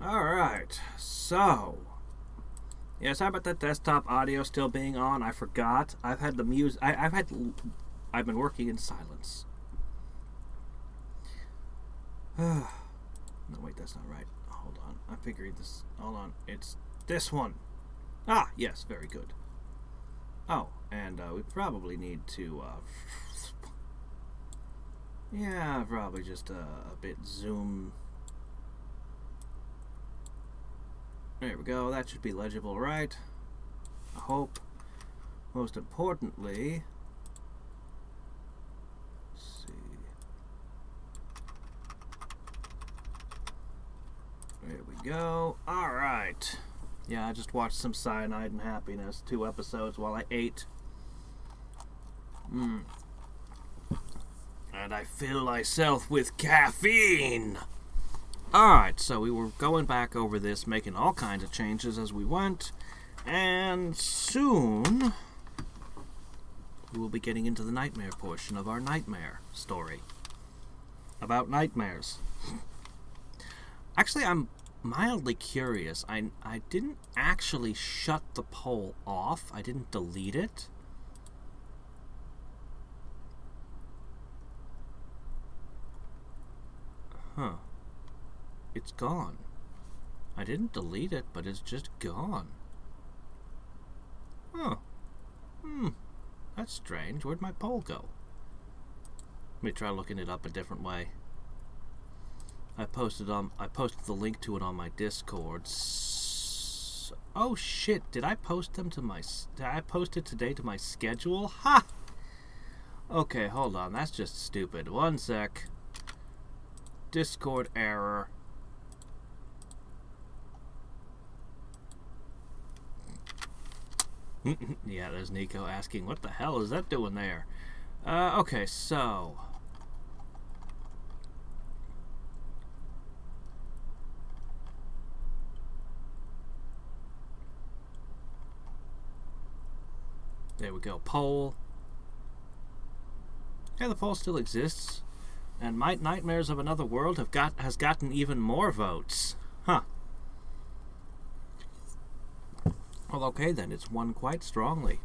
Alright, so. Yes, how about that desktop audio still being on? I forgot. I've had the music. I've been working in silence. No, wait, that's not right. Hold on. I'm figuring this. Hold on. It's this one. Ah, yes, very good. Oh, and we probably need to, yeah, probably just a bit zoom. There we go. That should be legible, right? I hope. Most importantly, let's see. There we go. All right. Yeah, I just watched some Cyanide and Happiness, 2 episodes while I ate. And I fill myself with caffeine. Alright, so we were going back over this, making all kinds of changes as we went. And soon, we will be getting into the nightmare portion of our nightmare story. About nightmares. Actually, I'm mildly curious. I didn't actually shut the poll off. I didn't delete it. Huh. It's gone. I didn't delete it, but it's just gone. Huh. That's strange. Where'd my poll go? Let me try looking it up a different way. I posted the link to it on my Discord. Oh shit, did I post them to my... Did I post it today to my schedule? Ha! Okay, hold on. That's just stupid. One sec. Discord error. Yeah, there's Nico asking, what the hell is that doing there? Okay, so... There we go. Poll. Yeah, the poll still exists. And Might Nightmares of Another World has gotten even more votes. Huh. Well, okay then. It's won quite strongly.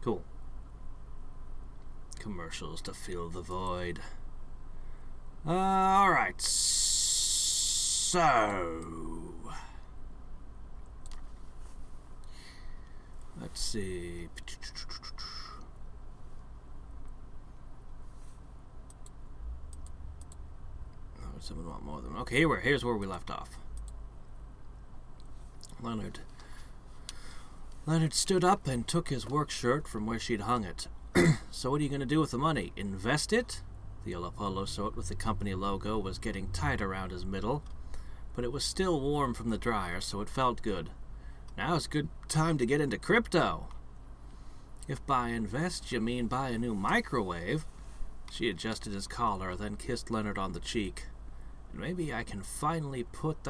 Cool. Commercials to fill the void. Alright. So... Let's see. Oh, someone want more than... Okay, here's where we left off. Leonard stood up and took his work shirt from where she'd hung it. So what are you going to do with the money? Invest it? The yellow polo shirt with the company logo was getting tight around his middle, but it was still warm from the dryer, so it felt good. Now's a good time to get into crypto. If by invest you mean buy a new microwave. She adjusted his collar, then kissed Leonard on the cheek. And maybe I can finally pick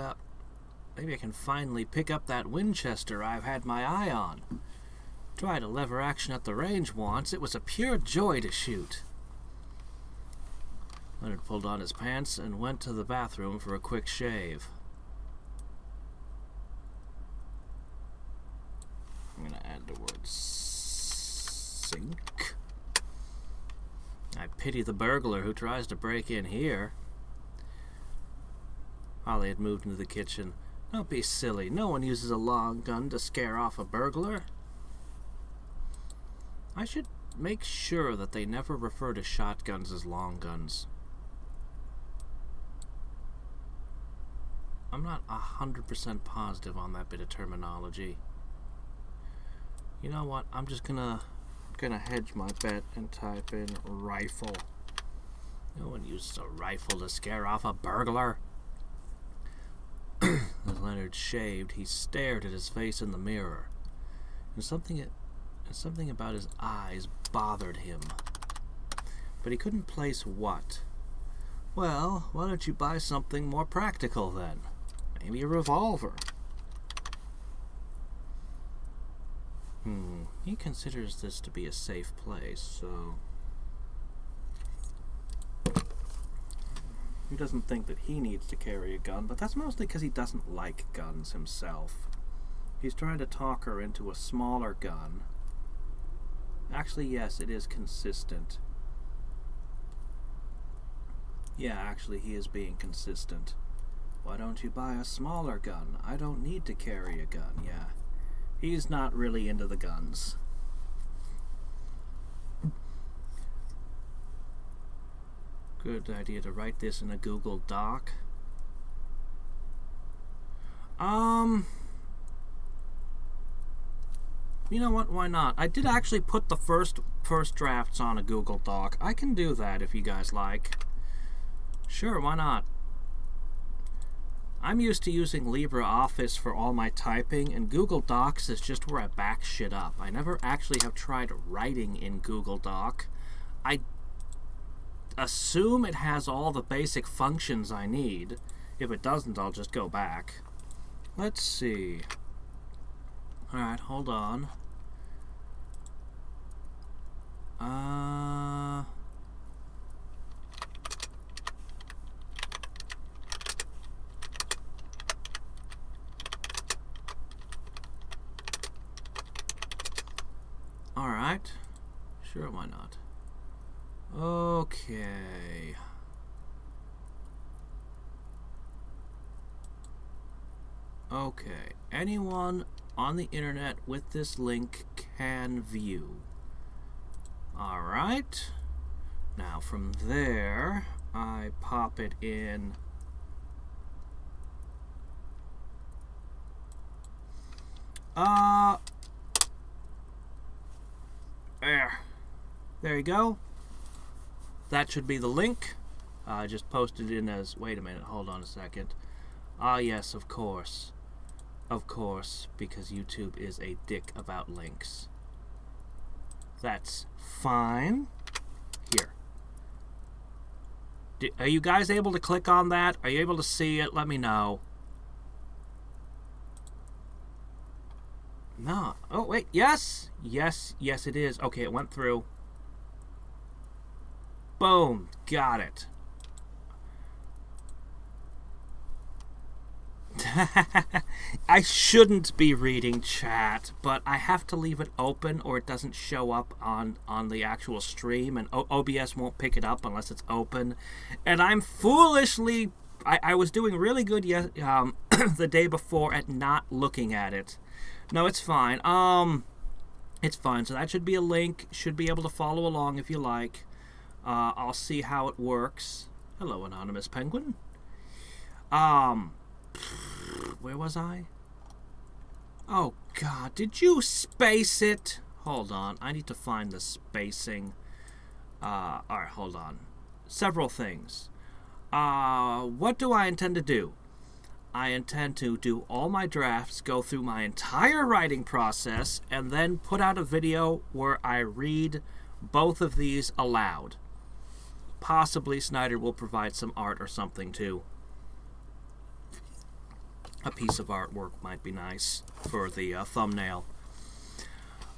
up that Winchester I've had my eye on. Tried a lever action at the range once. It was a pure joy to shoot. Leonard pulled on his pants and went to the bathroom for a quick shave. I'm going to add the word sink. I pity the burglar who tries to break in here. Holly had moved into the kitchen. Don't be silly. No one uses a long gun to scare off a burglar. I should make sure that they never refer to shotguns as long guns. I'm not 100% positive on that bit of terminology. You know what? I'm just gonna hedge my bet and type in rifle. No one uses a rifle to scare off a burglar. As Leonard shaved, he stared at his face in the mirror, and something about his eyes bothered him. But he couldn't place what. Well, why don't you buy something more practical then? Maybe a revolver. He considers this to be a safe place, so... He doesn't think that he needs to carry a gun, but that's mostly because he doesn't like guns himself. He's trying to talk her into a smaller gun. Actually, yes, it is consistent. Yeah, actually, he is being consistent. Why don't you buy a smaller gun? I don't need to carry a gun, yeah. He's not really into the guns. Good idea to write this in a Google Doc. You know what? Why not? I did actually put the first drafts on a Google Doc. I can do that if you guys like. Sure, why not? I'm used to using LibreOffice for all my typing, and Google Docs is just where I back shit up. I never actually have tried writing in Google Doc. I assume it has all the basic functions I need. If it doesn't, I'll just go back. Let's see. Alright, hold on. Alright. Sure, why not? Okay. Okay. Anyone on the internet with this link can view. Alright. Now from there, I pop it in. There you go. That should be the link. I just posted it in as... Wait a minute, hold on a second. Ah, yes, of course. Of course, because YouTube is a dick about links. That's fine. Here. Are you guys able to click on that? Are you able to see it? Let me know. No. Oh, wait. Yes. Yes. Yes, it is. Okay, it went through. Boom. Got it. I shouldn't be reading chat, but I have to leave it open or it doesn't show up on the actual stream, and OBS won't pick it up unless it's open. And I'm foolishly... I was doing really good the day before at not looking at it. No, it's fine. It's fine. So that should be a link. Should be able to follow along if you like. I'll see how it works. Hello, Anonymous Penguin. Where was I? Oh, God. Did you space it? Hold on. I need to find the spacing. Alright, hold on. Several things. What do I intend to do? I intend to do all my drafts, go through my entire writing process, and then put out a video where I read both of these aloud. Possibly Snyder will provide some art or something, too. A piece of artwork might be nice for the thumbnail.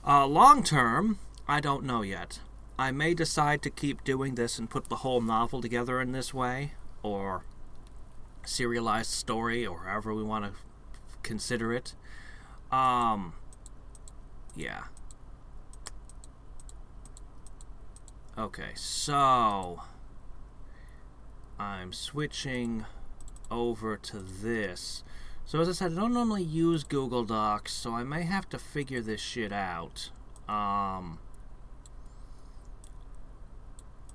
Long term, I don't know yet. I may decide to keep doing this and put the whole novel together in this way, or serialized story, or however we want to consider it. Yeah. Okay, so I'm switching over to this. So as I said, I don't normally use Google Docs, so I may have to figure this shit out.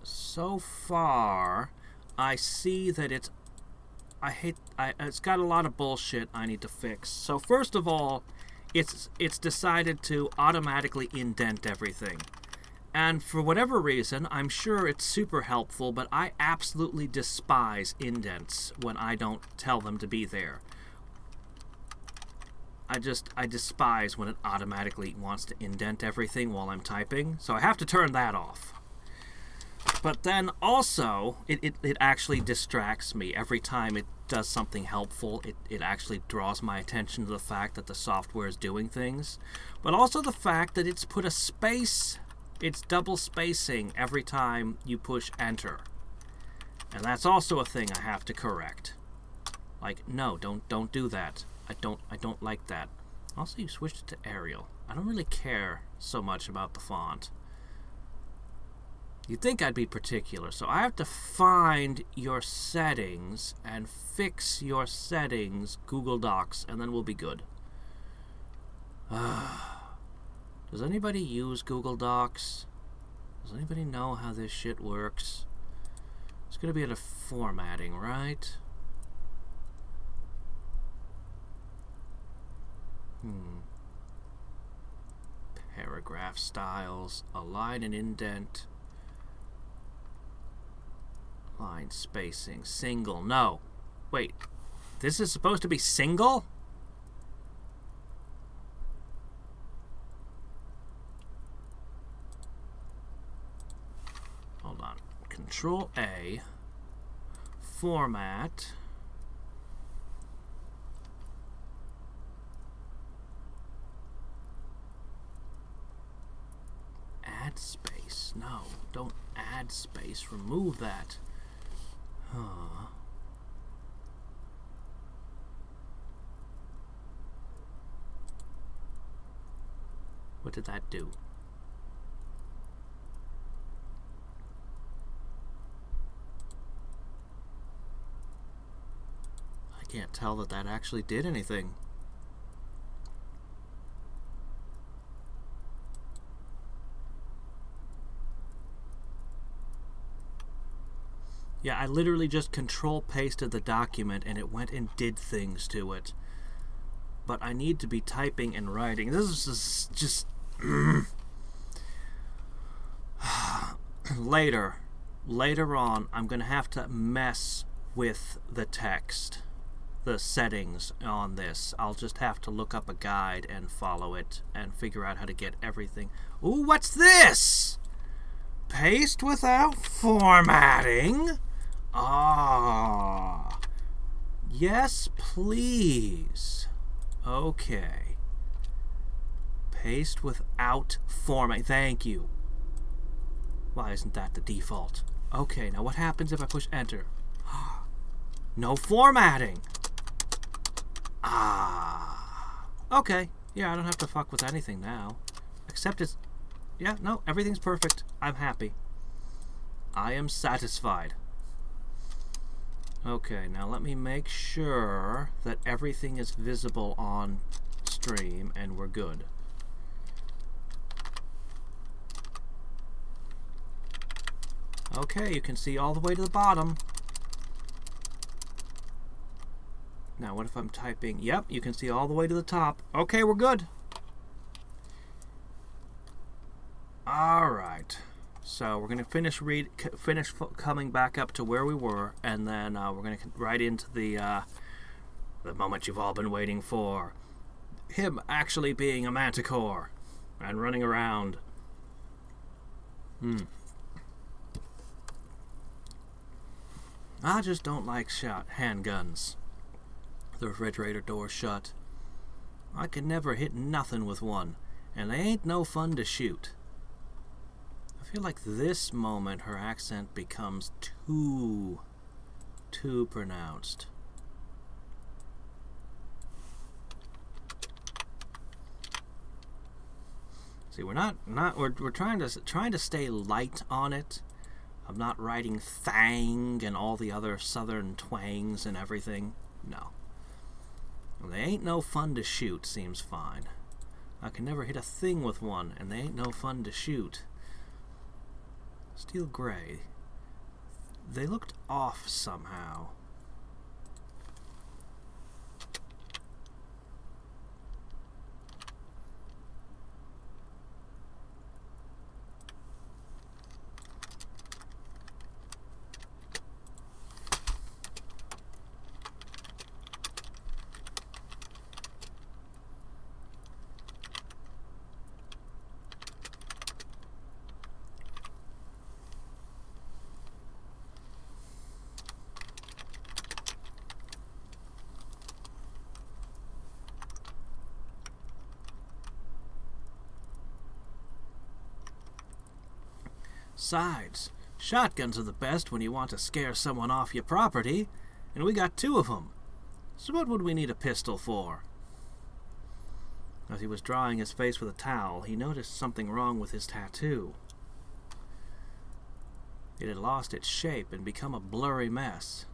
So far, I see that it's got a lot of bullshit I need to fix. So first of all, it's decided to automatically indent everything. And for whatever reason, I'm sure it's super helpful, but I absolutely despise indents when I don't tell them to be there. I despise when it automatically wants to indent everything while I'm typing, so I have to turn that off. But then also, it actually distracts me. Every time it does something helpful, it actually draws my attention to the fact that the software is doing things. But also the fact that it's put a space, it's double spacing every time you push enter. And that's also a thing I have to correct. Like, no, don't do that. I don't like that. Also, you switched it to Arial. I don't really care so much about the font. You'd think I'd be particular, so I have to find your settings and fix your settings, Google Docs, and then we'll be good. Does anybody use Google Docs? Does anybody know how this shit works? It's gonna be under formatting, right? Paragraph styles, align and indent. Line spacing, single, no. Wait, this is supposed to be single? Hold on. Control A, format. Add space. No, don't add space. Remove that. Huh. What did that do? I can't tell that that actually did anything. Yeah, I literally just control pasted the document and it went and did things to it. But I need to be typing and writing. This is just later on I'm going to have to mess with the text, the settings on this. I'll just have to look up a guide and follow it and figure out how to get everything. Ooh, what's this? Paste without formatting? Ah, yes, please. Okay. Paste without formatting. Thank you. Why isn't that the default? Okay, now what happens if I push enter? No formatting. Ah. Okay. Yeah, I don't have to fuck with anything now. Except it's... Yeah, no, everything's perfect. I'm happy. I am satisfied. Okay, now let me make sure that everything is visible on stream and we're good. Okay, you can see all the way to the bottom. Now, what if I'm typing? Yep, you can see all the way to the top. Okay, we're good. All right. So we're going to finish coming back up to where we were, and then we're going to right into the moment you've all been waiting for. Him actually being a manticore and running around. I just don't like handguns. The refrigerator door shut. I could never hit nothing with one, and they ain't no fun to shoot. I feel like this moment her accent becomes too pronounced. See, we're trying to stay light on it. I'm not writing thang and all the other southern twangs and everything. No. They ain't no fun to shoot seems fine. I can never hit a thing with one, and they ain't no fun to shoot. Steel gray. They looked off somehow. Sides. Shotguns are the best when you want to scare someone off your property, and we got 2 of them. So what would we need a pistol for? As he was drying his face with a towel, he noticed something wrong with his tattoo. It had lost its shape and become a blurry mess.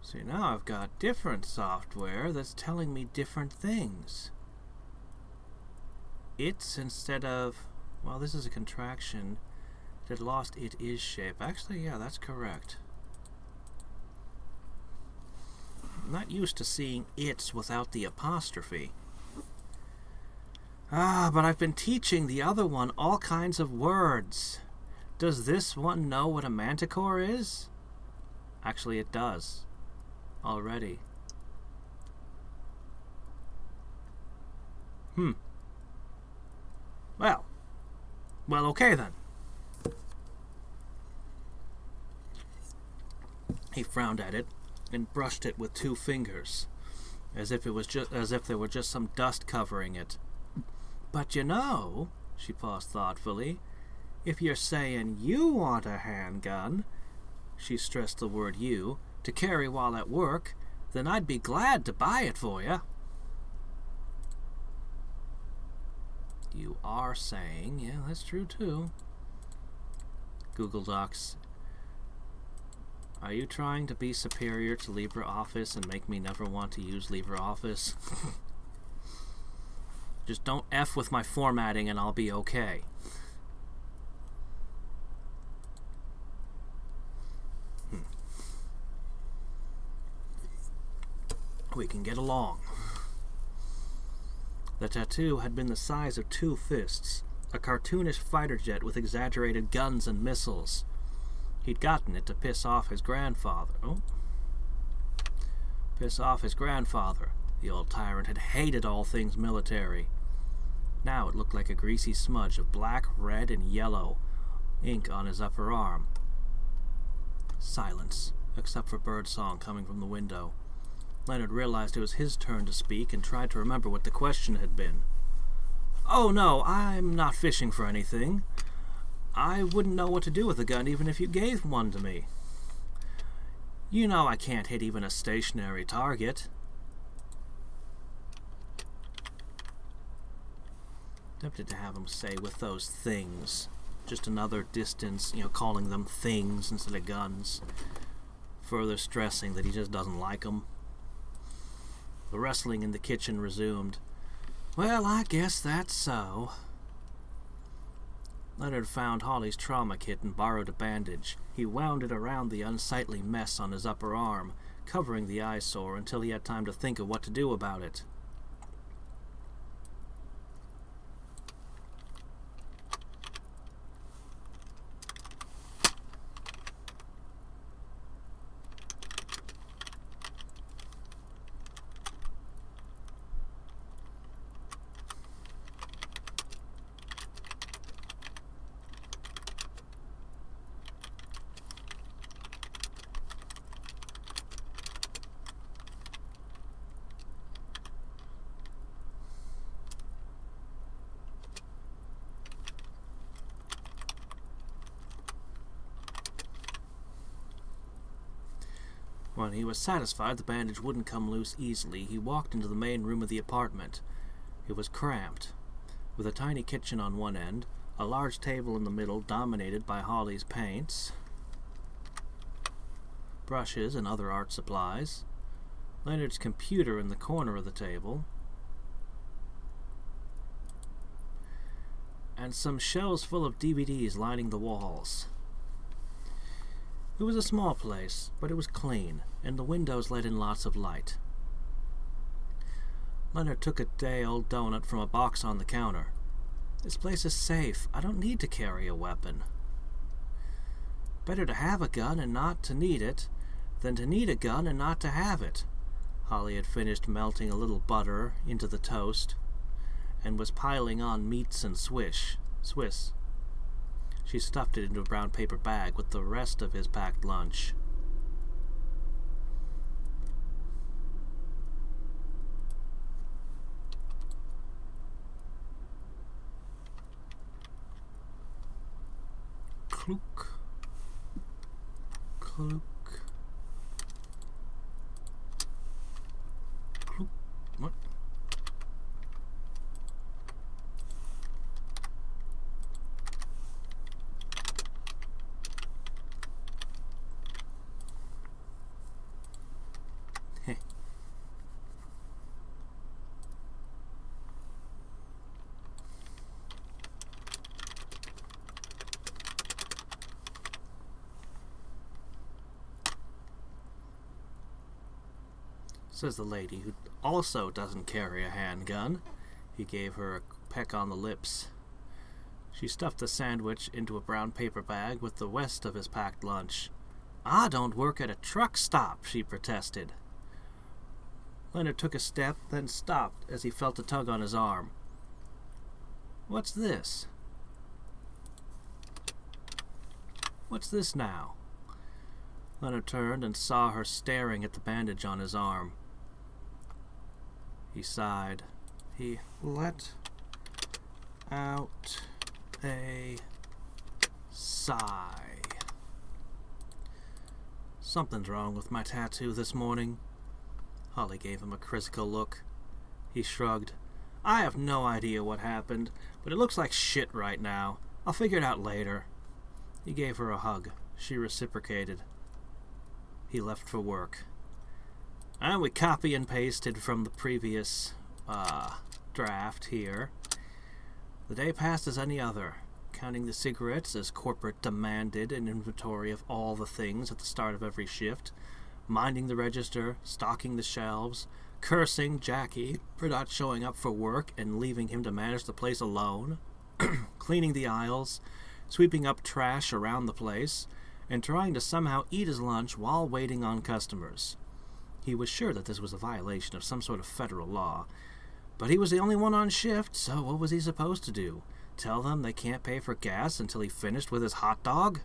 See, now I've got different software that's telling me different things. It's instead of, well, this is a contraction. It had lost it is shape. Actually, yeah, that's correct. I'm not used to seeing it's without the apostrophe. But I've been teaching the other one all kinds of words. Does this one know what a manticore is? Actually, it does. Already. Well, okay then. He frowned at it and brushed it with 2 fingers, as if there were just some dust covering it. But you know, she paused thoughtfully, if you're saying you want a handgun, she stressed the word you, to carry while at work, then I'd be glad to buy it for you. You are saying, yeah, that's true too. Google Docs. Are you trying to be superior to LibreOffice and make me never want to use LibreOffice? Just don't F with my formatting and I'll be okay. We can get along. The tattoo had been the size of 2 fists, a cartoonish fighter jet with exaggerated guns and missiles. He'd gotten it to piss off his grandfather. Piss off his grandfather. The old tyrant had hated all things military. Now it looked like a greasy smudge of black, red, and yellow ink on his upper arm. Silence, except for birdsong coming from the window. Leonard realized it was his turn to speak and tried to remember what the question had been. Oh no, I'm not fishing for anything. I wouldn't know what to do with a gun even if you gave one to me. You know I can't hit even a stationary target. Tempted to have him say with those things. Just another distance, calling them things instead of guns. Further stressing that he just doesn't like them. The wrestling in the kitchen resumed. Well, I guess that's so. Leonard found Holly's trauma kit and borrowed a bandage. He wound it around the unsightly mess on his upper arm, covering the eyesore until he had time to think of what to do about it. When he was satisfied the bandage wouldn't come loose easily, he walked into the main room of the apartment. It was cramped, with a tiny kitchen on one end, a large table in the middle dominated by Holly's paints, brushes and other art supplies, Leonard's computer in the corner of the table, and some shelves full of DVDs lining the walls. It was a small place, but it was clean, and the windows let in lots of light. Leonard took a day-old donut from a box on the counter. This place is safe. I don't need to carry a weapon. Better to have a gun and not to need it, than to need a gun and not to have it. Holly had finished melting a little butter into the toast, and was piling on meats and Swiss. She stuffed it into a brown paper bag with the rest of his packed lunch. Cloak. Cloak. What? Says the lady, who also doesn't carry a handgun. He gave her a peck on the lips. She stuffed the sandwich into a brown paper bag with the rest of his packed lunch. "I don't work at a truck stop," she protested. Leonard took a step, then stopped as he felt a tug on his arm. "What's this? What's this now?" Leonard turned and saw her staring at the bandage on his arm. He sighed. He let out a sigh. "Something's wrong with my tattoo this morning." Holly gave him a quizzical look. He shrugged. "I have no idea what happened, but it looks like shit right now. I'll figure it out later." He gave her a hug. She reciprocated. He left for work. And we copy and pasted from the previous draft here. The day passed as any other, counting the cigarettes as corporate demanded an inventory of all the things at the start of every shift, minding the register, stocking the shelves, cursing Jackie for not showing up for work and leaving him to manage the place alone, cleaning the aisles, sweeping up trash around the place, and trying to somehow eat his lunch while waiting on customers. He was sure that this was a violation of some sort of federal law, but he was the only one on shift, so what was he supposed to do? Tell them they can't pay for gas until he finished with his hot dog?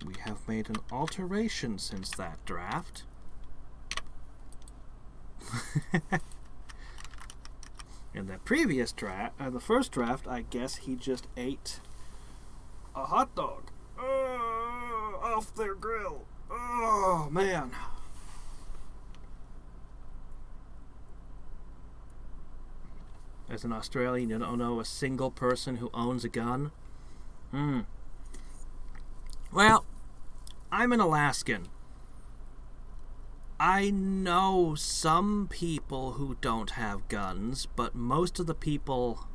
We have made an alteration since that draft. In the previous draft, the first draft, I guess he just ate a hot dog off their grill. Oh, man. As an Australian, you don't know a single person who owns a gun? Well, I'm an Alaskan. I know some people who don't have guns, but most of the people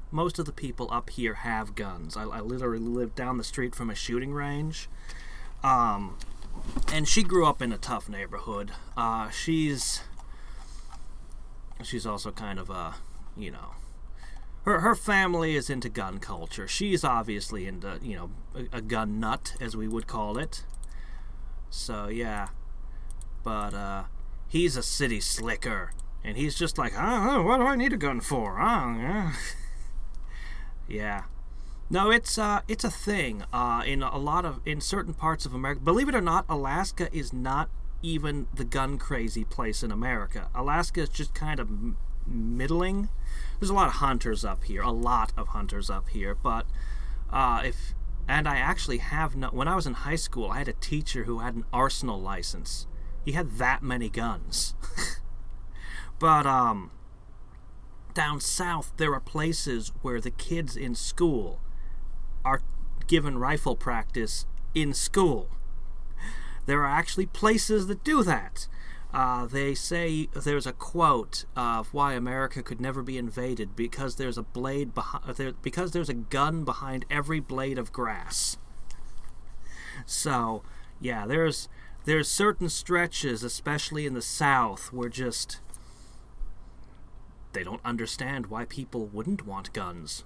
up here have guns. I literally live down the street from a shooting range. And she grew up in a tough neighborhood. She's also kind of her family is into gun culture. She's obviously into, a gun nut, as we would call it. So, yeah. But, he's a city slicker. And he's just like, what do I need a gun for? Yeah. No, it's a thing. In certain parts of America. Believe it or not, Alaska is not even the gun crazy place in America. Alaska is just kind of middling. There's a lot of hunters up here. But and I actually have when I was in high school, I had a teacher who had an arsenal license. He had that many guns. But down south, there are places where the kids in school are given rifle practice in school. There are actually places that do that. They say there's a quote of why America could never be invaded because there's a because there's a gun behind every blade of grass. So, yeah, there's certain stretches, especially in the South, where just they don't understand why people wouldn't want guns.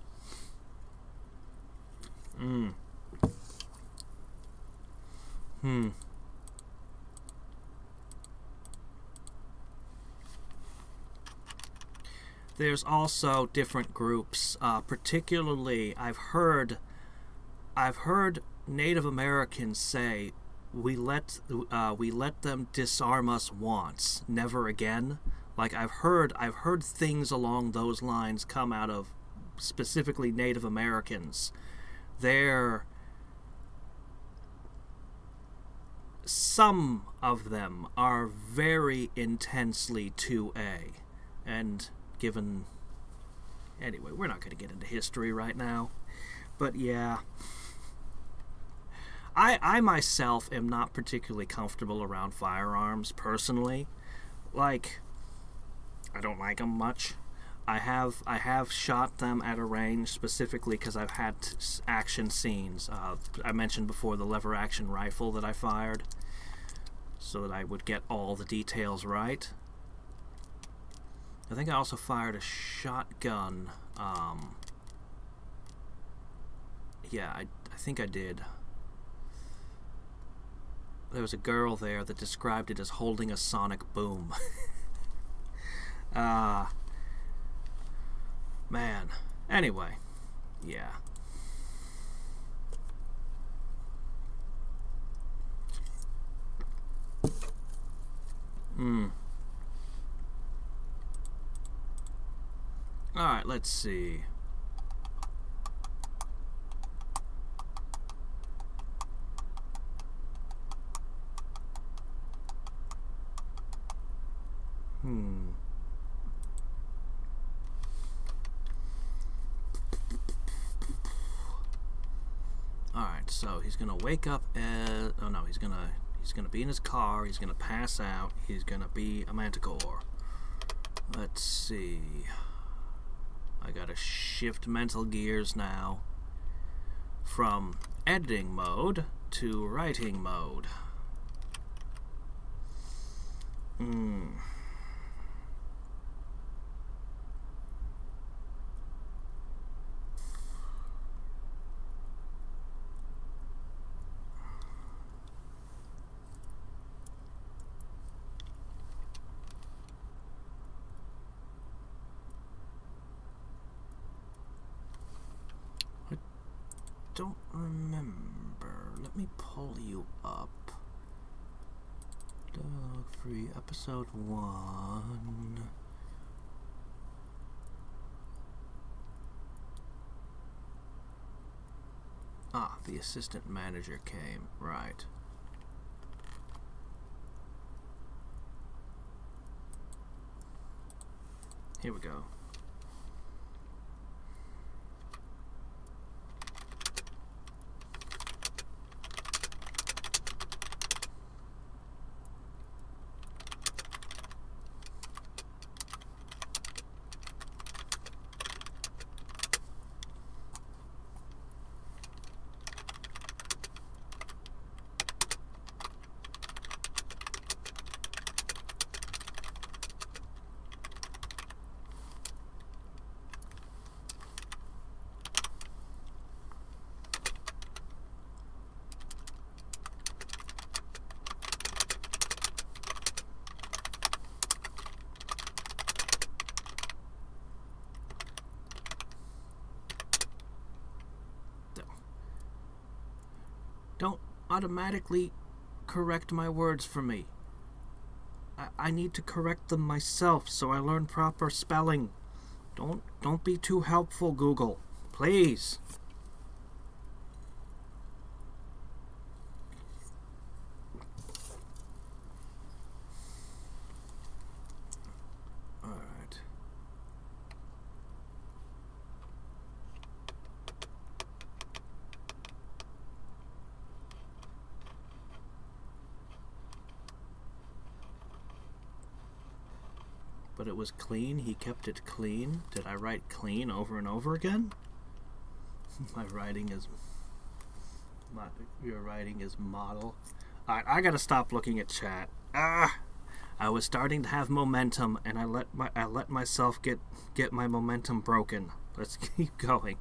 There's also different groups. Particularly, I've heard Native Americans say, we let them disarm us once, never again. Like I've heard things along those lines come out of specifically Native Americans, some of them are very intensely 2A. And given... Anyway, we're not going to get into history right now. But yeah... I myself am not particularly comfortable around firearms, personally. Like, I don't like them much. I have shot them at a range specifically because I've had action scenes. I mentioned before the lever action rifle that I fired, so that I would get all the details right. I think I also fired a shotgun. Yeah, I think I did. There was a girl there that described it as holding a sonic boom. Man. Anyway, yeah. Alright, let's see. Alright, so he's gonna wake up as... Oh no, he's gonna be in his car, he's gonna pass out, he's gonna be a manticore. Let's see... I gotta shift mental gears now from editing mode to writing mode. Don't remember. Let me pull you up. Dialog free episode 1. Ah, the assistant manager came. Right. Here we go. Don't automatically correct my words for me. I need to correct them myself so I learn proper spelling. Don't be too helpful, Google. Please. Alright. But it was clean. He kept it clean. Did I write clean over and over again? Your writing is model. Alright, I gotta stop looking at chat. I was starting to have momentum, and I let myself get my momentum broken. Let's keep going.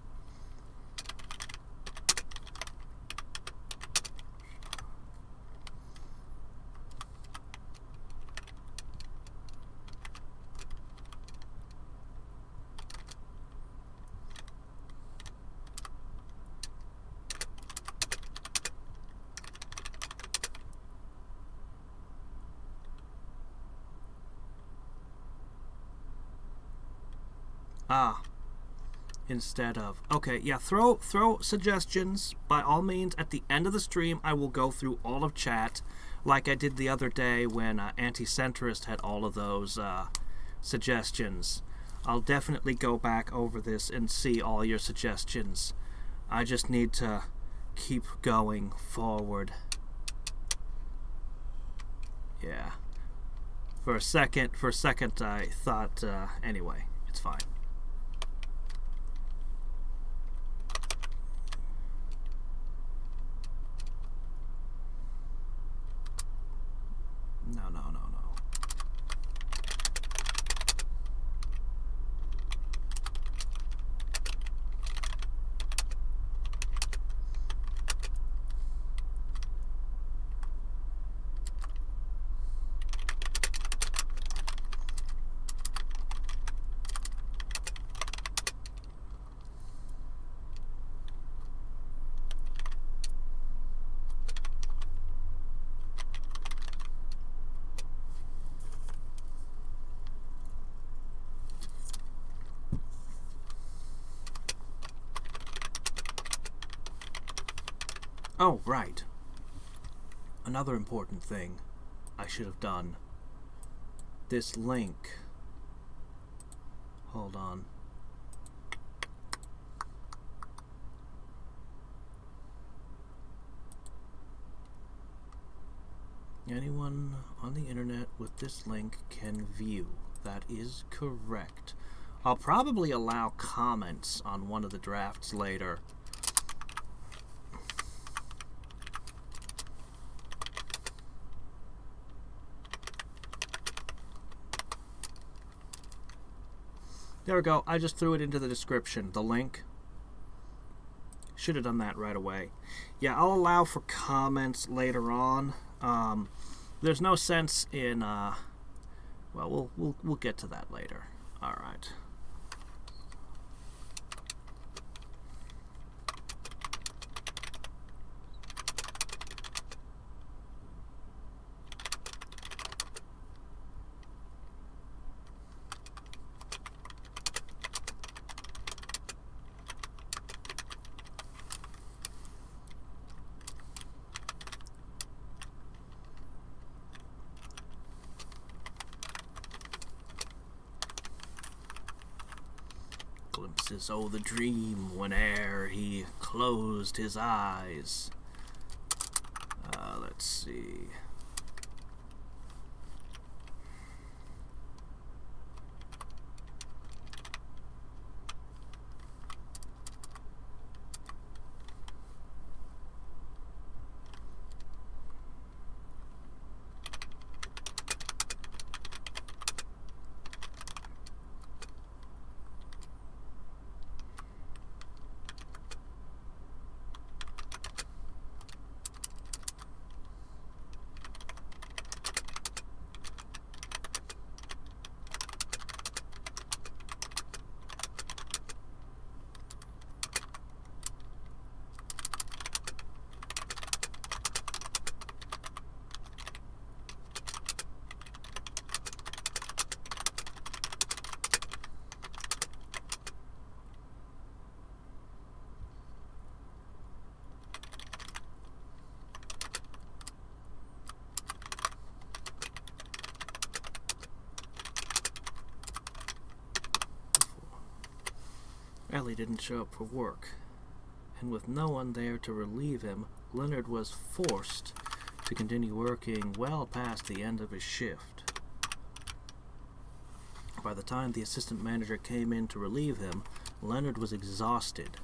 instead of... Okay, yeah, throw suggestions. By all means, at the end of the stream, I will go through all of chat, like I did the other day when Anti-Centrist had all of those suggestions. I'll definitely go back over this and see all your suggestions. I just need to keep going forward. Yeah. For a second, I thought, anyway, it's fine. No. Oh, right. Another important thing I should have done. This link. Hold on. Anyone on the internet with this link can view. That is correct. I'll probably allow comments on one of the drafts later. There we go. I just threw it into the description. The link. Should have done that right away. Yeah, I'll allow for comments later on. There's no sense in. Well, we'll get to that later. All right. Glimpses o' the dream whene'er he closed his eyes. Let's see. Ellie didn't show up for work, and with no one there to relieve him, Leonard was forced to continue working well past the end of his shift. By the time the assistant manager came in to relieve him, Leonard was exhausted.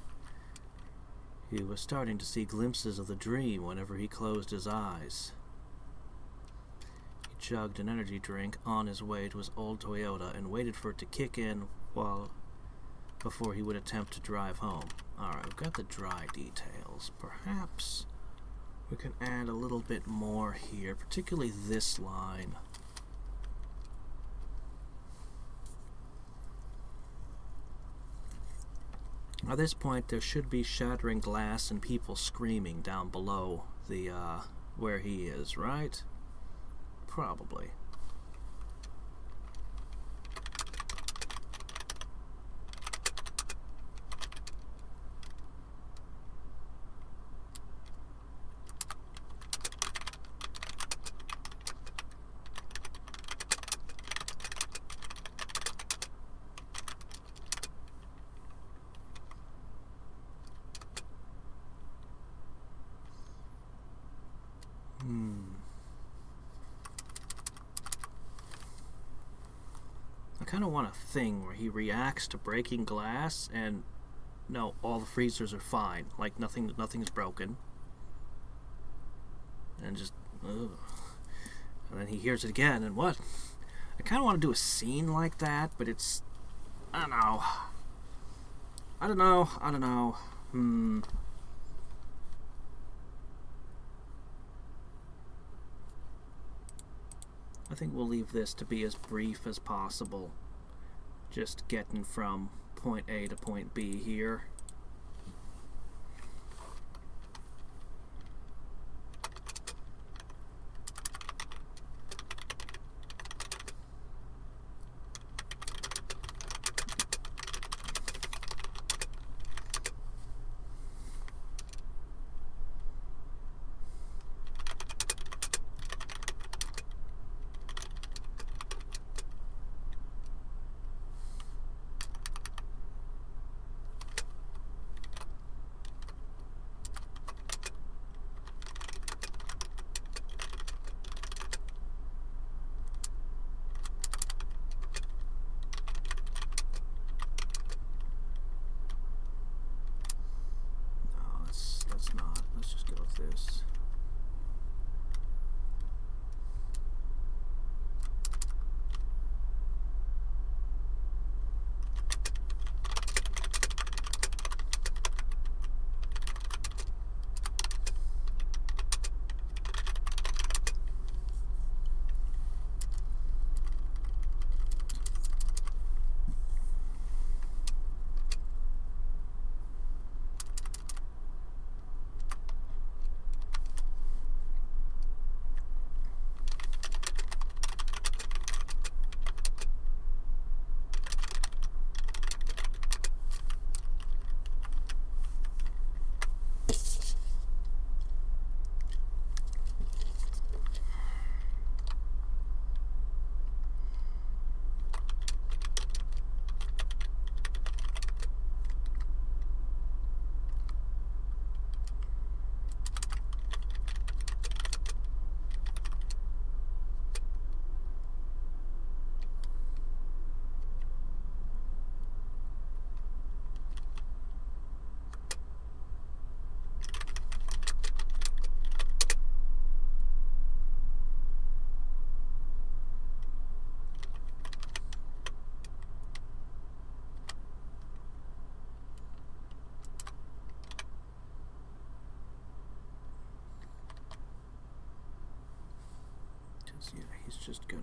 He was starting to see glimpses of the dream whenever he closed his eyes. He chugged an energy drink on his way to his old Toyota and waited for it to kick in before he would attempt to drive home. Alright, we've got the dry details. Perhaps we can add a little bit more here, particularly this line. At this point, there should be shattering glass and people screaming down below the, where he is, right? Probably. kind of want a thing where he reacts to breaking glass and no, all the freezers are fine, like nothing's broken, and just ugh. And then he hears it again, and what? I kind of want to do a scene like that, but it's I don't know. I think we'll leave this to be as brief as possible. Just getting from point A to point B here. Let's just go with this. Yeah, he's just gonna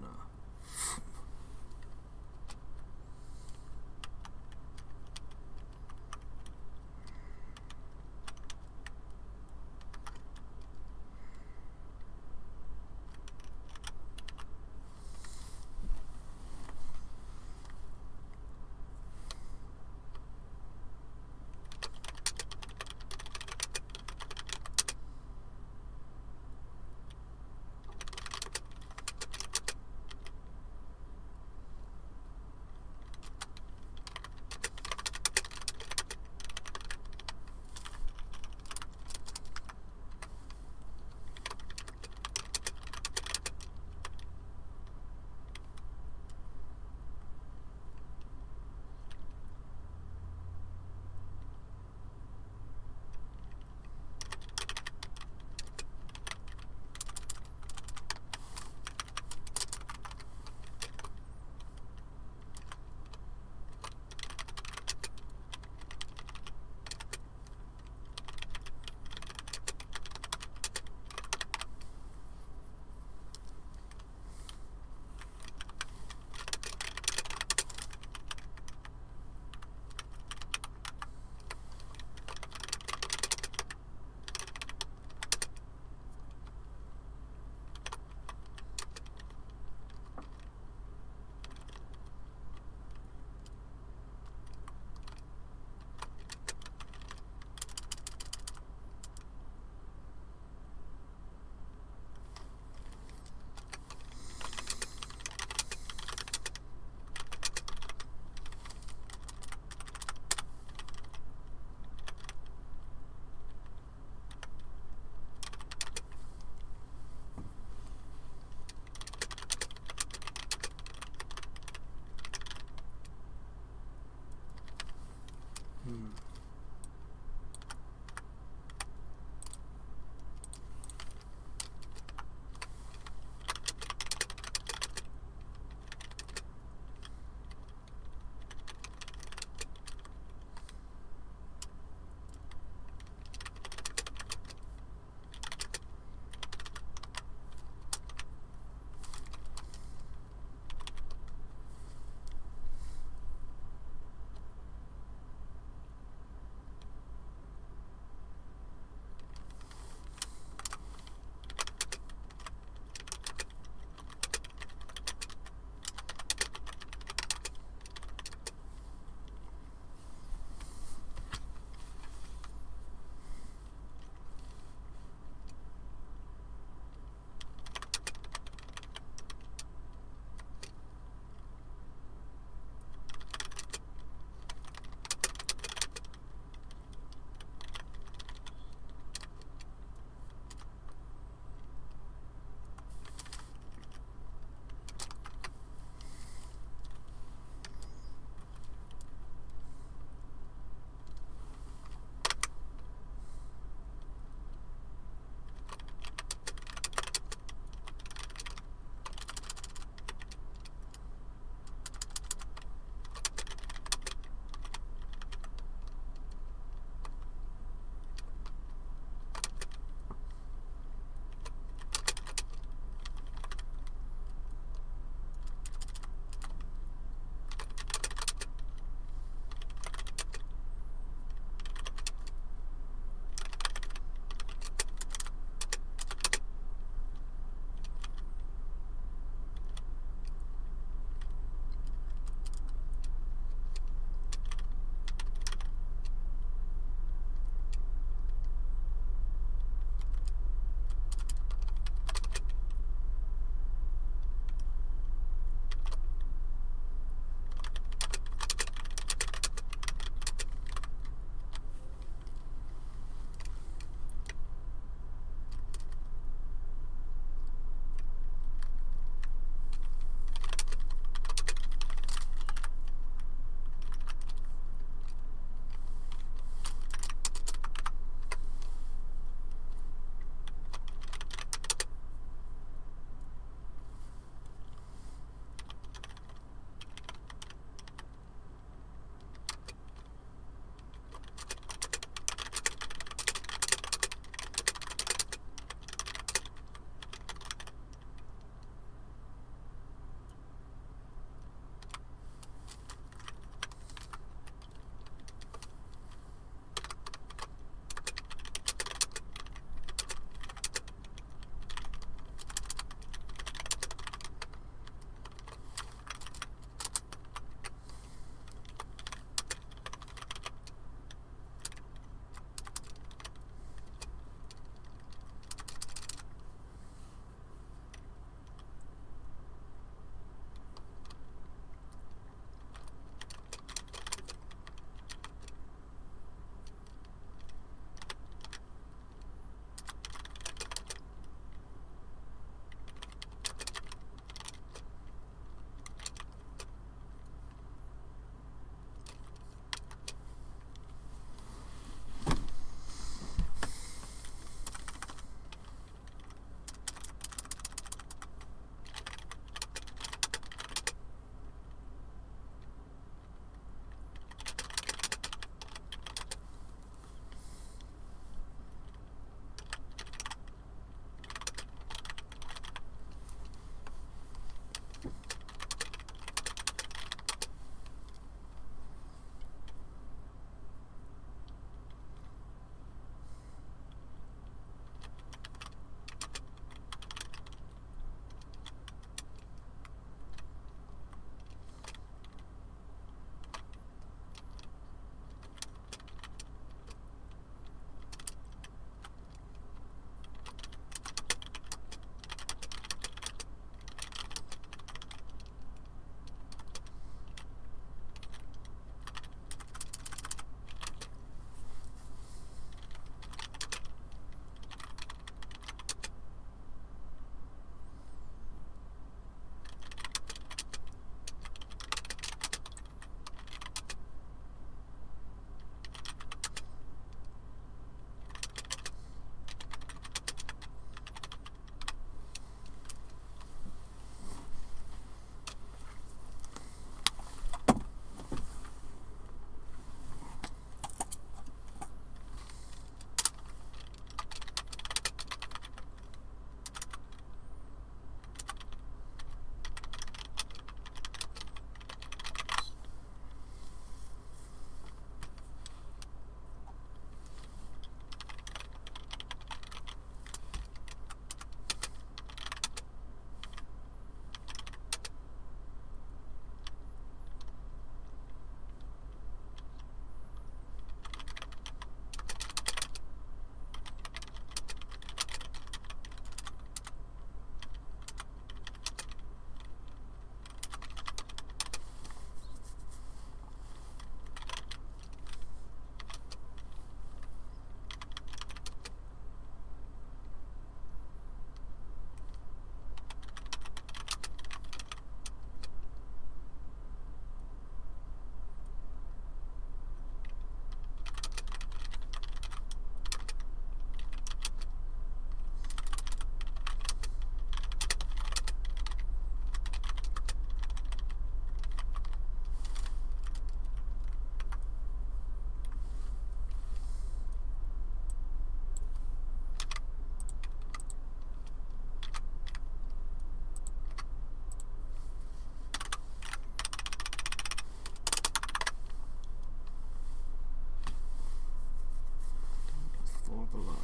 below.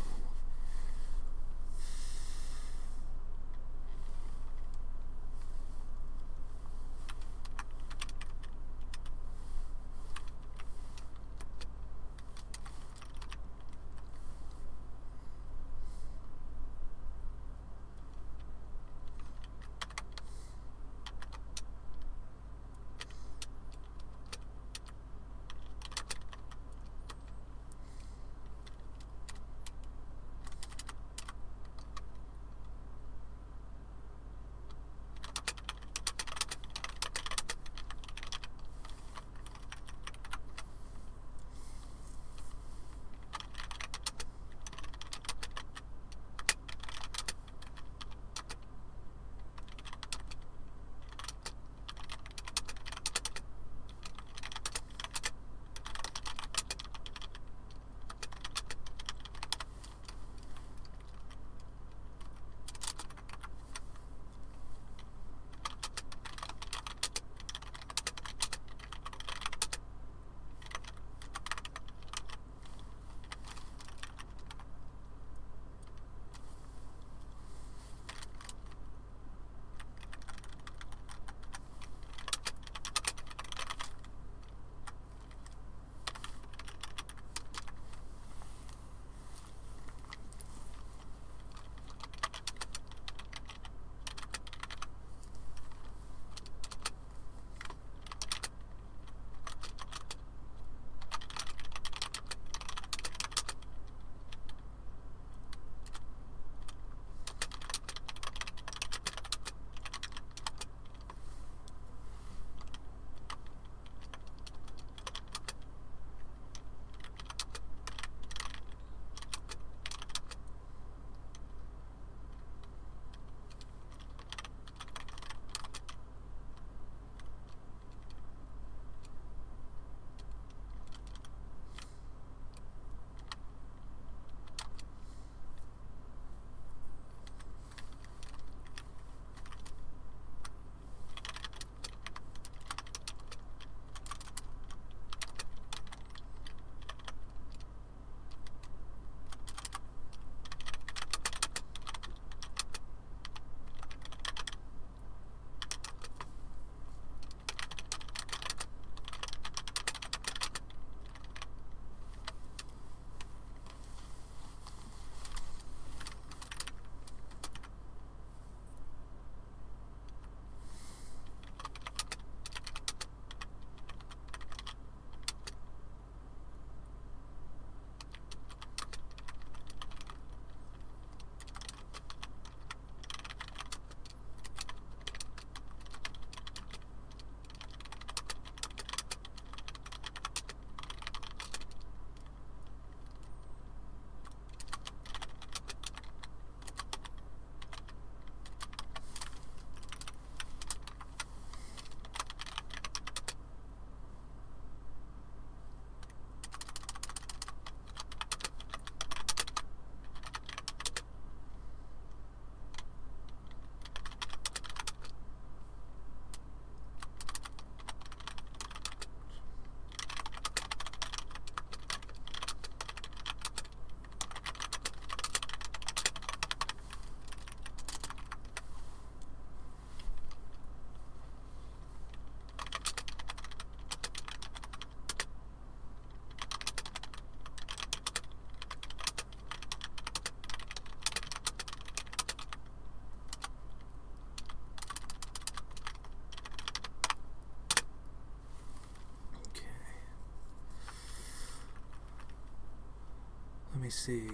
Let me see.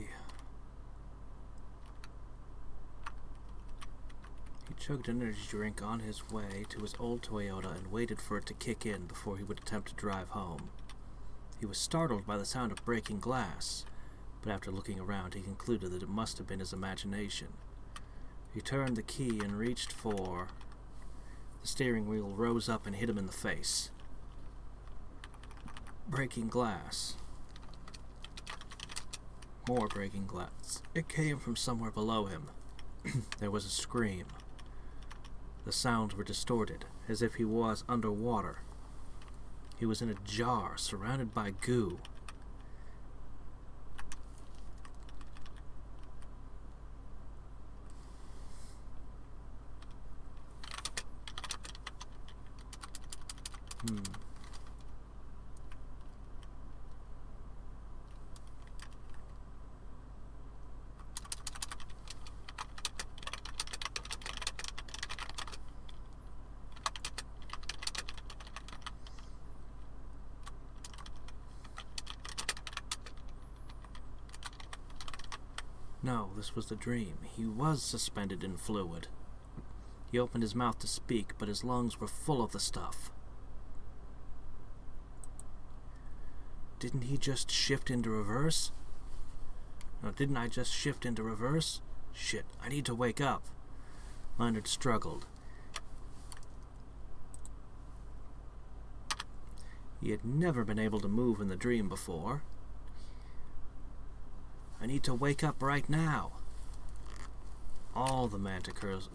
He chugged an energy drink on his way to his old Toyota and waited for it to kick in before he would attempt to drive home. He was startled by the sound of breaking glass, but after looking around he concluded that it must have been his imagination. He turned the key and reached for... The steering wheel rose up and hit him in the face. Breaking glass. More breaking glass. It came from somewhere below him. There was a scream. The sounds were distorted, as if he was underwater. He was in a jar, surrounded by goo. No, this was the dream. He was suspended in fluid. He opened his mouth to speak, but his lungs were full of the stuff. Didn't he just shift into reverse? No, didn't I just shift into reverse? Shit, I need to wake up. Leonard struggled. He had never been able to move in the dream before. I need to wake up right now. All of the manticores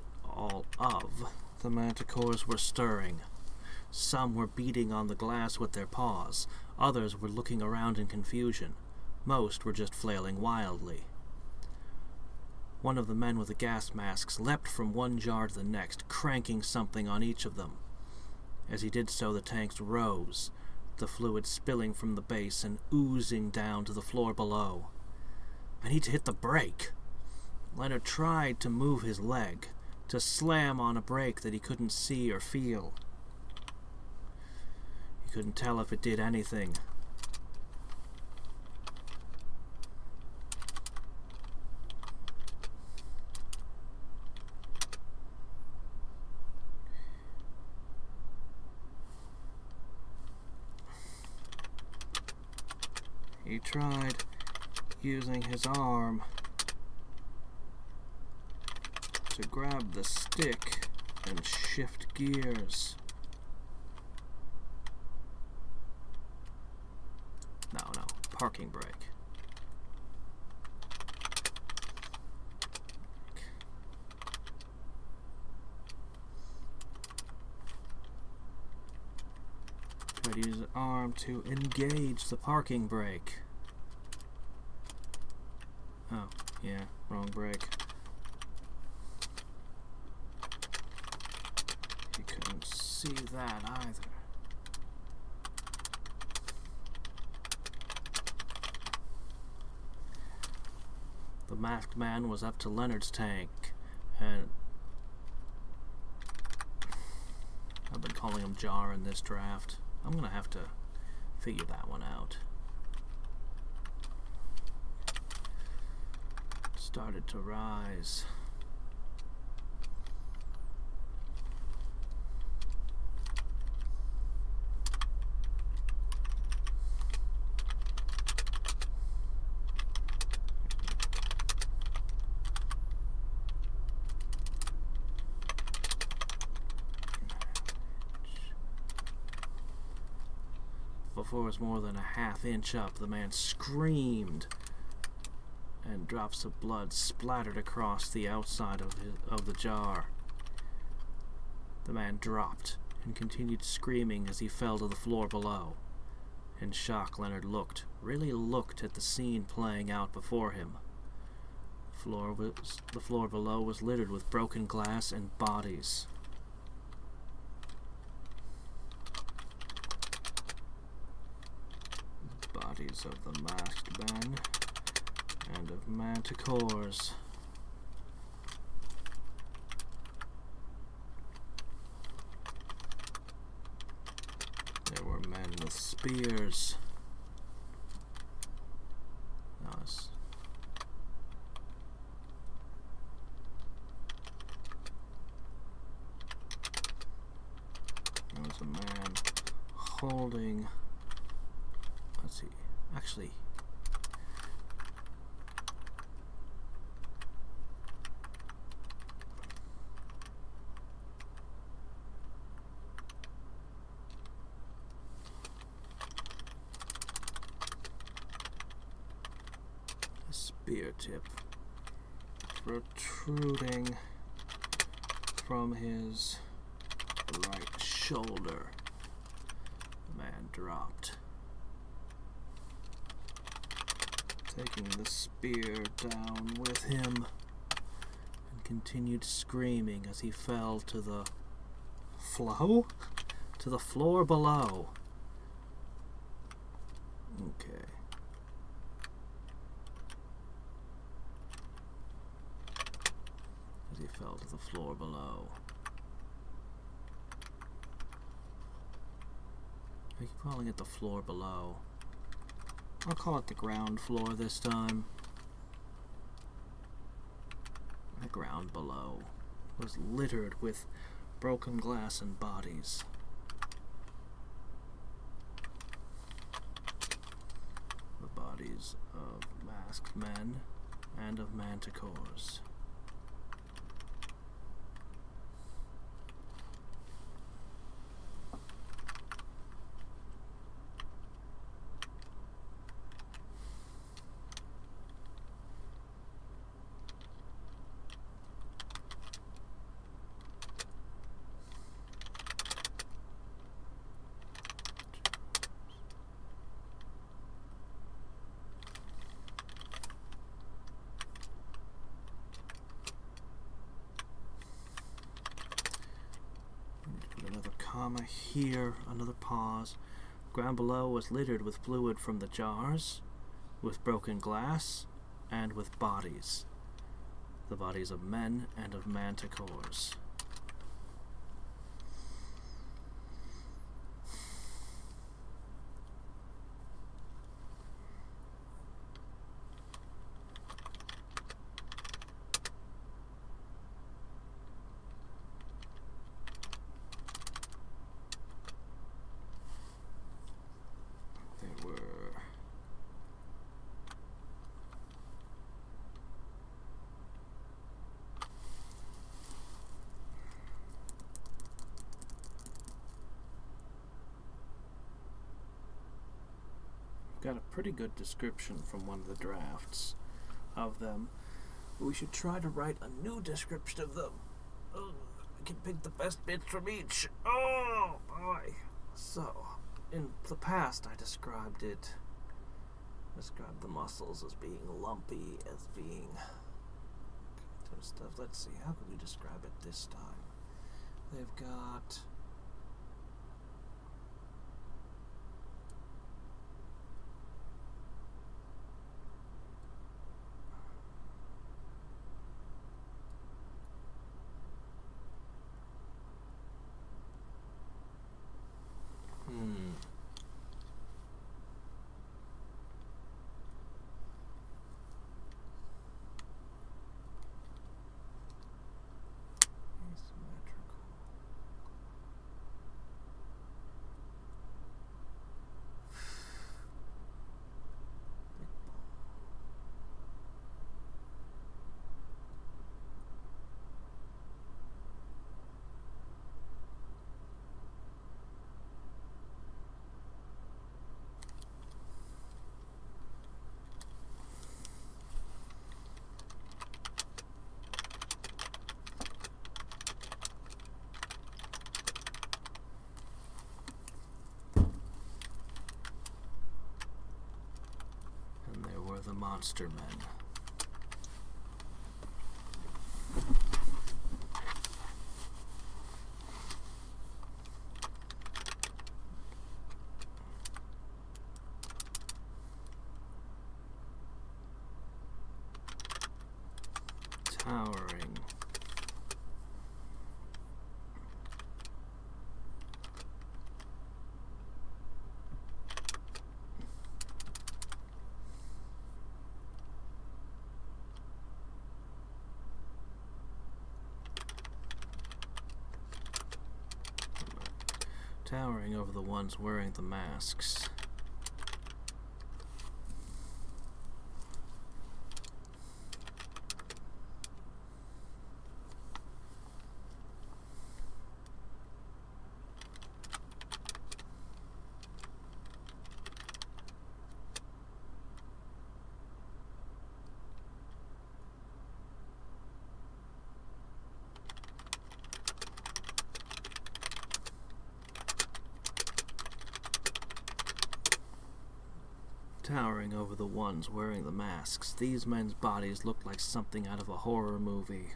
were stirring. Some were beating on the glass with their paws. Others were looking around in confusion. Most were just flailing wildly. One of the men with the gas masks leapt from one jar to the next, cranking something on each of them. As he did so, the tanks rose, the fluid spilling from the base and oozing down to the floor below. I need to hit the brake. Leonard tried to move his leg, to slam on a brake that he couldn't see or feel. He couldn't tell if it did anything. He tried using his arm to grab the stick and shift gears. No, parking brake. Try to use the arm to engage the parking brake. Oh, yeah, wrong brake. You couldn't see that either. The masked man was up to Leonard's tank, and I've been calling him Jar in this draft. I'm gonna have to figure that one out. Started to rise. Before it was more than a half-inch up, the man screamed, and drops of blood splattered across the outside of the jar. The man dropped and continued screaming as he fell to the floor below. In shock, Leonard really looked at the scene playing out before him. The floor below was littered with broken glass and bodies. Bodies of the masked men and of manticores. There were men with spears. There was a man holding, let's see, actually, a spear tip protruding from his right shoulder. The man dropped, taking the spear down with him, and continued screaming as he fell to the flow? to the floor below. Okay. As he fell to the floor below. Are you calling it the floor below? I'll call it the ground floor this time. The ground below was littered with broken glass and bodies. The bodies of masked men and of manticores. Comma here, another pause. Ground below was littered with fluid from the jars, with broken glass, and with bodies. The bodies of men and of manticores. Got a pretty good description from one of the drafts of them. We should try to write a new description of them. Oh, I can pick the best bits from each. Oh boy. So, in the past I described the muscles as being lumpy, as being kind of stuff. Let's see, how can we describe it this time? They've got the monster men. Towering. Towering over the ones wearing the masks. Towering over the ones wearing the masks, these men's bodies look like something out of a horror movie.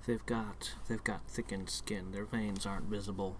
they've got thickened skin. Their veins aren't visible.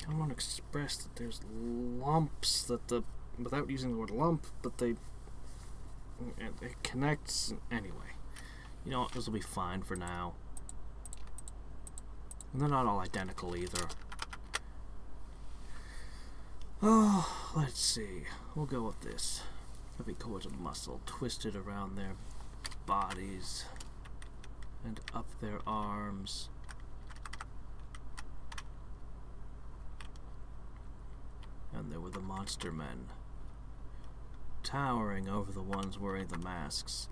I want to express that there's lumps that without using the word lump, but it connects anyway. You know what, this will be fine for now. And they're not all identical either. Oh, let's see. We'll go with this. Heavy cords of muscle twisted around their bodies and up their arms. And there were the monster men, towering over the ones wearing the masks.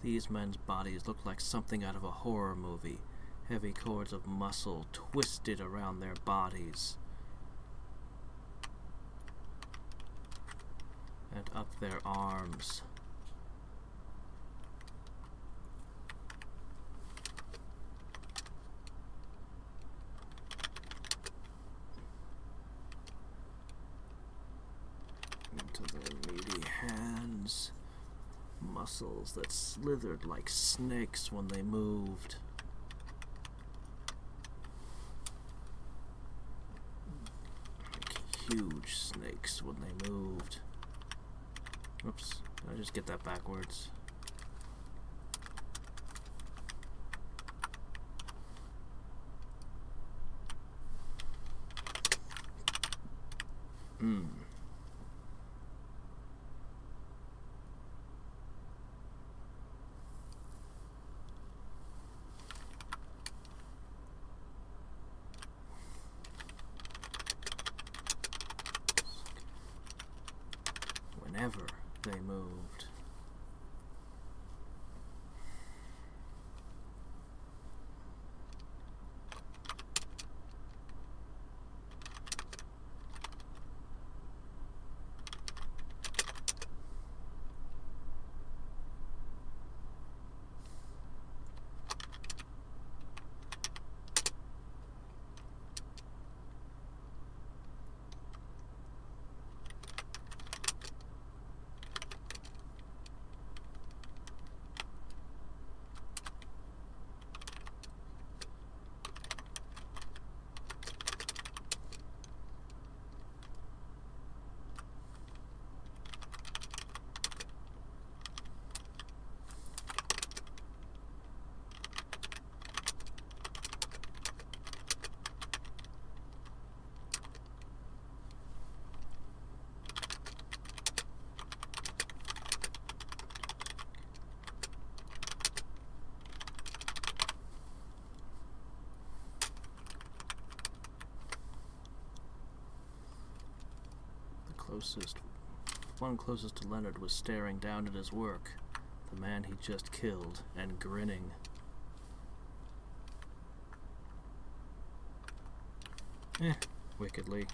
These men's bodies looked like something out of a horror movie. Heavy cords of muscle twisted around their bodies and up their arms. Into their meaty hands. Muscles that slithered like snakes when they moved. Like huge snakes when they moved. Oops, did I just get that backwards? one closest to Leonard was staring down at his work, the man he just killed, and grinning. Wickedly.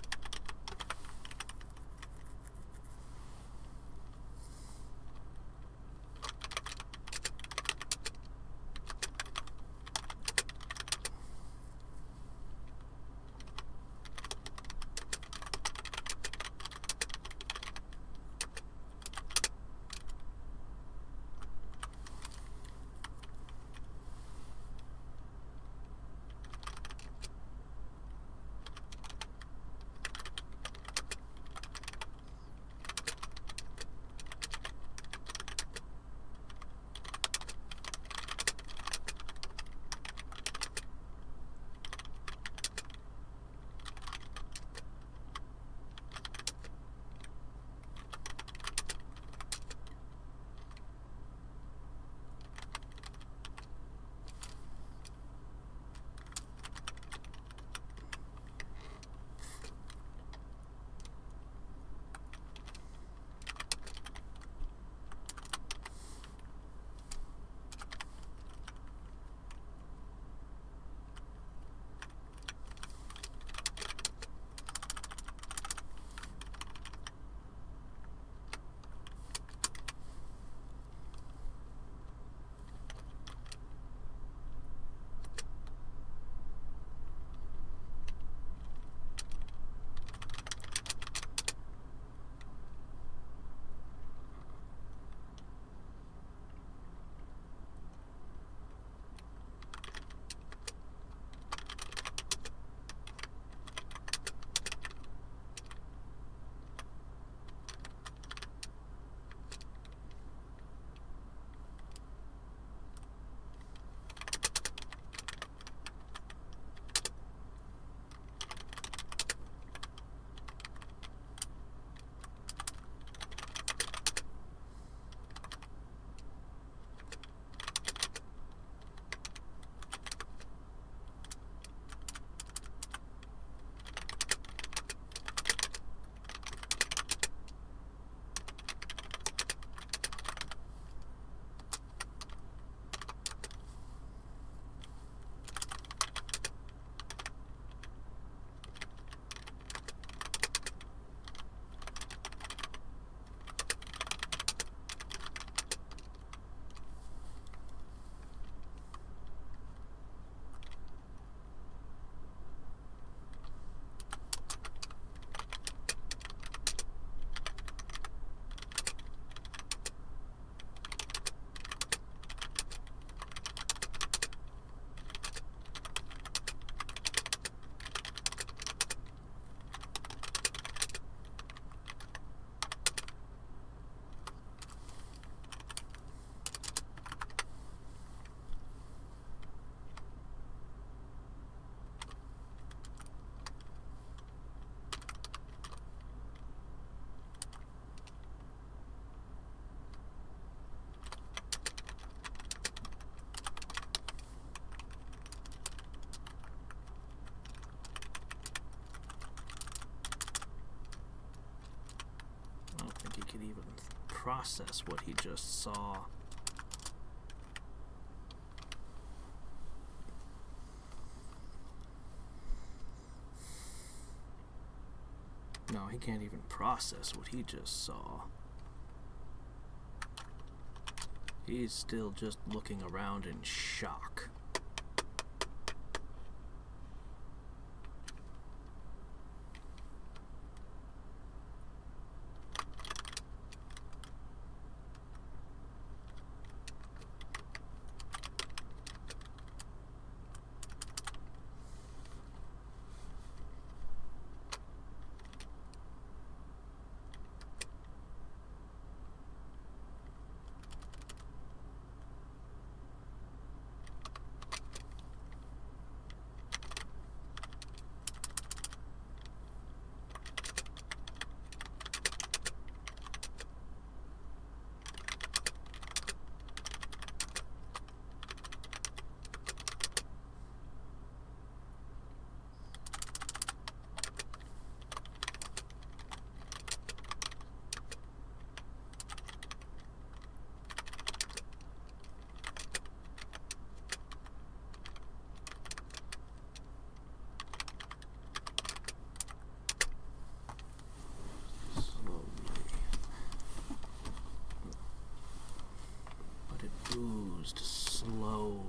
Even process what he just saw. No, he can't even process what he just saw. He's still just looking around in shock. slowly.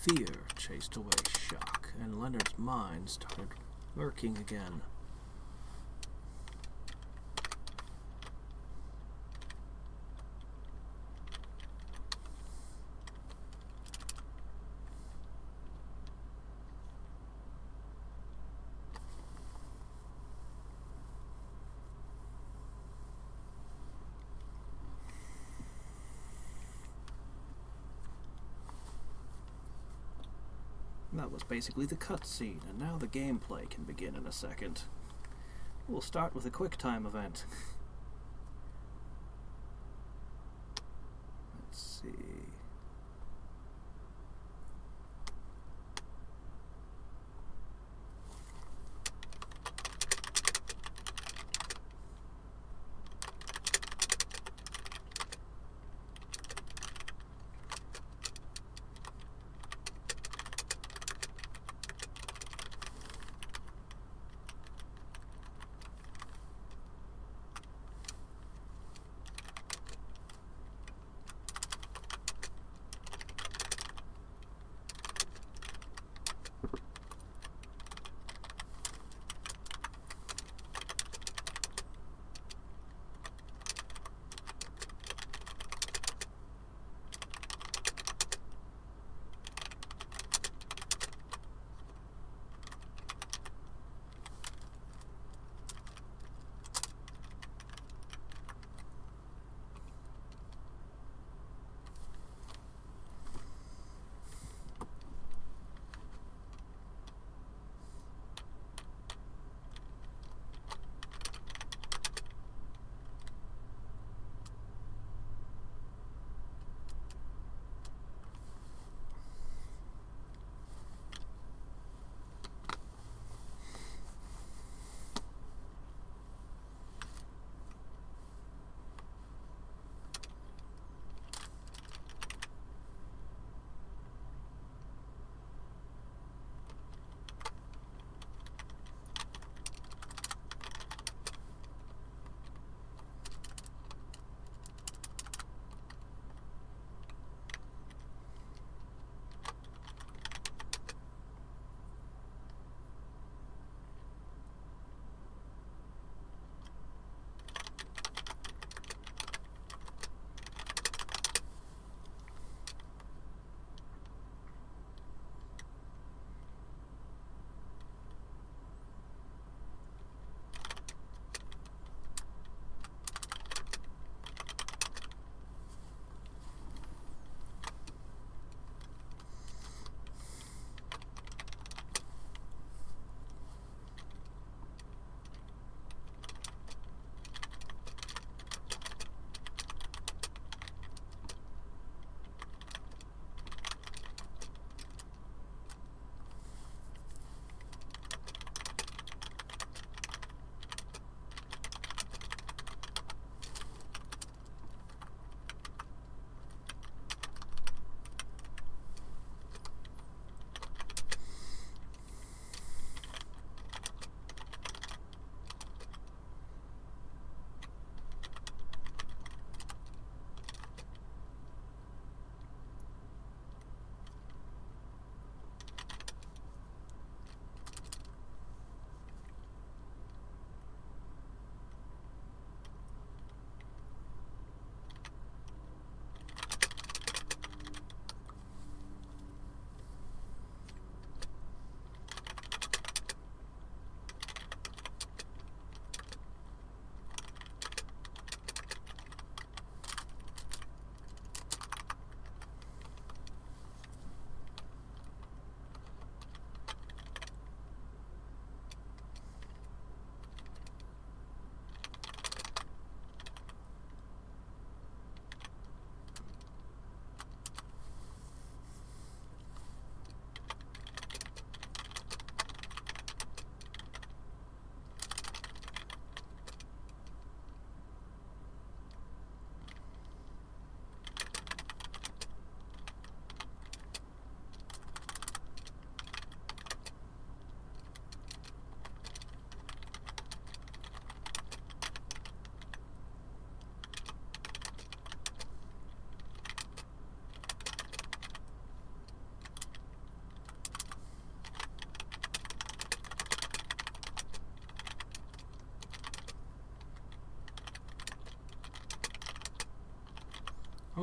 Fear chased away shock, and Leonard's mind started working again. That was basically the cutscene, and now the gameplay can begin in a second. We'll start with a QuickTime event. Let's see.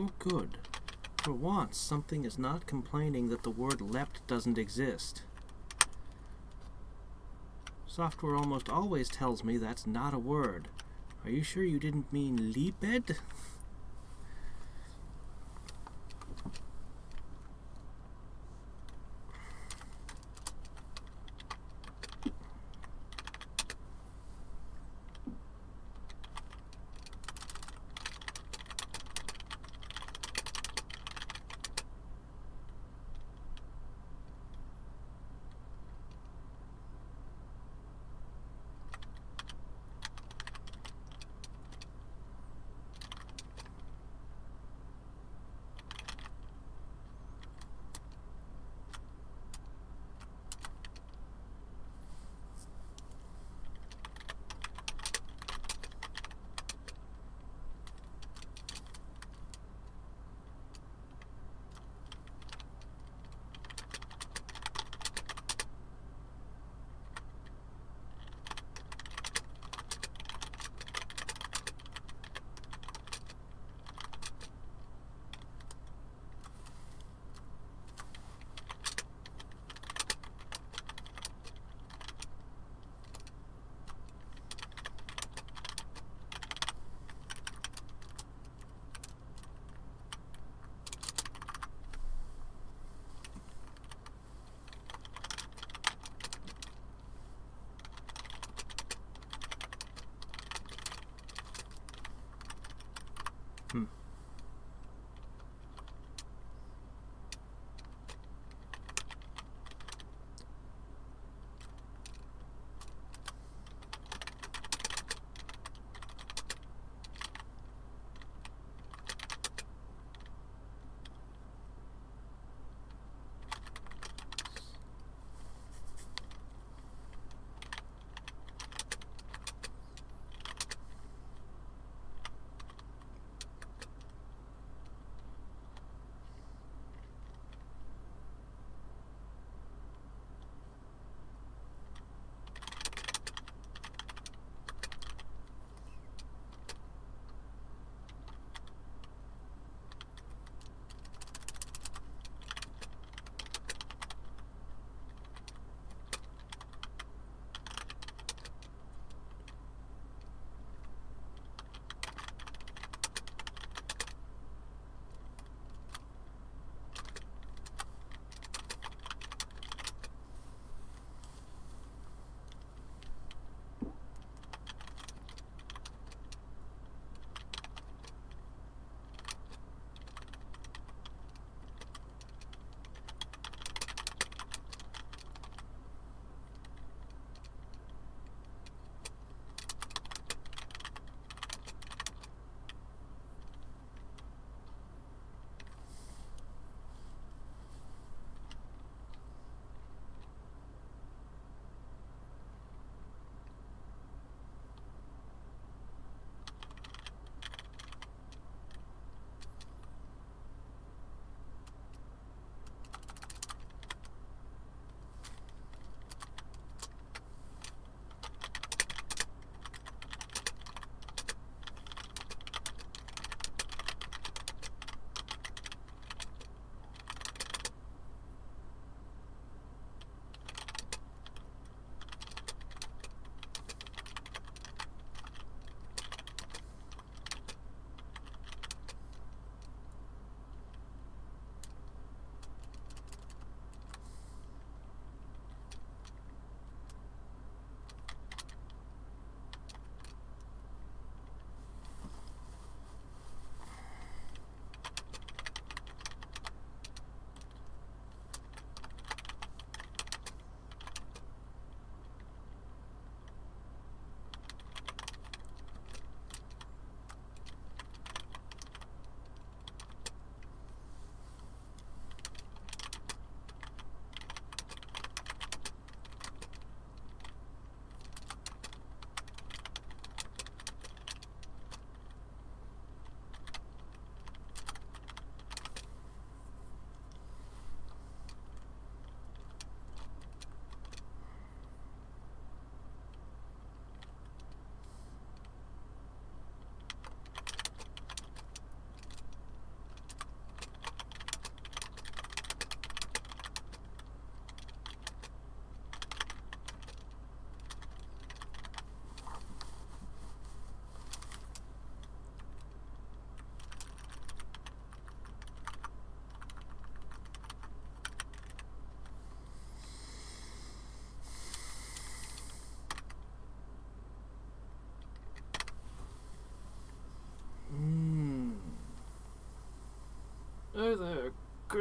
Oh, good. For once, something is not complaining that the word leapt doesn't exist. Software almost always tells me that's not a word. Are you sure you didn't mean leaped?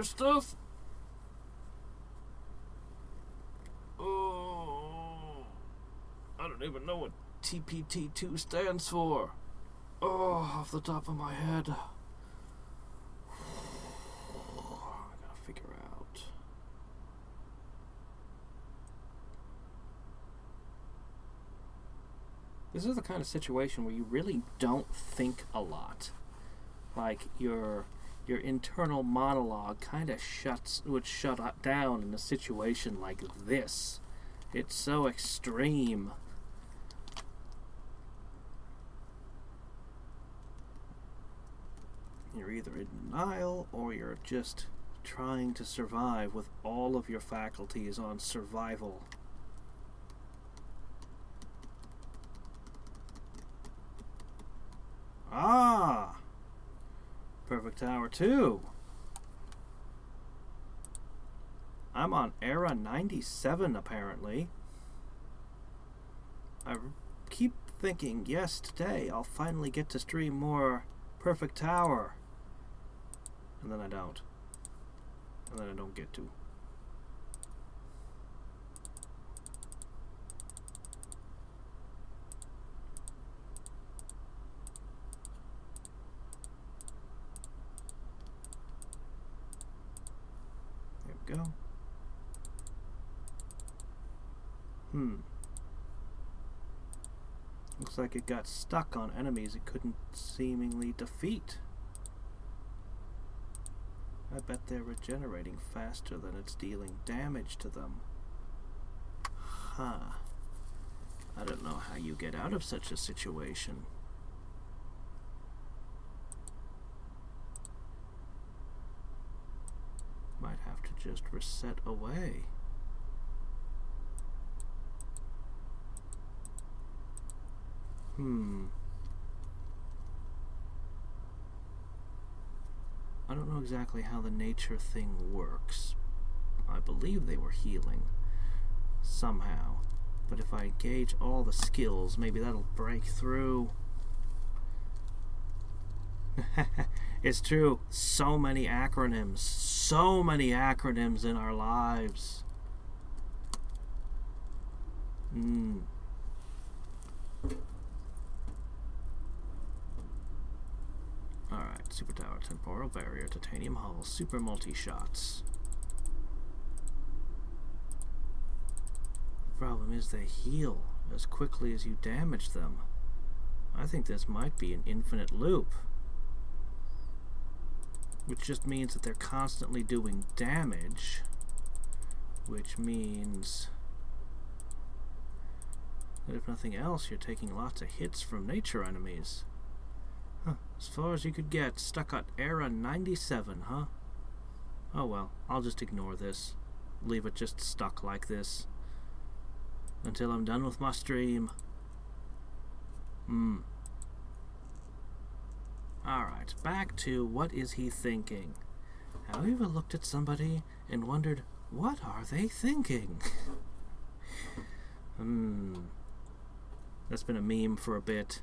your stuff? Oh, I don't even know what TPT2 stands for. Oh, off the top of my head. I gotta figure out. This is the kind of situation where you really don't think a lot. Like your internal monologue kind of would shut down in a situation like this. It's so extreme. You're either in denial or you're just trying to survive with all of your faculties on survival. Ah! Perfect Tower 2. I'm on era 97 apparently. I keep thinking, yes, today I'll finally get to stream more Perfect Tower. And then I don't. And then I don't get to. There we go. Looks like it got stuck on enemies it couldn't seemingly defeat. I bet they're regenerating faster than it's dealing damage to them. Huh. I don't know how you get out of such a situation. Might have to just reset away. I don't know exactly how the nature thing works. I believe they were healing somehow, but if I engage all the skills, maybe that'll break through. It's true, so many acronyms in our lives. Alright, Super Tower, Temporal Barrier, Titanium Hull, Super Multi-Shots. The problem is they heal as quickly as you damage them. I think this might be an infinite loop. Which just means that they're constantly doing damage. Which means that if nothing else, you're taking lots of hits from nature enemies. Huh, as far as you could get, stuck at era 97, huh? Oh well, I'll just ignore this. Leave it just stuck like this. Until I'm done with my stream. Alright, back to what is he thinking? Have you ever looked at somebody and wondered, what are they thinking? That's been a meme for a bit.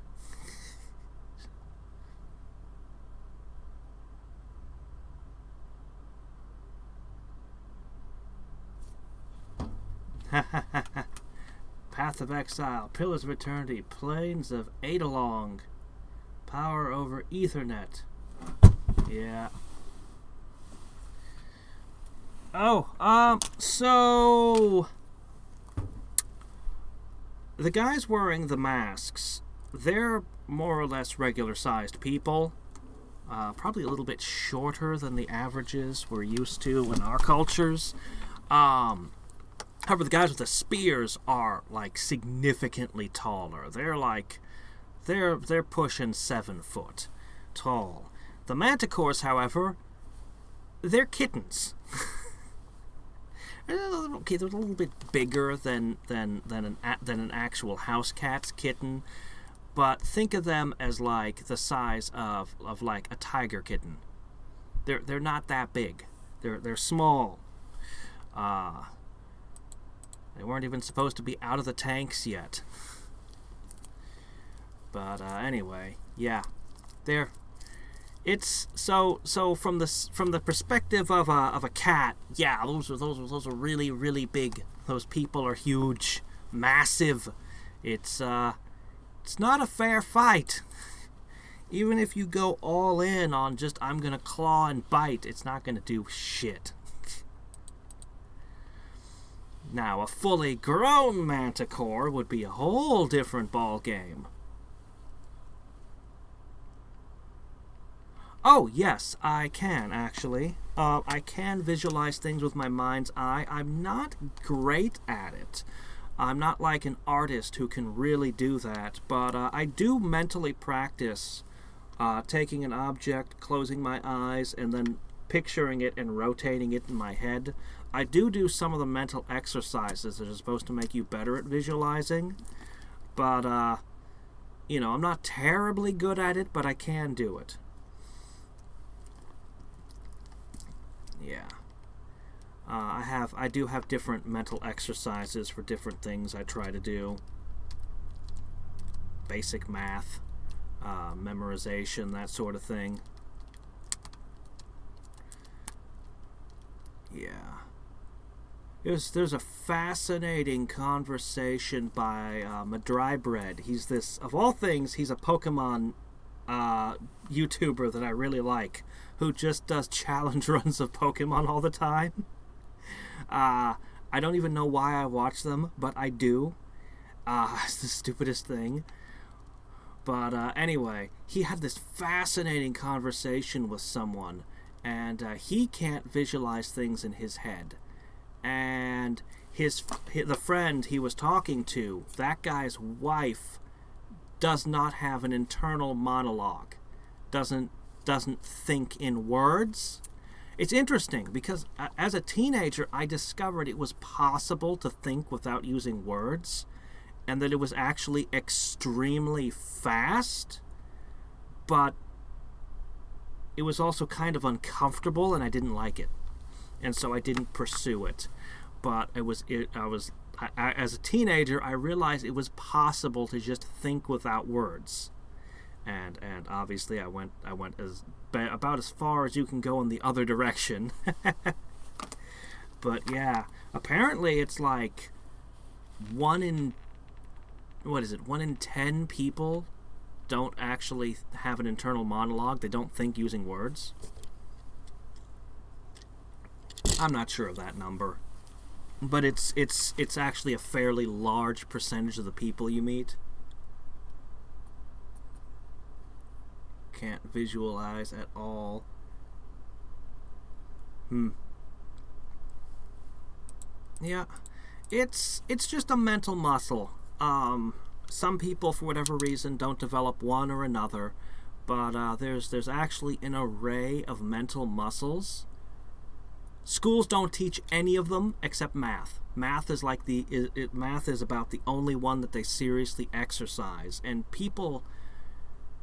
Path of Exile, Pillars of Eternity, Plains of Adalong, Power over Ethernet. Yeah. Oh, so the guys wearing the masks, they're more or less regular-sized people. Probably a little bit shorter than the averages we're used to in our cultures. However, the guys with the spears are, like, significantly taller. They're, like, they're pushing 7 foot tall. The manticores, however, they're kittens. Okay, they're a little bit bigger than an actual house cat's kitten, but think of them as, like, the size of like, a tiger kitten. They're not that big. They're small. They weren't even supposed to be out of the tanks yet. But anyway, yeah, they're It's so from the perspective of a cat, yeah, those are really, really big. Those people are huge, massive. It's not a fair fight. Even if you go all in on just I'm gonna claw and bite, it's not gonna do shit. Now, a fully grown manticore would be a whole different ball game. Oh, yes, I can, actually. I can visualize things with my mind's eye. I'm not great at it. I'm not like an artist who can really do that, but I do mentally practice taking an object, closing my eyes, and then picturing it and rotating it in my head. I do some of the mental exercises that are supposed to make you better at visualizing, but, I'm not terribly good at it, but I can do it. Yeah. I do have different mental exercises for different things I try to do. Basic math, memorization, that sort of thing. Yeah. There's a fascinating conversation by Madrybread. He's this, of all things, he's a Pokemon YouTuber that I really like, who just does challenge runs of Pokemon all the time. I don't even know why I watch them, but I do. It's the stupidest thing. But anyway, he had this fascinating conversation with someone, and he can't visualize things in his head. And the friend he was talking to, that guy's wife, does not have an internal monologue. Doesn't think in words. It's interesting because as a teenager I discovered it was possible to think without using words, and that it was actually extremely fast, but it was also kind of uncomfortable and I didn't like it, and so I didn't pursue it. But as a teenager I realized it was possible to just think without words. And obviously I went about as far as you can go in the other direction. But yeah, apparently it's like 1 in 10 people don't actually have an internal monologue. They don't think using words. I'm not sure of that number, but it's actually a fairly large percentage of the people you meet. Can't visualize at all. Yeah, it's just a mental muscle. Some people, for whatever reason, don't develop one or another, but there's actually an array of mental muscles. Schools don't teach any of them except math. Math is math is about the only one that they seriously exercise, and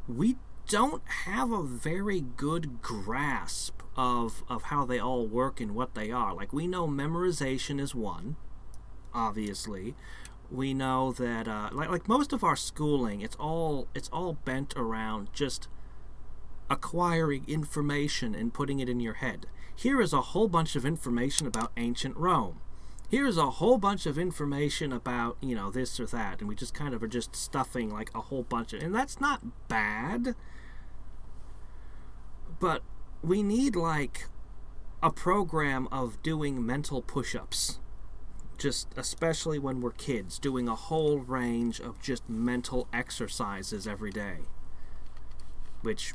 we don't have a very good grasp of how they all work and what they are. Like, we know memorization is one, obviously. We know that like most of our schooling, it's all bent around just acquiring information and putting it in your head. Here is a whole bunch of information about ancient Rome. Here's a whole bunch of information about, this or that, and we just kind of are just stuffing like a whole bunch of, and that's not bad. But we need like a program of doing mental push-ups, just especially when we're kids, doing a whole range of just mental exercises every day, which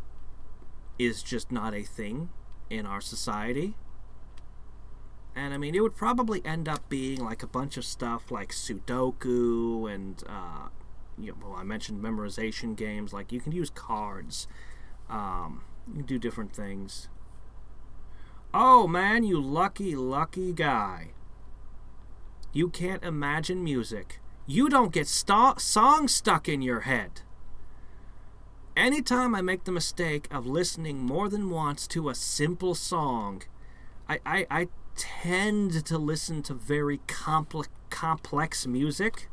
is just not a thing in our society. And I mean, it would probably end up being like a bunch of stuff like Sudoku and I mentioned memorization games. Like, you can use cards. You can do different things. Oh man, you lucky guy. You can't imagine music. You don't get songs stuck in your head. Anytime I make the mistake of listening more than once to a simple song, I tend to listen to very complex music,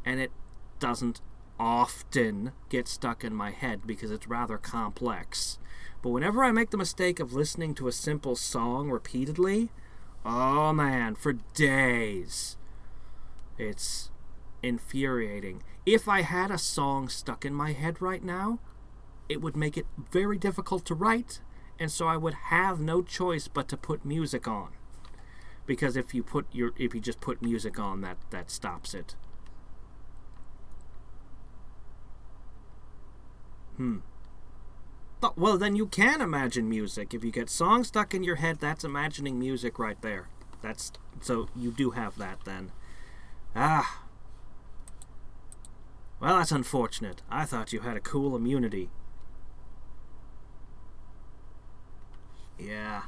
and it doesn't often get stuck in my head because it's rather complex. But whenever I make the mistake of listening to a simple song repeatedly, oh man, for days, it's infuriating. If I had a song stuck in my head right now, it would make it very difficult to write, and so I would have no choice but to put music on. Because if you just put music on, that stops it. Well, then you can imagine music. If you get songs stuck in your head, that's imagining music right there. So you do have that then. Well, that's unfortunate. I thought you had a cool immunity. Yeah.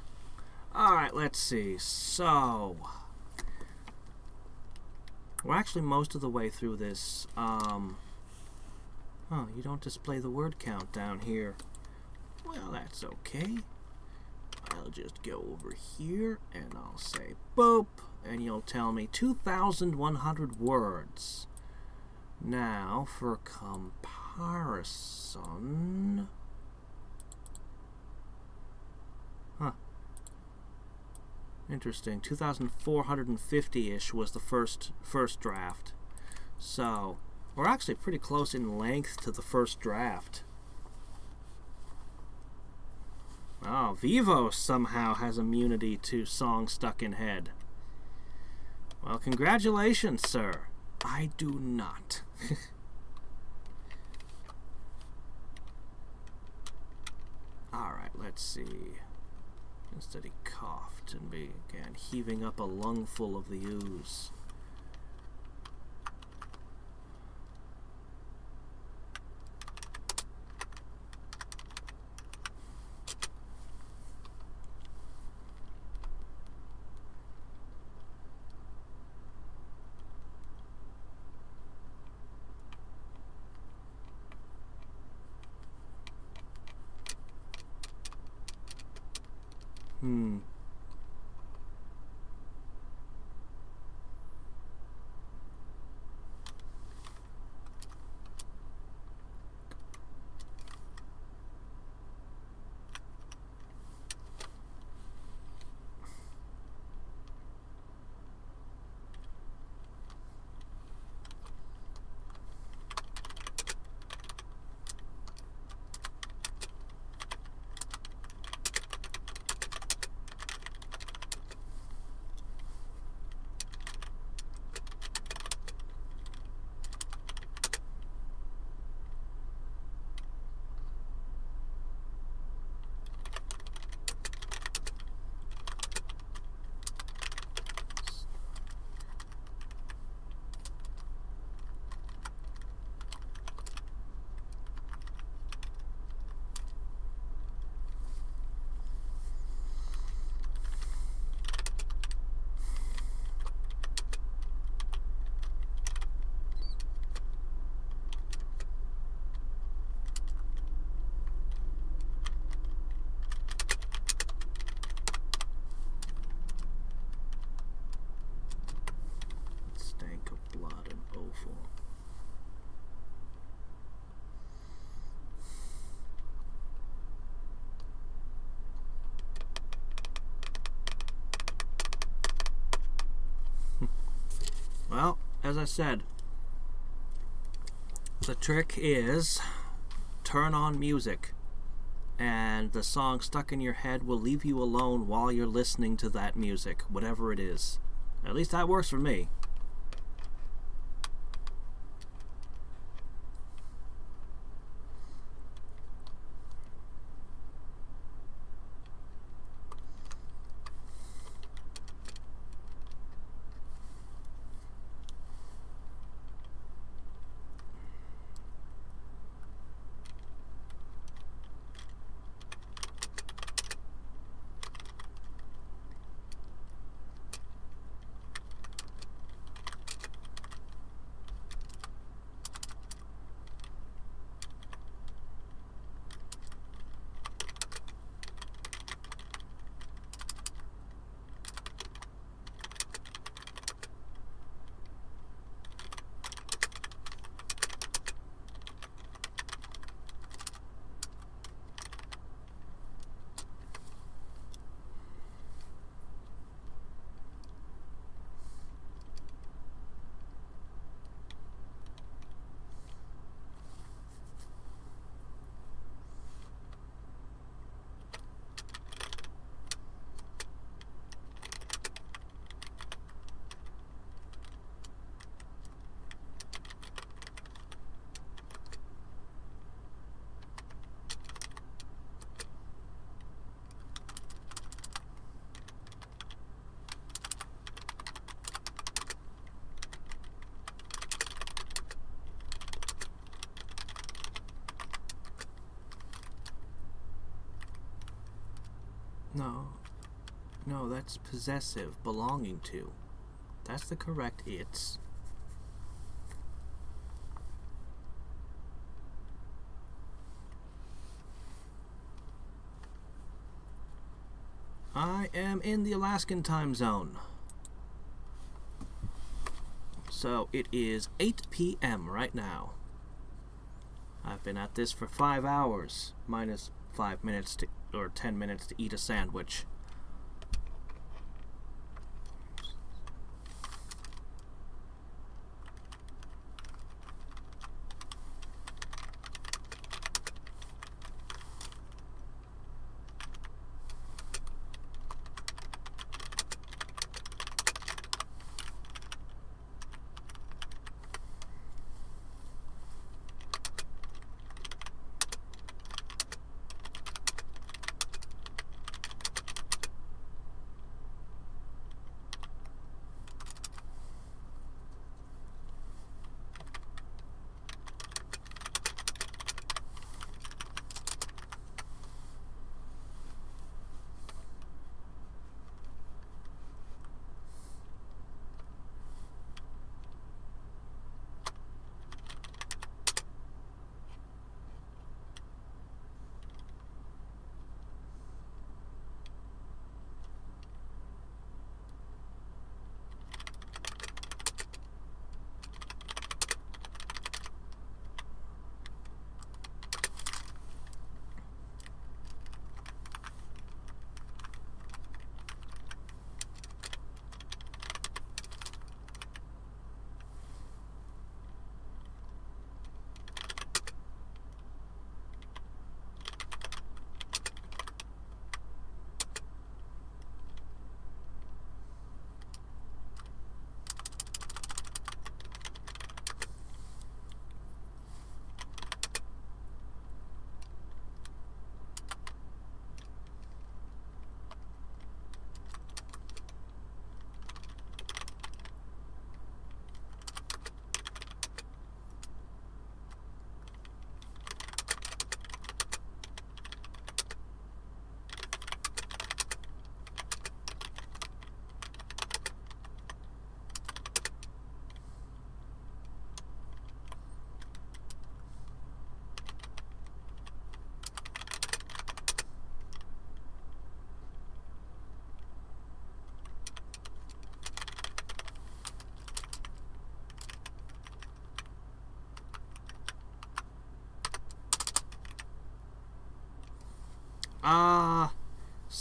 Alright, let's see. So, we're actually most of the way through this. You don't display the word count down here. Well, that's okay. I'll just go over here and I'll say boop, and you'll tell me 2,100 words. Now, for comparison... Interesting. 2,450-ish was the first draft. So, we're actually pretty close in length to the first draft. Oh, Vivos somehow has immunity to songs stuck in head. Well, congratulations, sir. I do not. Alright, let's see. Instead he coughed and began heaving up a lungful of the ooze. Well, as I said, the trick is turn on music, and the song stuck in your head will leave you alone while you're listening to that music, whatever it is. At least that works for me. No. No, that's possessive, belonging to. That's the correct it's. I am in the Alaskan time zone. So it is 8 p.m. right now. I've been at this for 5 hours, minus 5 minutes to, or 10 minutes to eat a sandwich.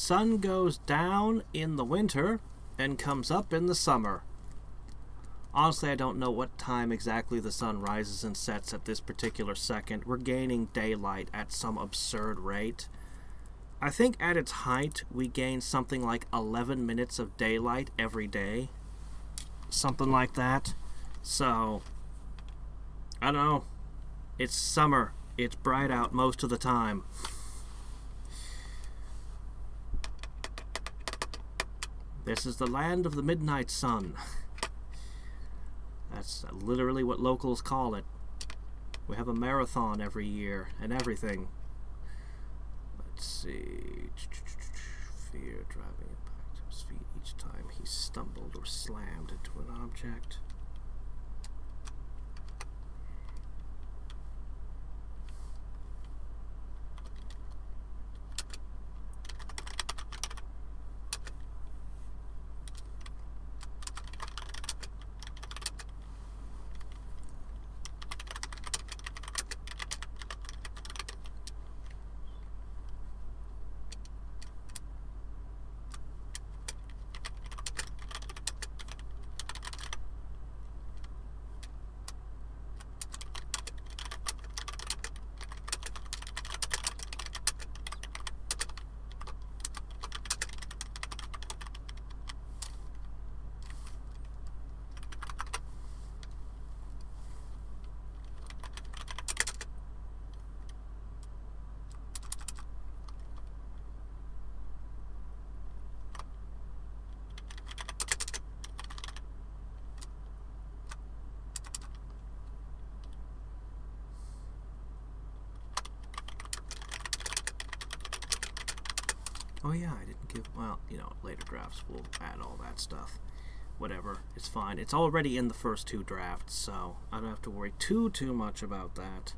Sun goes down in the winter and comes up in the summer. Honestly, I don't know what time exactly the sun rises and sets at this particular second. We're gaining daylight at some absurd rate. I think at its height, we gain something like 11 minutes of daylight every day. Something like that. So, I don't know. It's summer. It's bright out most of the time. This is the land of the midnight sun. That's literally what locals call it. We have a marathon every year and everything. Let's see. Fear driving impact to his feet each time he stumbled or slammed into an object. Oh yeah, I didn't Well, you know, later drafts will add all that stuff. Whatever, it's fine. It's already in the first 2 drafts, so I don't have to worry too much about that.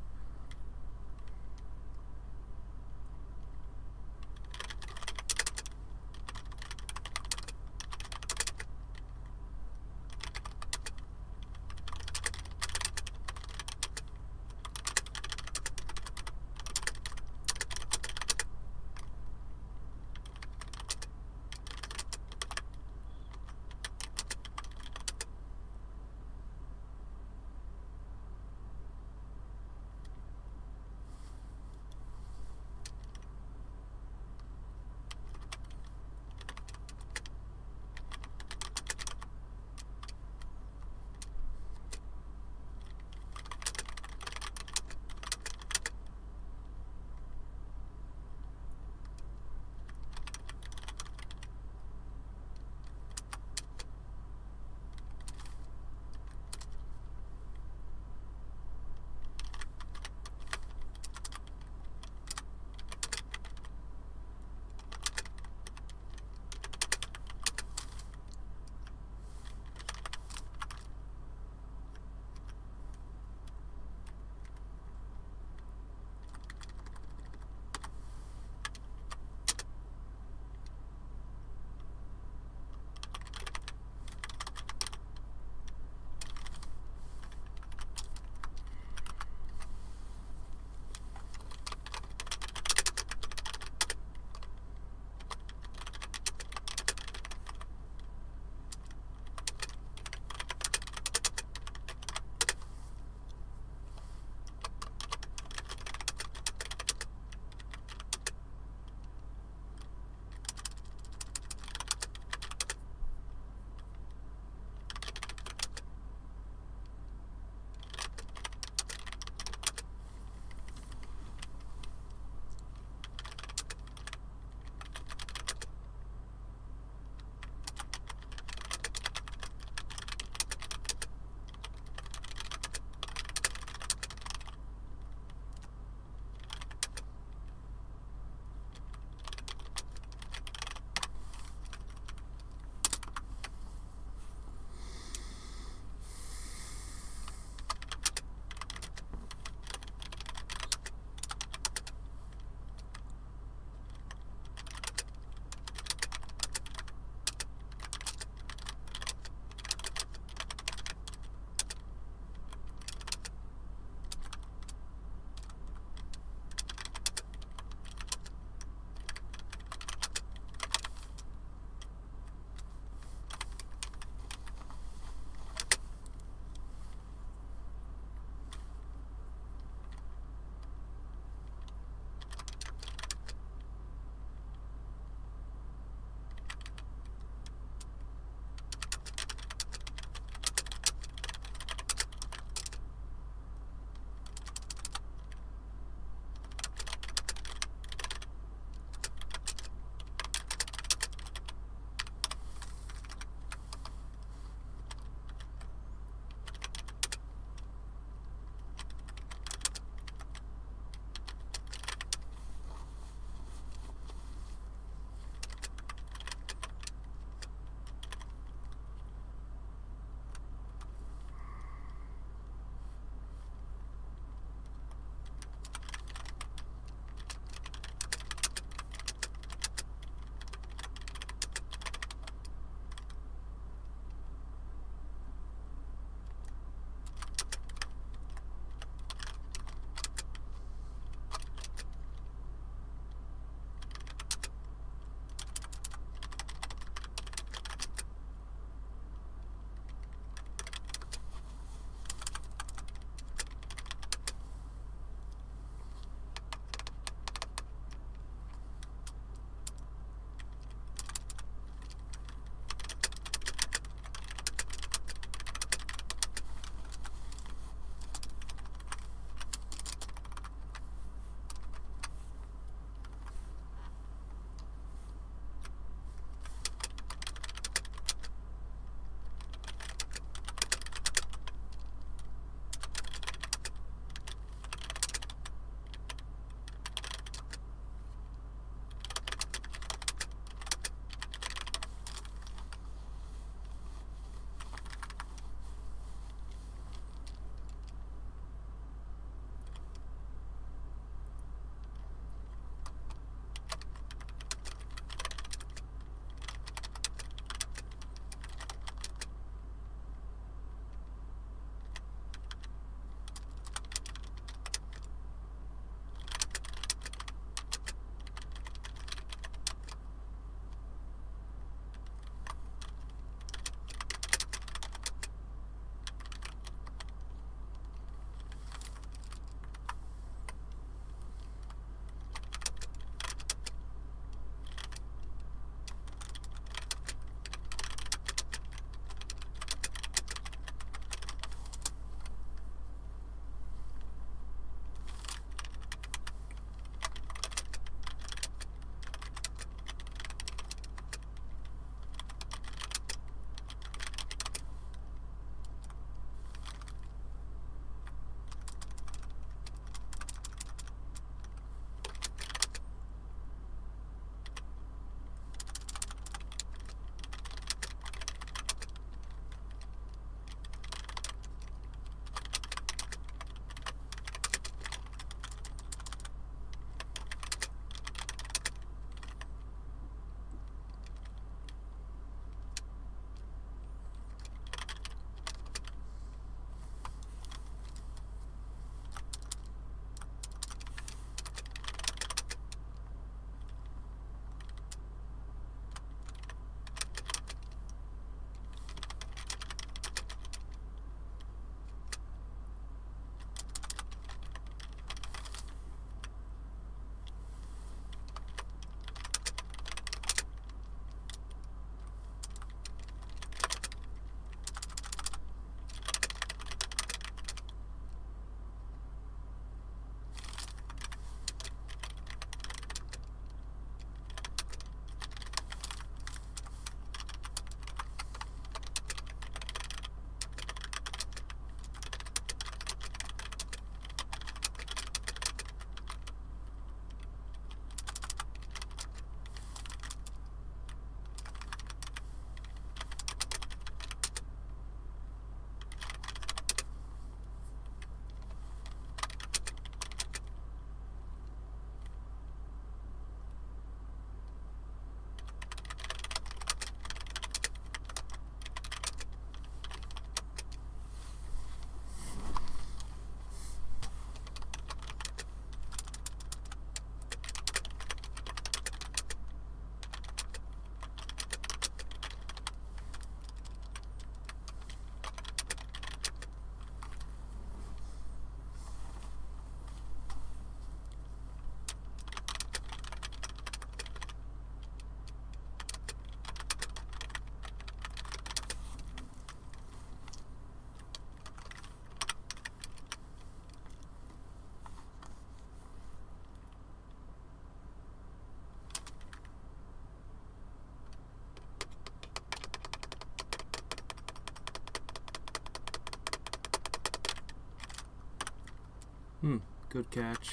Good catch.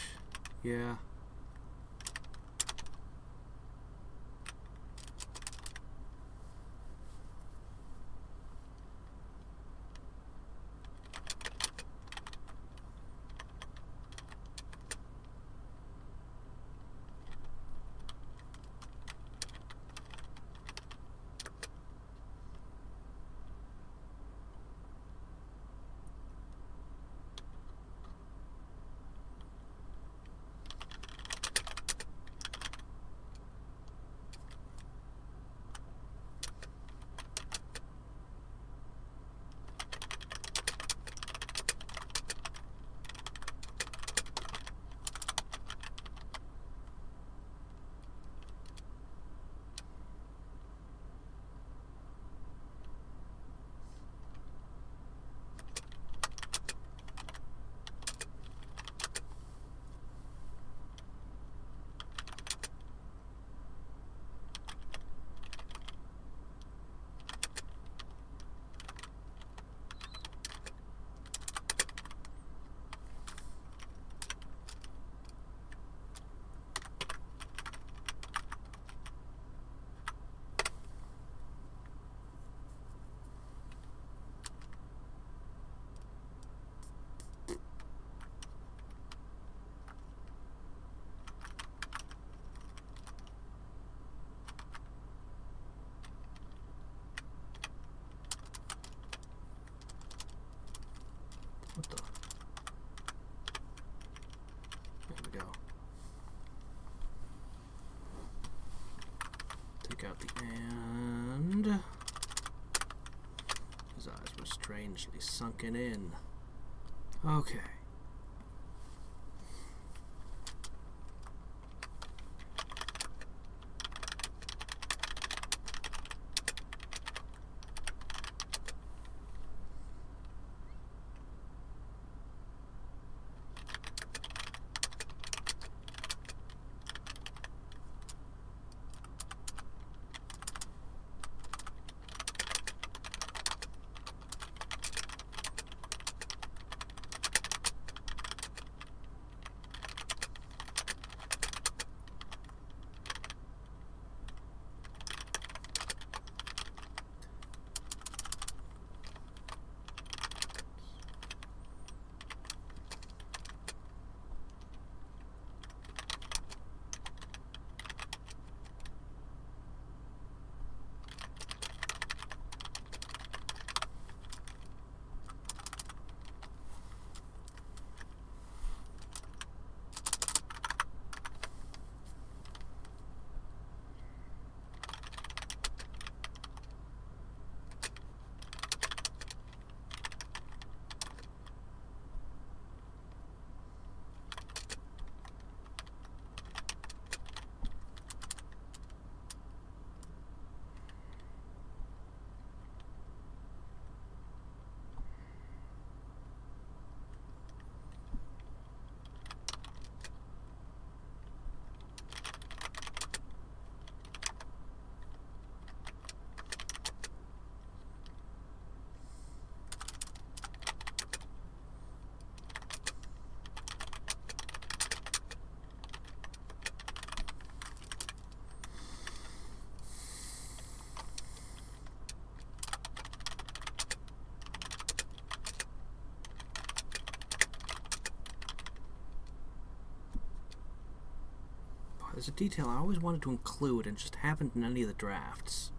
Yeah. What the? There we go. Take out the and. His eyes were strangely sunken in. Okay. There's a detail I always wanted to include and just haven't in any of the drafts.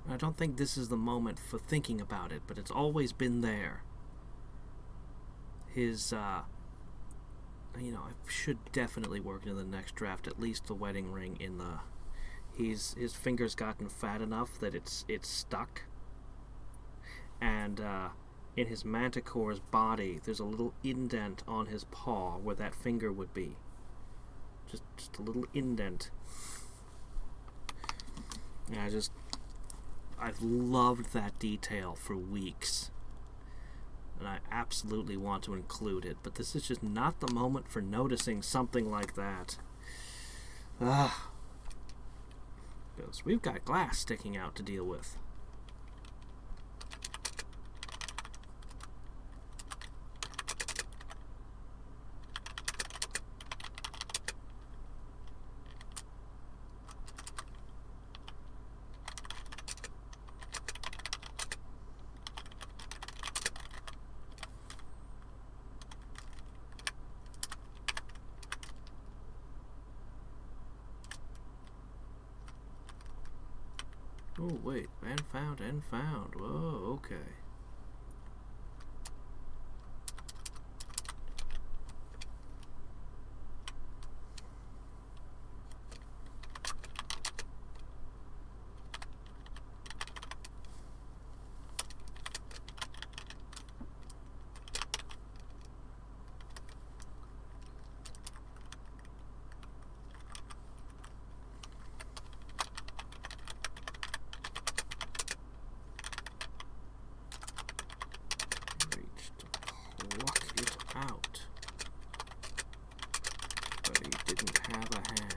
I don't think this is the moment for thinking about it, but it's always been there. His, you know, I should definitely work into the next draft, at least the wedding ring in the... His finger's gotten fat enough that it's stuck. And, in his manticore's body, there's a little indent on his paw where that finger would be. Just a little indent. And I've loved that detail for weeks. And I absolutely want to include it, but this is just not the moment for noticing something like that. Because we've got glass sticking out to deal with. Oh, wait. And found and found. Whoa, okay. Out, but he didn't have a hand.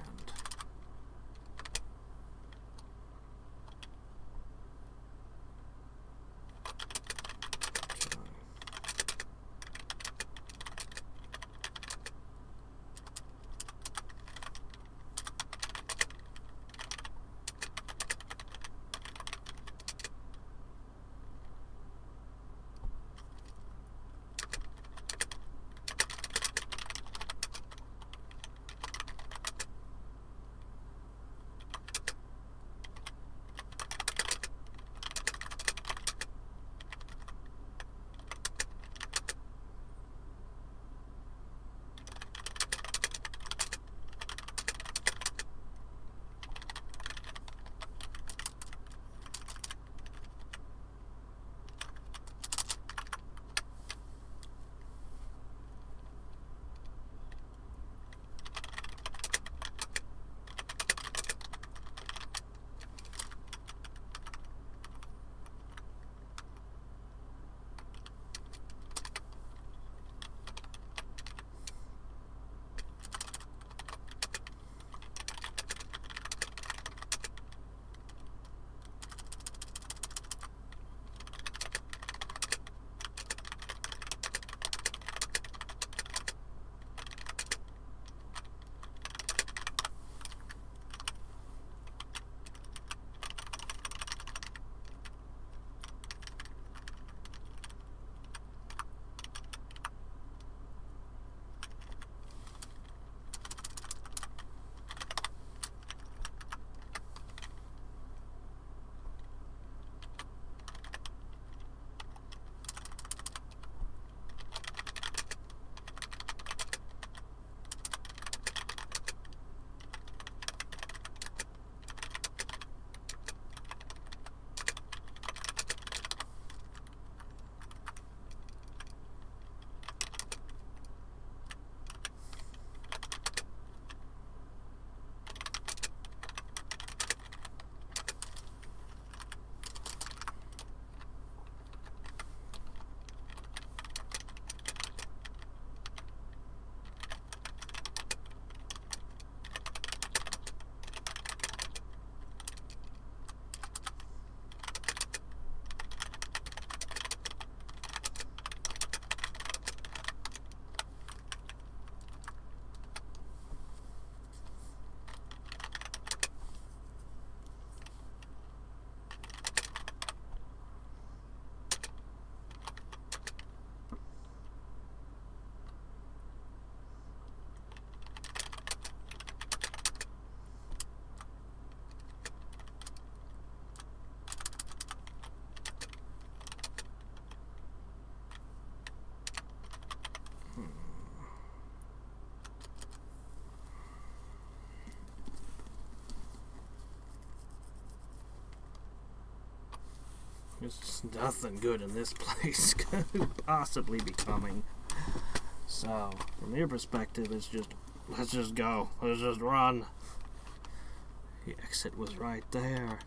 There's nothing good in this place could possibly be coming. So, from your perspective, it's just, let's just go. Let's just run. The exit was right there.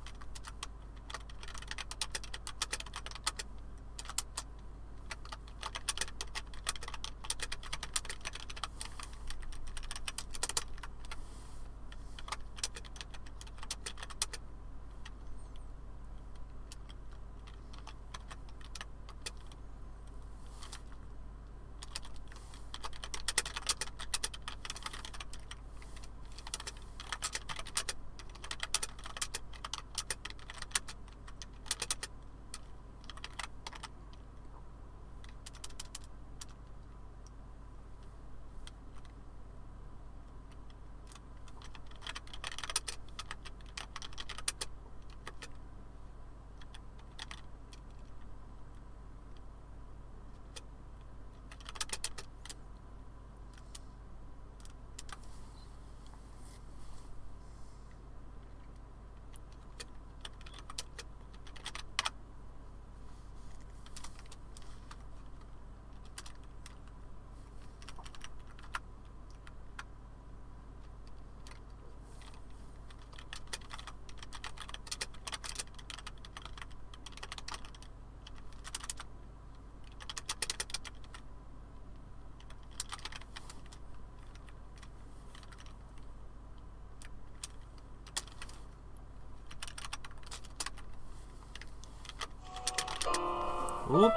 Oop.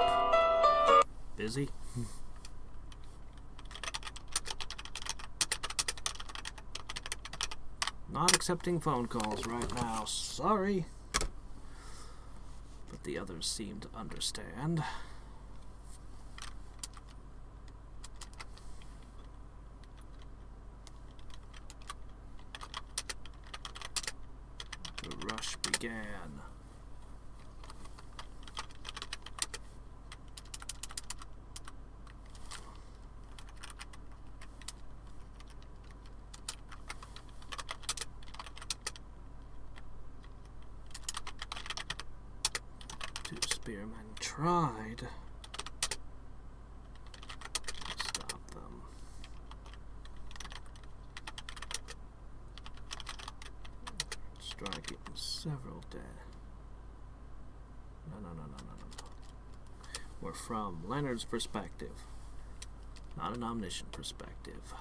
Busy. Not accepting phone calls right now. Sorry. But the others seem to understand. The rush began. Two spearmen tried to stop them. Striking several dead. No. We're from Leonard's perspective, not an omniscient perspective.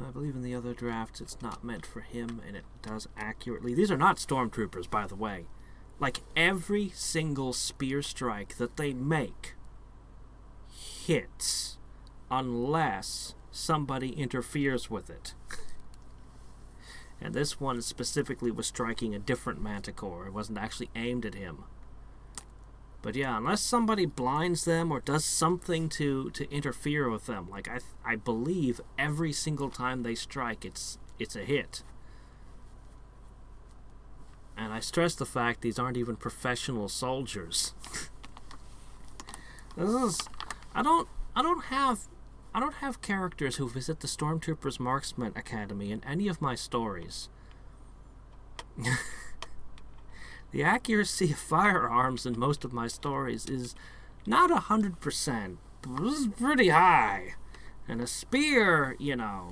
I believe in the other drafts it's not meant for him, and it does accurately. These are not stormtroopers, by the way. Like, every single spear strike that they make hits unless somebody interferes with it. And this one specifically was striking a different manticore. It wasn't actually aimed at him. But yeah, unless somebody blinds them or does something to interfere with them, like I believe every single time they strike, it's a hit. And I stress the fact these aren't even professional soldiers. I don't have characters who visit the Stormtroopers Marksman Academy in any of my stories. The accuracy of firearms in most of my stories is not 100%, but it's pretty high. And a spear, yeah.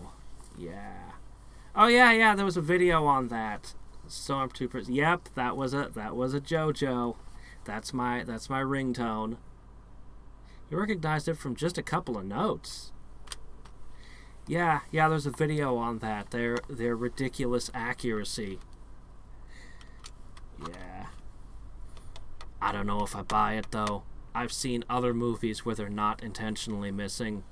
Oh yeah, there was a video on that. Stormtroopers. Yep, that was a JoJo. That's my ringtone. You recognized it from just a couple of notes. Yeah, there's a video on that. Their ridiculous accuracy. Yeah. I don't know if I buy it, though. I've seen other movies where they're not intentionally missing.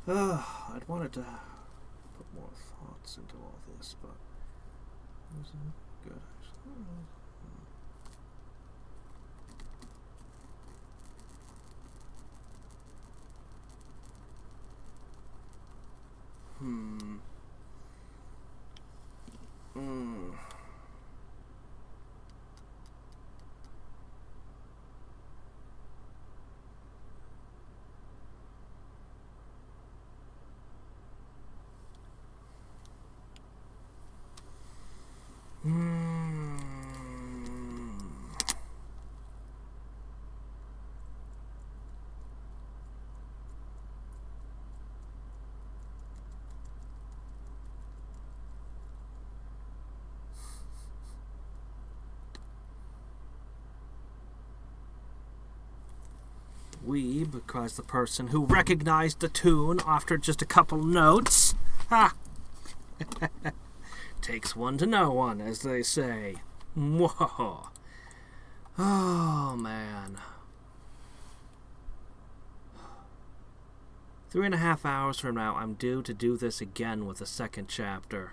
I'd wanted to put more thoughts into all this, but it was good, actually. We, because the person who recognized the tune after just a couple notes. Ha! Takes one to know one, as they say. Whoa. Oh, man. 3.5 hours from now, I'm due to do this again with the second chapter.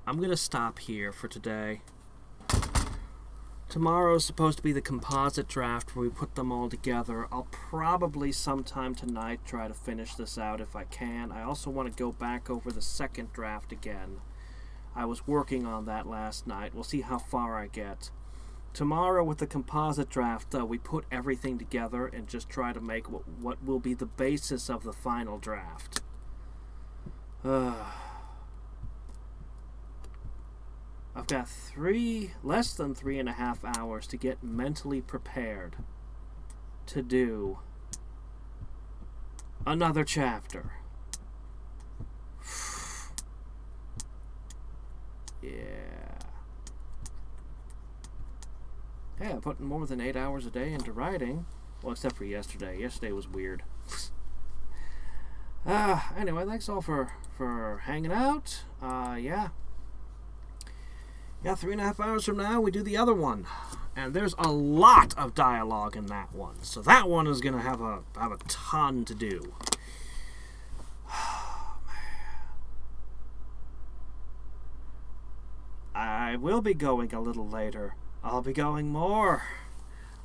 I'm going to stop here for today. Tomorrow's supposed to be the composite draft where we put them all together. I'll probably sometime tonight try to finish this out if I can. I also want to go back over the second draft again. I was working on that last night. We'll see how far I get. Tomorrow with the composite draft, though, we put everything together and just try to make what will be the basis of the final draft. I've got less than 3.5 hours to get mentally prepared to do another chapter. Yeah. Hey, I'm putting more than 8 hours a day into writing. Well, except for yesterday. Yesterday was weird. Anyway, thanks all for hanging out. Yeah. Yeah, 3.5 hours from now, we do the other one. And there's a lot of dialogue in that one. So that one is going to have a ton to do. Oh, man. I will be going a little later. I'll be going more.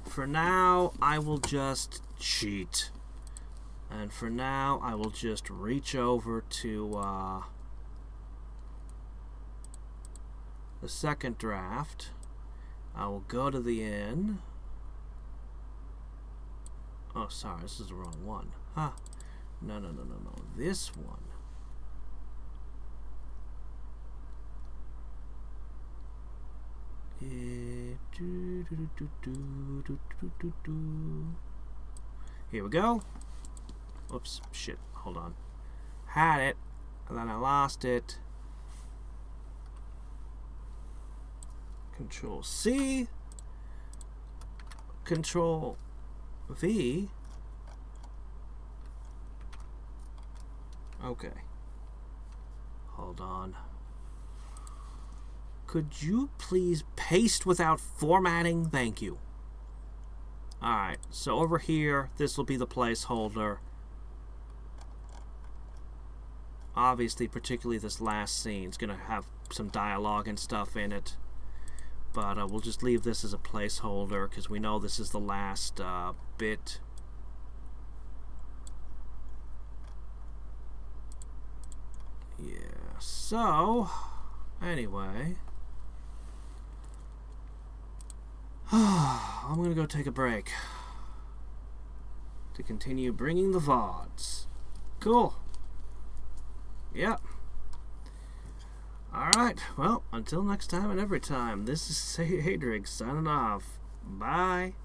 For now, I will just cheat. And for now, I will just reach over to the second draft. I will go to the inn. Oh, sorry, this is the wrong one. Huh. No. This one. Here we go. Oops, shit, hold on. Had it, and then I lost it. Control C, Control V. Okay. Hold on. Could you please paste without formatting? Thank you. Alright, so over here, this will be the placeholder. Obviously, particularly this last scene is going to have some dialogue and stuff in it. But we'll just leave this as a placeholder because we know this is the last bit. Yeah, so, anyway. I'm going to go take a break to continue bringing the VODs. Cool. Yep. Alright, well, until next time and every time, this is Hadriex signing off. Bye.